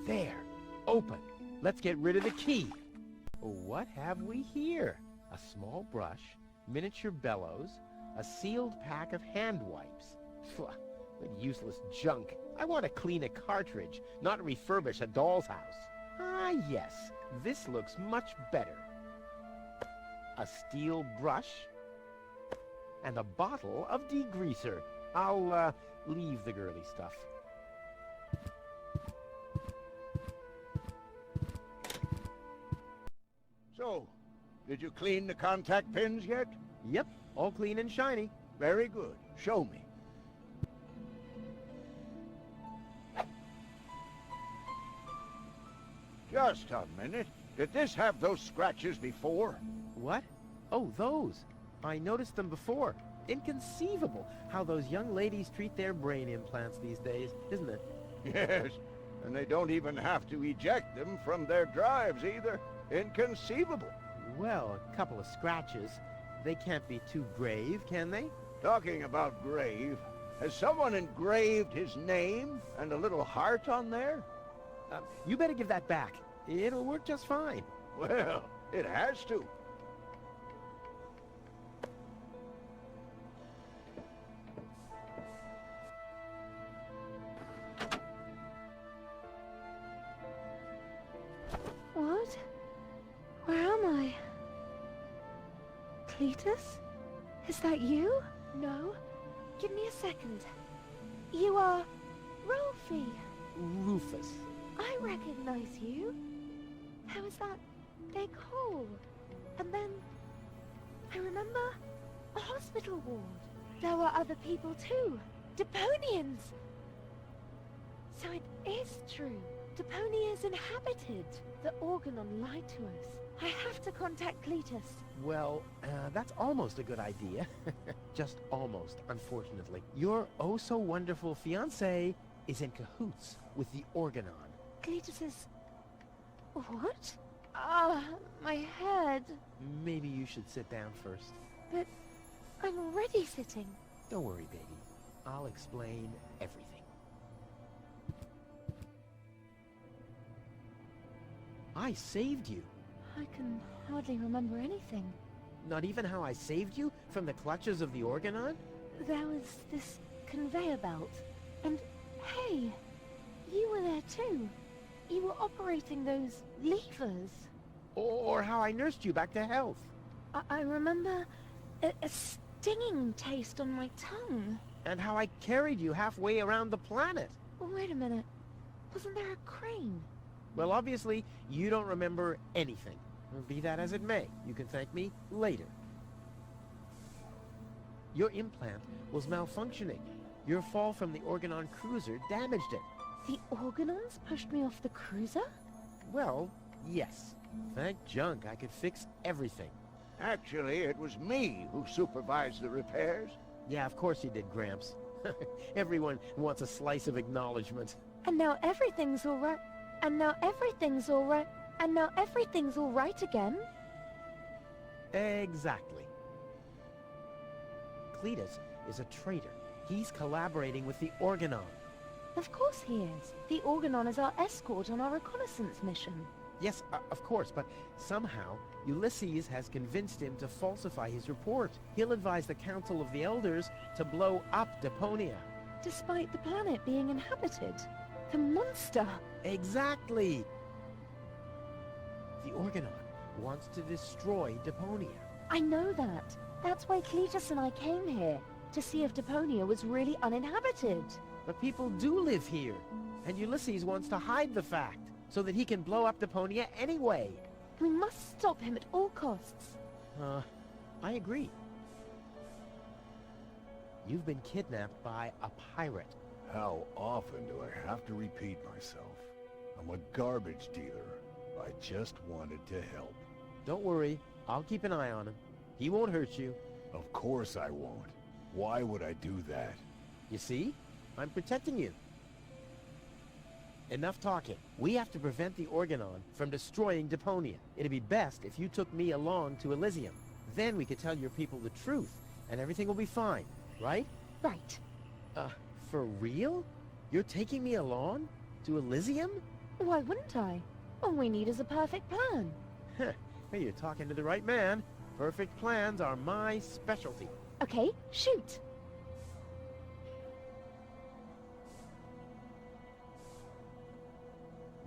There. Open. Let's get rid of the key. What have we here? A small brush, miniature bellows, a sealed pack of hand wipes. What useless junk. I want to clean a cartridge, not refurbish a doll's house. Ah, yes. This looks much better. A steel brush and a bottle of degreaser. I'll, leave the girly stuff. So, did you clean the contact pins yet? Yep, all clean and shiny. Very good. Show me. Just a minute. Did this have those scratches before? What? Oh, those. I noticed them before. Inconceivable how those young ladies treat their brain implants these days, isn't it? Yes, and they don't even have to eject them from their drives either. Inconceivable. Well, a couple of scratches. They can't be too grave, can they? Talking about grave, has someone engraved his name and a little heart on there? You better give that back. It'll work just fine. Well, it has to. What? Where am I? Cletus? Is that you? No. Give me a second. You are... Rolfie. Rufus. I recognize you. How is that big hole? And then... I remember a hospital ward. There were other people too. Deponians! So it is true. Deponia is inhabited. The Organon lied to us. I have to contact Cletus. Well, that's almost a good idea. Just almost, unfortunately. Your oh-so-wonderful fiancé is in cahoots with the Organon. Cletus is... What? Ah, my head. Maybe you should sit down first. But I'm already sitting. Don't worry, baby. I'll explain everything. I saved you. I can hardly remember anything. Not even how I saved you from the clutches of the Organon? There was this conveyor belt. And, hey, you were there too. You were operating those levers. Or how I nursed you back to health. I remember a stinging taste on my tongue. And how I carried you halfway around the planet. Wait a minute. Wasn't there a crane? Well, obviously, you don't remember anything. Be that as it may, you can thank me later. Your implant was malfunctioning. Your fall from the Organon cruiser damaged it. The Organons pushed me off the cruiser? Well, yes. Thank junk I could fix everything. Actually, it was me who supervised the repairs. Yeah, of course you did, Gramps. Everyone wants a slice of acknowledgement. And now everything's all right. And now everything's all right. And now everything's all right again? Exactly. Cletus is a traitor. He's collaborating with the Organon. Of course he is. The Organon is our escort on our reconnaissance mission. Yes, of course, but somehow Ulysses has convinced him to falsify his report. He'll advise the Council of the Elders to blow up Deponia. Despite the planet being inhabited. The monster! Exactly! The Organon wants to destroy Deponia. I know that. That's why Cletus and I came here, to see if Deponia was really uninhabited. But people do live here, and Ulysses wants to hide the fact, so that he can blow up Deponia anyway. We must stop him at all costs. I agree. You've been kidnapped by a pirate. How often do I have to repeat myself? I'm a garbage dealer. I just wanted to help. Don't worry, I'll keep an eye on him. He won't hurt you. Of course I won't. Why would I do that? You see? I'm protecting you. Enough talking. We have to prevent the Organon from destroying Deponia. It'd be best if you took me along to Elysium. Then we could tell your people the truth, and everything will be fine, right? Right. For real? You're taking me along? To Elysium? Why wouldn't I? All we need is a perfect plan. Well, you're talking to the right man. Perfect plans are my specialty. Okay, shoot.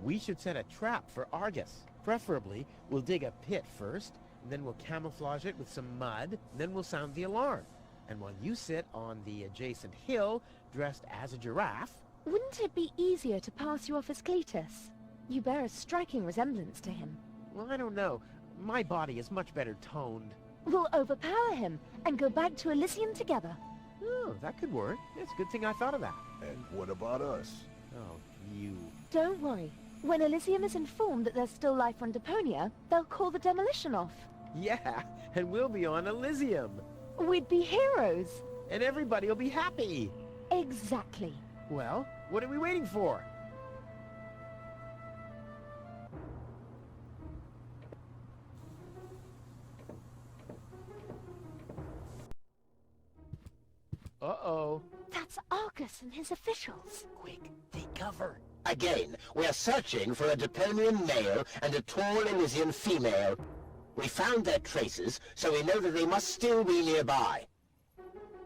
We should set a trap for Argus. Preferably, we'll dig a pit first, and then we'll camouflage it with some mud, and then we'll sound the alarm. And while you sit on the adjacent hill, dressed as a giraffe... Wouldn't it be easier to pass you off as Cletus? You bear a striking resemblance to him. Well, I don't know. My body is much better toned. We'll overpower him, and go back to Elysium together. Oh, that could work. It's a good thing I thought of that. And what about us? Oh, you... Don't worry. When Elysium is informed that there's still life on Deponia, they'll call the demolition off. Yeah, and we'll be on Elysium. We'd be heroes. And everybody will be happy. Exactly. Well, what are we waiting for? Uh-oh. That's Argus and his officials. Quick, take cover. Again, we are searching for a Deponian male and a tall Elysian female. We found their traces, so we know that they must still be nearby.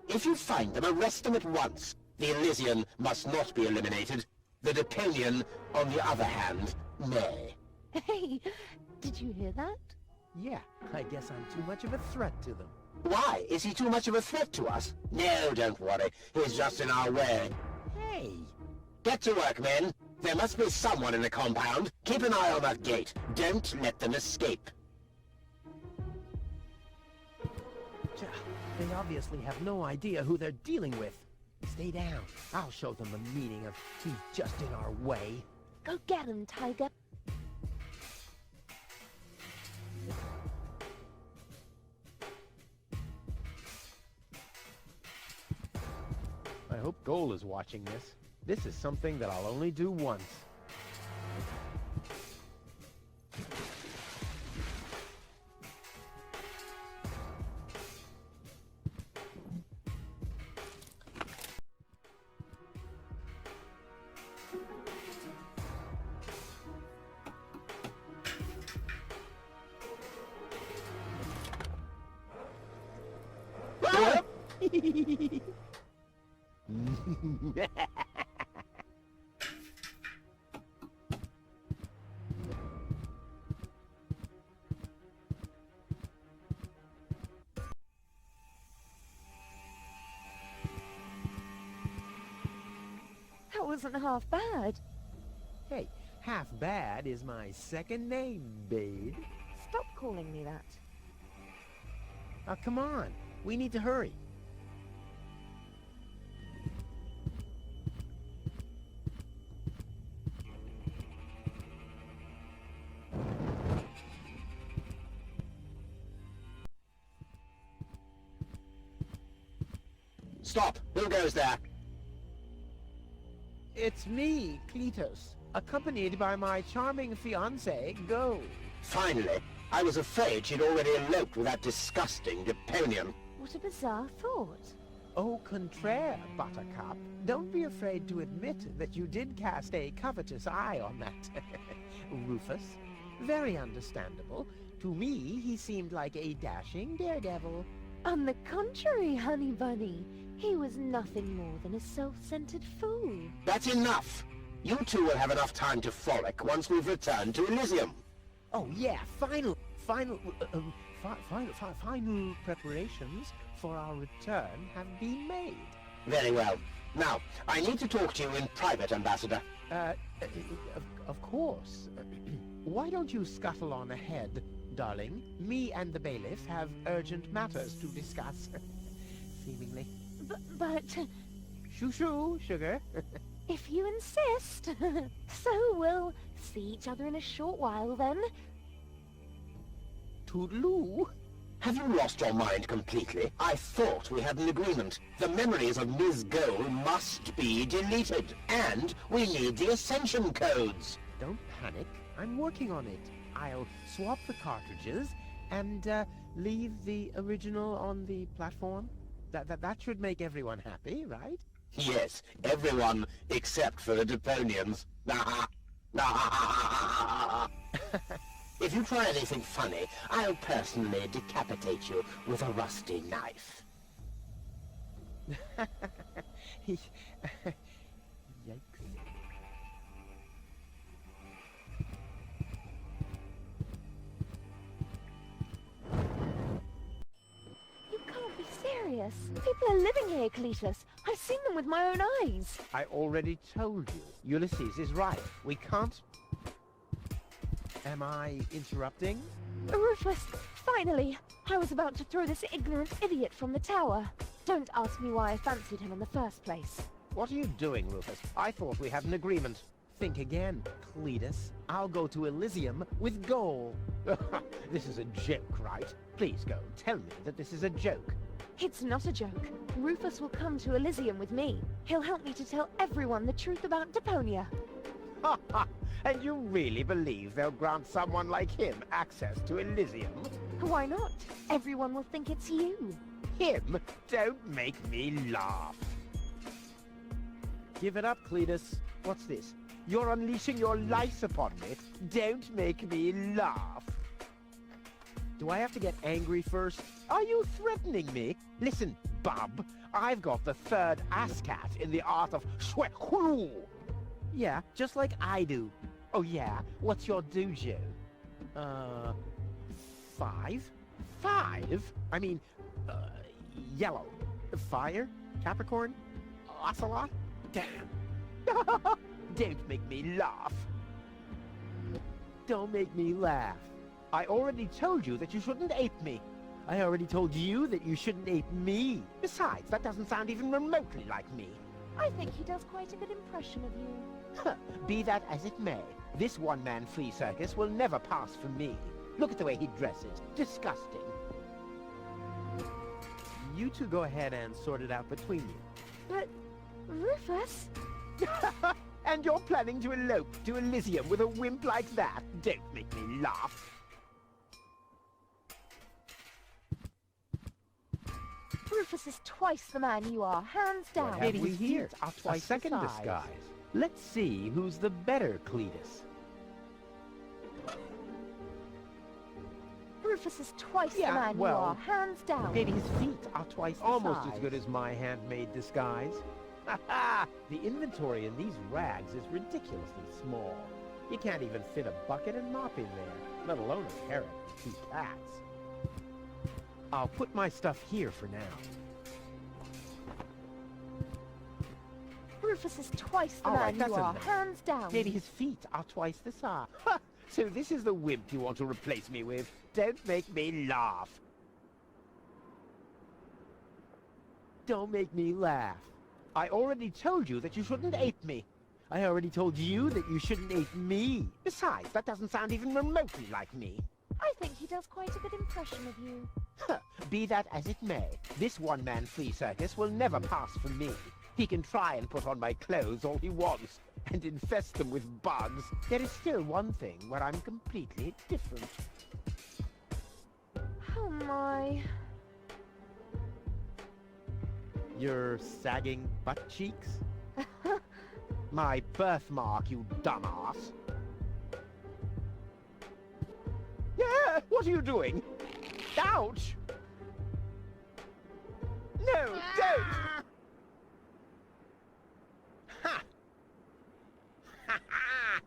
If you find them, arrest them at once. The Elysian must not be eliminated. The Deponian, on the other hand, may. Hey, did you hear that? Yeah, I guess I'm too much of a threat to them. Why? Is he too much of a threat to us? No, don't worry. He's just in our way. Hey! Get to work, men. There must be someone in the compound. Keep an eye on that gate. Don't let them escape. They obviously have no idea who they're dealing with. Stay down. I'll show them the meaning of he's just in our way. Go get him, Tiger. I hope Goal is watching this. This is something that I'll only do once. That wasn't half bad. Hey, half bad is my second name, babe. Stop calling me that. Oh, come on. We need to hurry. Stop! Who goes there? It's me, Cletus, accompanied by my charming fiancée, Go. Finally. I was afraid she'd already eloped with that disgusting Deponian. What a bizarre thought. Au contraire, Buttercup. Don't be afraid to admit that you did cast a covetous eye on that Rufus. Very understandable. To me, he seemed like a dashing daredevil. On the contrary, Honey Bunny. He was nothing more than a self-centered fool. That's enough! You two will have enough time to frolic once we've returned to Elysium. Oh yeah, final preparations for our return have been made. Very well. Now, I need to talk to you in private, Ambassador. Of course. Why don't you scuttle on ahead, darling? Me and the bailiff have urgent matters to discuss. Seemingly. But... Shoo-shoo, sugar. If you insist. So we'll see each other in a short while, then. Toodaloo. Have you lost your mind completely? I thought we had an agreement. The memories of Ms. Goal must be deleted. And we need the Ascension codes. Don't panic. I'm working on it. I'll swap the cartridges and leave the original on the platform. That should make everyone happy, right? Yes, everyone except for the Deponians. If you try anything funny, I'll personally decapitate you with a rusty knife. Yikes. You can't be serious. People are living here, Cletus. I've seen them with my own eyes. I already told you. Ulysses is right. We can't... Am I interrupting? Rufus, finally! I was about to throw this ignorant idiot from the tower. Don't ask me why I fancied him in the first place. What are you doing, Rufus? I thought we had an agreement. Think again, Cletus. I'll go to Elysium with gold. This is a joke, right? Please go, tell me that this is a joke. It's not a joke. Rufus will come to Elysium with me. He'll help me to tell everyone the truth about Deponia. Ha ha! And you really believe they'll grant someone like him access to Elysium? Why not? Everyone will think it's you. Him? Don't make me laugh. Give it up, Cletus. What's this? You're unleashing your lice upon me. Don't make me laugh. Do I have to get angry first? Are you threatening me? Listen, bub, I've got the third ASCAT in the art of shwekhu. Yeah, just like I do. Oh yeah? What's your dojo? 5? 5? I mean, yellow. Fire? Capricorn? Ocelot? Damn. Don't make me laugh. Don't make me laugh. I already told you that you shouldn't ape me. I already told you that you shouldn't ape me. Besides, that doesn't sound even remotely like me. I think he does quite a good impression of you. Be that as it may, this one-man flea circus will never pass for me. Look at the way he dresses. Disgusting. You two go ahead and sort it out between you. But, Rufus? And you're planning to elope to Elysium with a wimp like that? Don't make me laugh. Rufus is twice the man you are, hands down. What have we here? Are twice a second the size. disguise. Let's see who's the better Cletus. Rufus is twice the Yeah, man well, you are, hands down. Maybe his feet are twice the Almost size. as good as my handmade disguise. Ha ha! The inventory in these rags is ridiculously small. You can't even fit a bucket and mop in there, let alone a parrot and 2 cats. I'll put my stuff here for now. Rufus is twice the All right, man you that's are, enough. hands down. Maybe his feet are twice the size. Ha! So this is the wimp you want to replace me with? Don't make me laugh. Don't make me laugh. I already told you that you shouldn't ape me. I already told you that you shouldn't ape me. Besides, that doesn't sound even remotely like me. I think he does quite a good impression of you. Be that as it may, this one-man flea circus will never pass for me. He can try and put on my clothes all he wants, and infest them with bugs. There is still one thing where I'm completely different. Oh my. Your sagging butt cheeks? My birthmark, you dumbass. Yeah, what are you doing? Ouch! No, don't! Ha! Ha ha!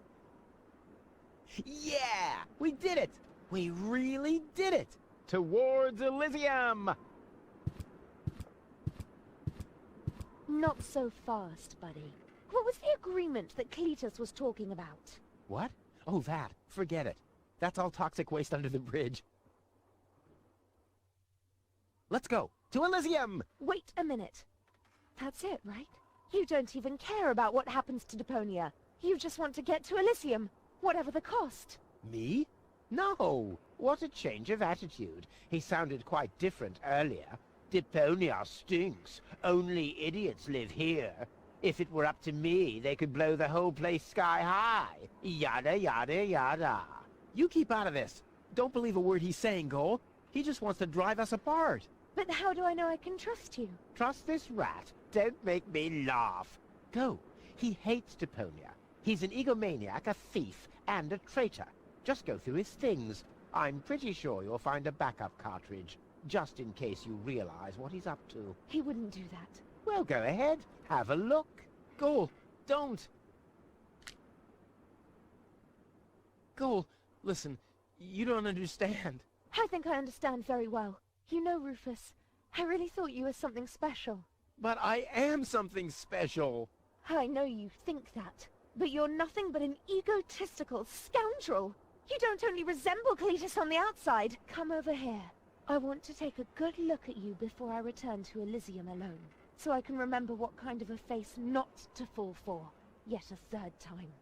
Yeah! We did it! We really did it! Towards Elysium! Not so fast, buddy. What was the agreement that Cletus was talking about? What? Oh, that. Forget it. That's all toxic waste under the bridge. Let's go. To Elysium! Wait a minute. That's it, right? You don't even care about what happens to Deponia. You just want to get to Elysium, whatever the cost. Me? No! What a change of attitude. He sounded quite different earlier. Deponia stinks. Only idiots live here. If it were up to me, they could blow the whole place sky high. Yada, yada, yada. You keep out of this. Don't believe a word he's saying, Cole. He just wants to drive us apart. But how do I know I can trust you? Trust this rat. Don't make me laugh. Go. He hates Deponia. He's an egomaniac, a thief, and a traitor. Just go through his things. I'm pretty sure you'll find a backup cartridge, just in case you realize what he's up to. He wouldn't do that. Well, go ahead. Have a look. Cole, don't. Cole, listen, you don't understand. I think I understand very well. You know, Rufus, I really thought you were something special. But I am something special. I know you think that, but you're nothing but an egotistical scoundrel. You don't only resemble Cletus on the outside. Come over here. I want to take a good look at you before I return to Elysium alone, so I can remember what kind of a face not to fall for, yet a third time.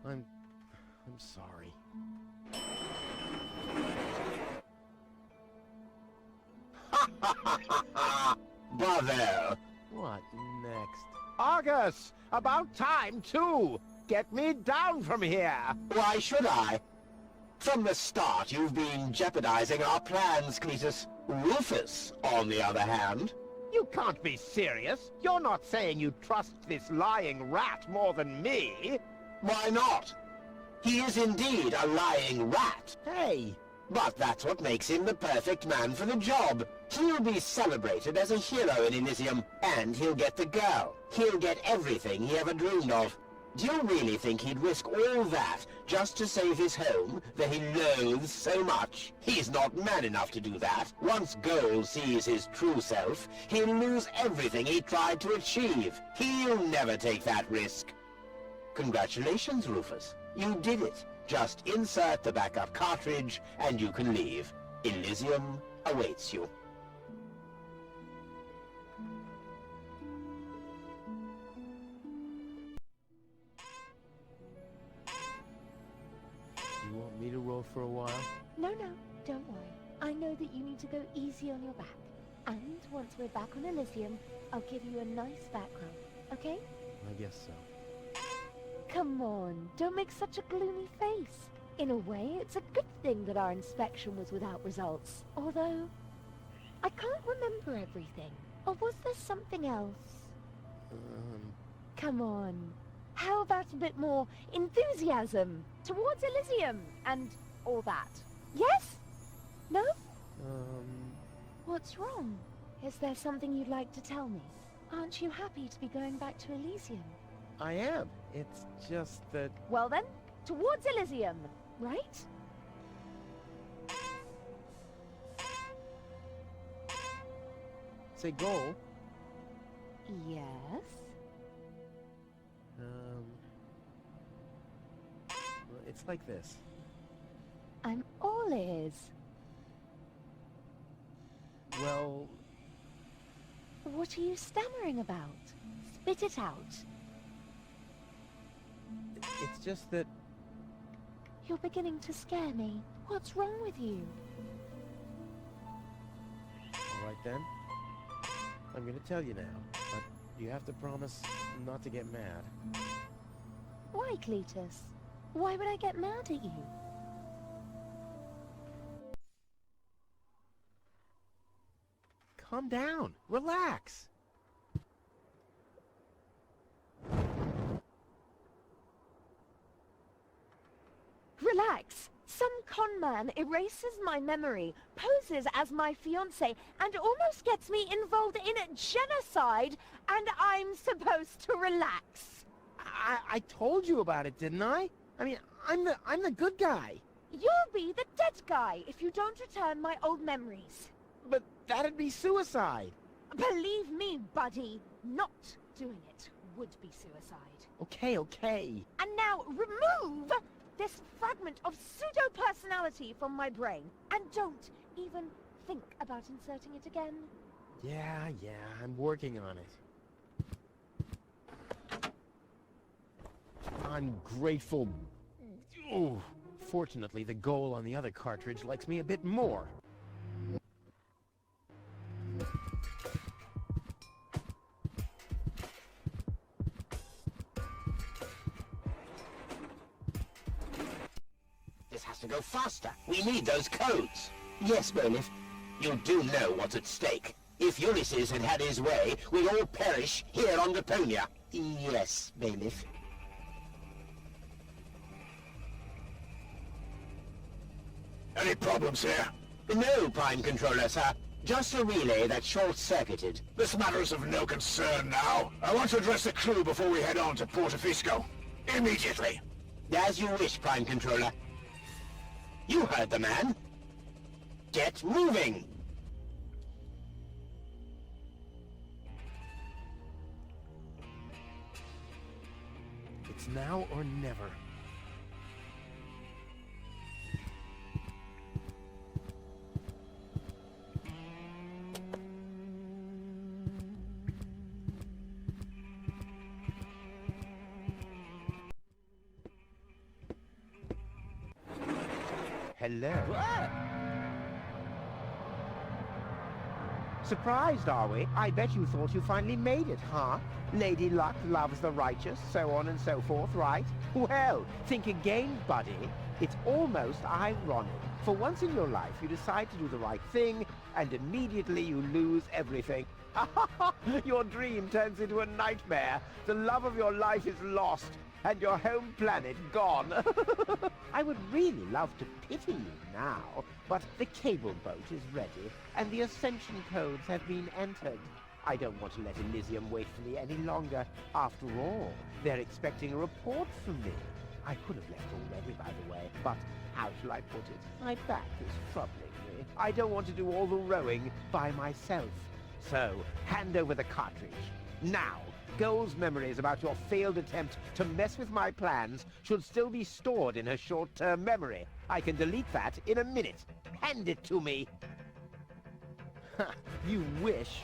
I'm sorry. Bravo! What next? Argus! About time, too! Get me down from here! Why should I? From the start, you've been jeopardizing our plans, Cletus. Rufus, on the other hand... You can't be serious! You're not saying you trust this lying rat more than me! Why not? He is indeed a lying rat. Hey! But that's what makes him the perfect man for the job. He'll be celebrated as a hero in Elysium, and he'll get the girl. He'll get everything he ever dreamed of. Do you really think he'd risk all that just to save his home that he loathes so much? He's not man enough to do that. Once Goal sees his true self, he'll lose everything he tried to achieve. He'll never take that risk. Congratulations, Rufus. You did it. Just insert the backup cartridge and you can leave. Elysium awaits you. You want me to roll for a while? No, don't worry. I know that you need to go easy on your back. And once we're back on Elysium, I'll give you a nice background, okay? I guess so. Come on, don't make such a gloomy face. In a way, it's a good thing that our inspection was without results. Although, I can't remember everything. Or was there something else? Come on. How about a bit more enthusiasm towards Elysium and all that? Yes? No? What's wrong? Is there something you'd like to tell me? Aren't you happy to be going back to Elysium? I am. It's just that... Well then, towards Elysium, right? Say goal. Yes? Well, it's like this. I'm all ears. Well... What are you stammering about? Spit it out. It's just that... You're beginning to scare me. What's wrong with you? All right then. I'm gonna tell you now, but you have to promise not to get mad. Why, Cletus? Why would I get mad at you? Calm down. Relax. Relax. Some con man erases my memory, poses as my fiancé, and almost gets me involved in genocide, and I'm supposed to relax. I told you about it, didn't I? I mean, I'm the good guy. You'll be the dead guy if you don't return my old memories. But that'd be suicide. Believe me, buddy, not doing it would be suicide. Okay. And now remove this fragment of pseudo-personality from my brain. And don't even think about inserting it again. Yeah, I'm working on it. Ungrateful... Oh, fortunately, the goal on the other cartridge likes me a bit more. This has to go faster. We need those codes. Yes, Bailiff. You do know what's at stake. If Ulysses had had his way, we'd all perish here on Deponia. Yes, Bailiff. Any problems here? No, Prime Controller, sir. Just a relay that's short-circuited. This matter is of no concern now. I want to address the crew before we head on to Portofisco. Immediately. As you wish, Prime Controller. You heard the man. Get moving! It's now or never. hello. What? Surprised, are we? I bet you thought you finally made it, huh? Lady Luck loves the righteous, so on and so forth, right? Well, think again, buddy. It's almost ironic. For once in your life, you decide to do the right thing, and immediately you lose everything. Your dream turns into a nightmare. The love of your life is lost, and your home planet gone. I would really love to pity you now, but the cable boat is ready, and the ascension codes have been entered. I don't want to let Elysium wait for me any longer. After all, they're expecting a report from me. I could have left already, by the way, but how shall I put it? My back is troubling me. I don't want to do all the rowing by myself. So, hand over the cartridge. Now! Goal's memories about your failed attempt to mess with my plans should still be stored in her short-term memory. I can delete that in a minute. Hand it to me! You wish.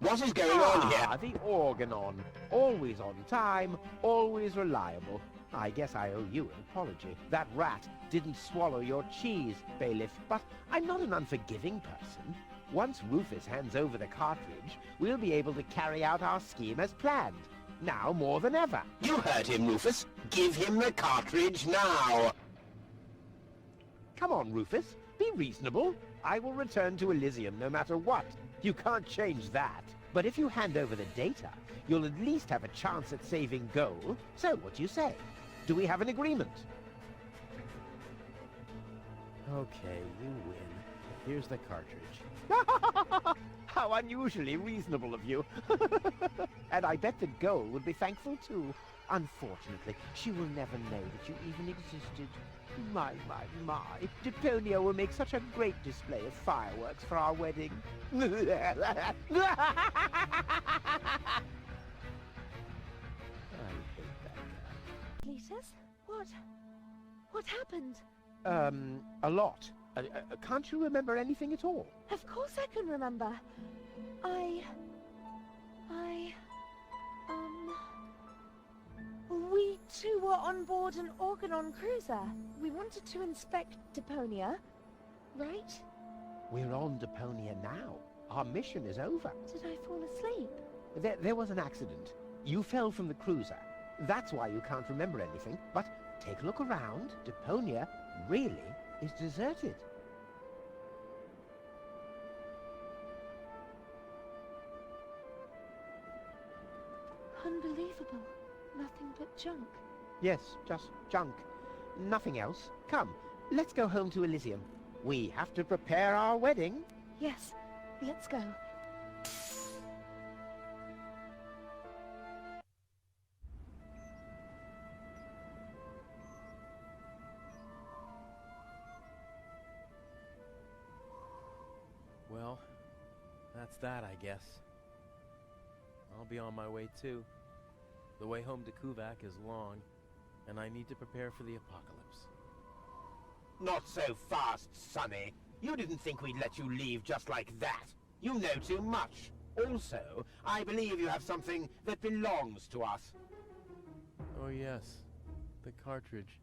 What is going on here? The organon. Always on time, always reliable. I guess I owe you an apology. That rat didn't swallow your cheese, Bailiff, but I'm not an unforgiving person. Once Rufus hands over the cartridge, we'll be able to carry out our scheme as planned. Now more than ever. You heard him, Rufus. Give him the cartridge now. Come on, Rufus. Be reasonable. I will return to Elysium no matter what. You can't change that. But if you hand over the data, you'll at least have a chance at saving Goal. So what do you say? Do we have an agreement? Okay, you win. Here's the cartridge. How unusually reasonable of you. And I bet that Goal would be thankful too. Unfortunately, she will never know that you even existed. My. Deponia will make such a great display of fireworks for our wedding. I hate that guy. Cletus? What happened? A lot. Can't you remember anything at all? Of course I can remember. We two were on board an Organon cruiser. We wanted to inspect Deponia, right? We're on Deponia now. Our mission is over. Did I fall asleep? There was an accident. You fell from the cruiser. That's why you can't remember anything. But take a look around. Deponia really is deserted. Unbelievable. Nothing but junk. Yes, just junk. Nothing else. Come, let's go home to Elysium. We have to prepare our wedding. Yes, let's go. Well, that's that, I guess. I'll be on my way too. The way home to Kuvak is long, and I need to prepare for the apocalypse. Not so fast, Sonny. You didn't think we'd let you leave just like that. You know too much. Also, I believe you have something that belongs to us. Oh yes, the cartridge.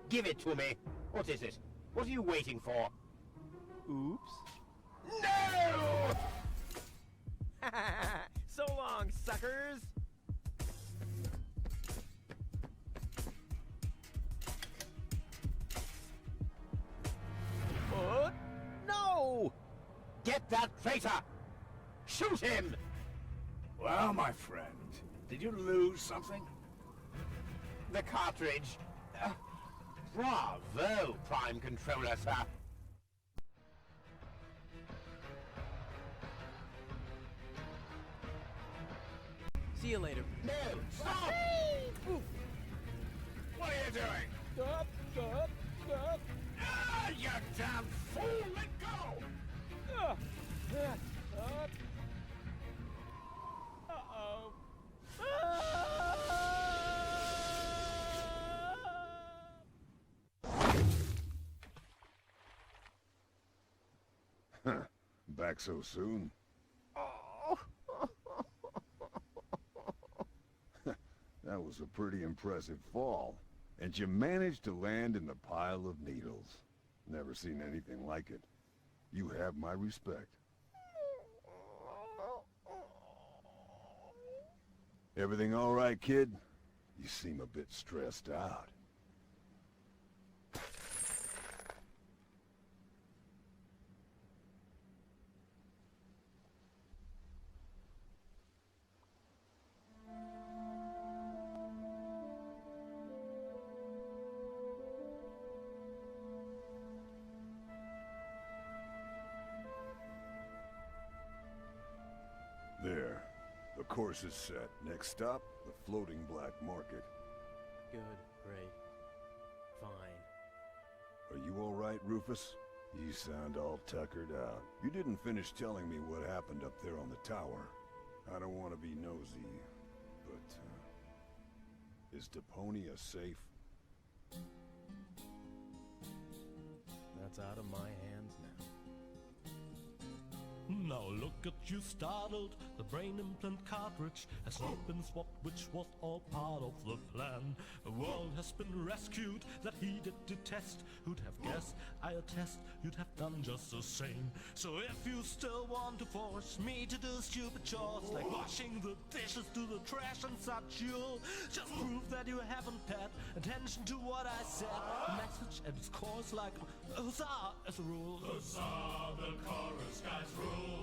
Give it to me. What is it? What are you waiting for? Oops. No! So long, suckers! What? No! Get that traitor! Shoot him! Well, my friend, did you lose something? The cartridge. Bravo, Prime Controller, sir. See you later. No! Stop! What are you doing? Stop! Ah, you damn fool! Let go! Uh-oh. Back so soon? That was a pretty impressive fall. And you managed to land in the pile of needles. Never seen anything like it. You have my respect. Everything all right, kid? You seem a bit stressed out. There. The course is set. Next stop, the floating black market. Good, great, fine. Are you all right, Rufus? You sound all tuckered out. You didn't finish telling me what happened up there on the tower. I don't want to be nosy, but, is Deponia safe? That's out of my hands now. Now look at you startled, the brain implant cartridge has not been swapped, which was all part of the plan. A world has been rescued that he did detest. Who'd have guessed, I attest, you'd have done just the same. So if you still want to force me to do stupid chores, like washing the dishes, do the trash and such, you'll just prove that you haven't paid attention to what I said. Message at its course like a huzzah as a rule. Huzzah, the chorus guys rule.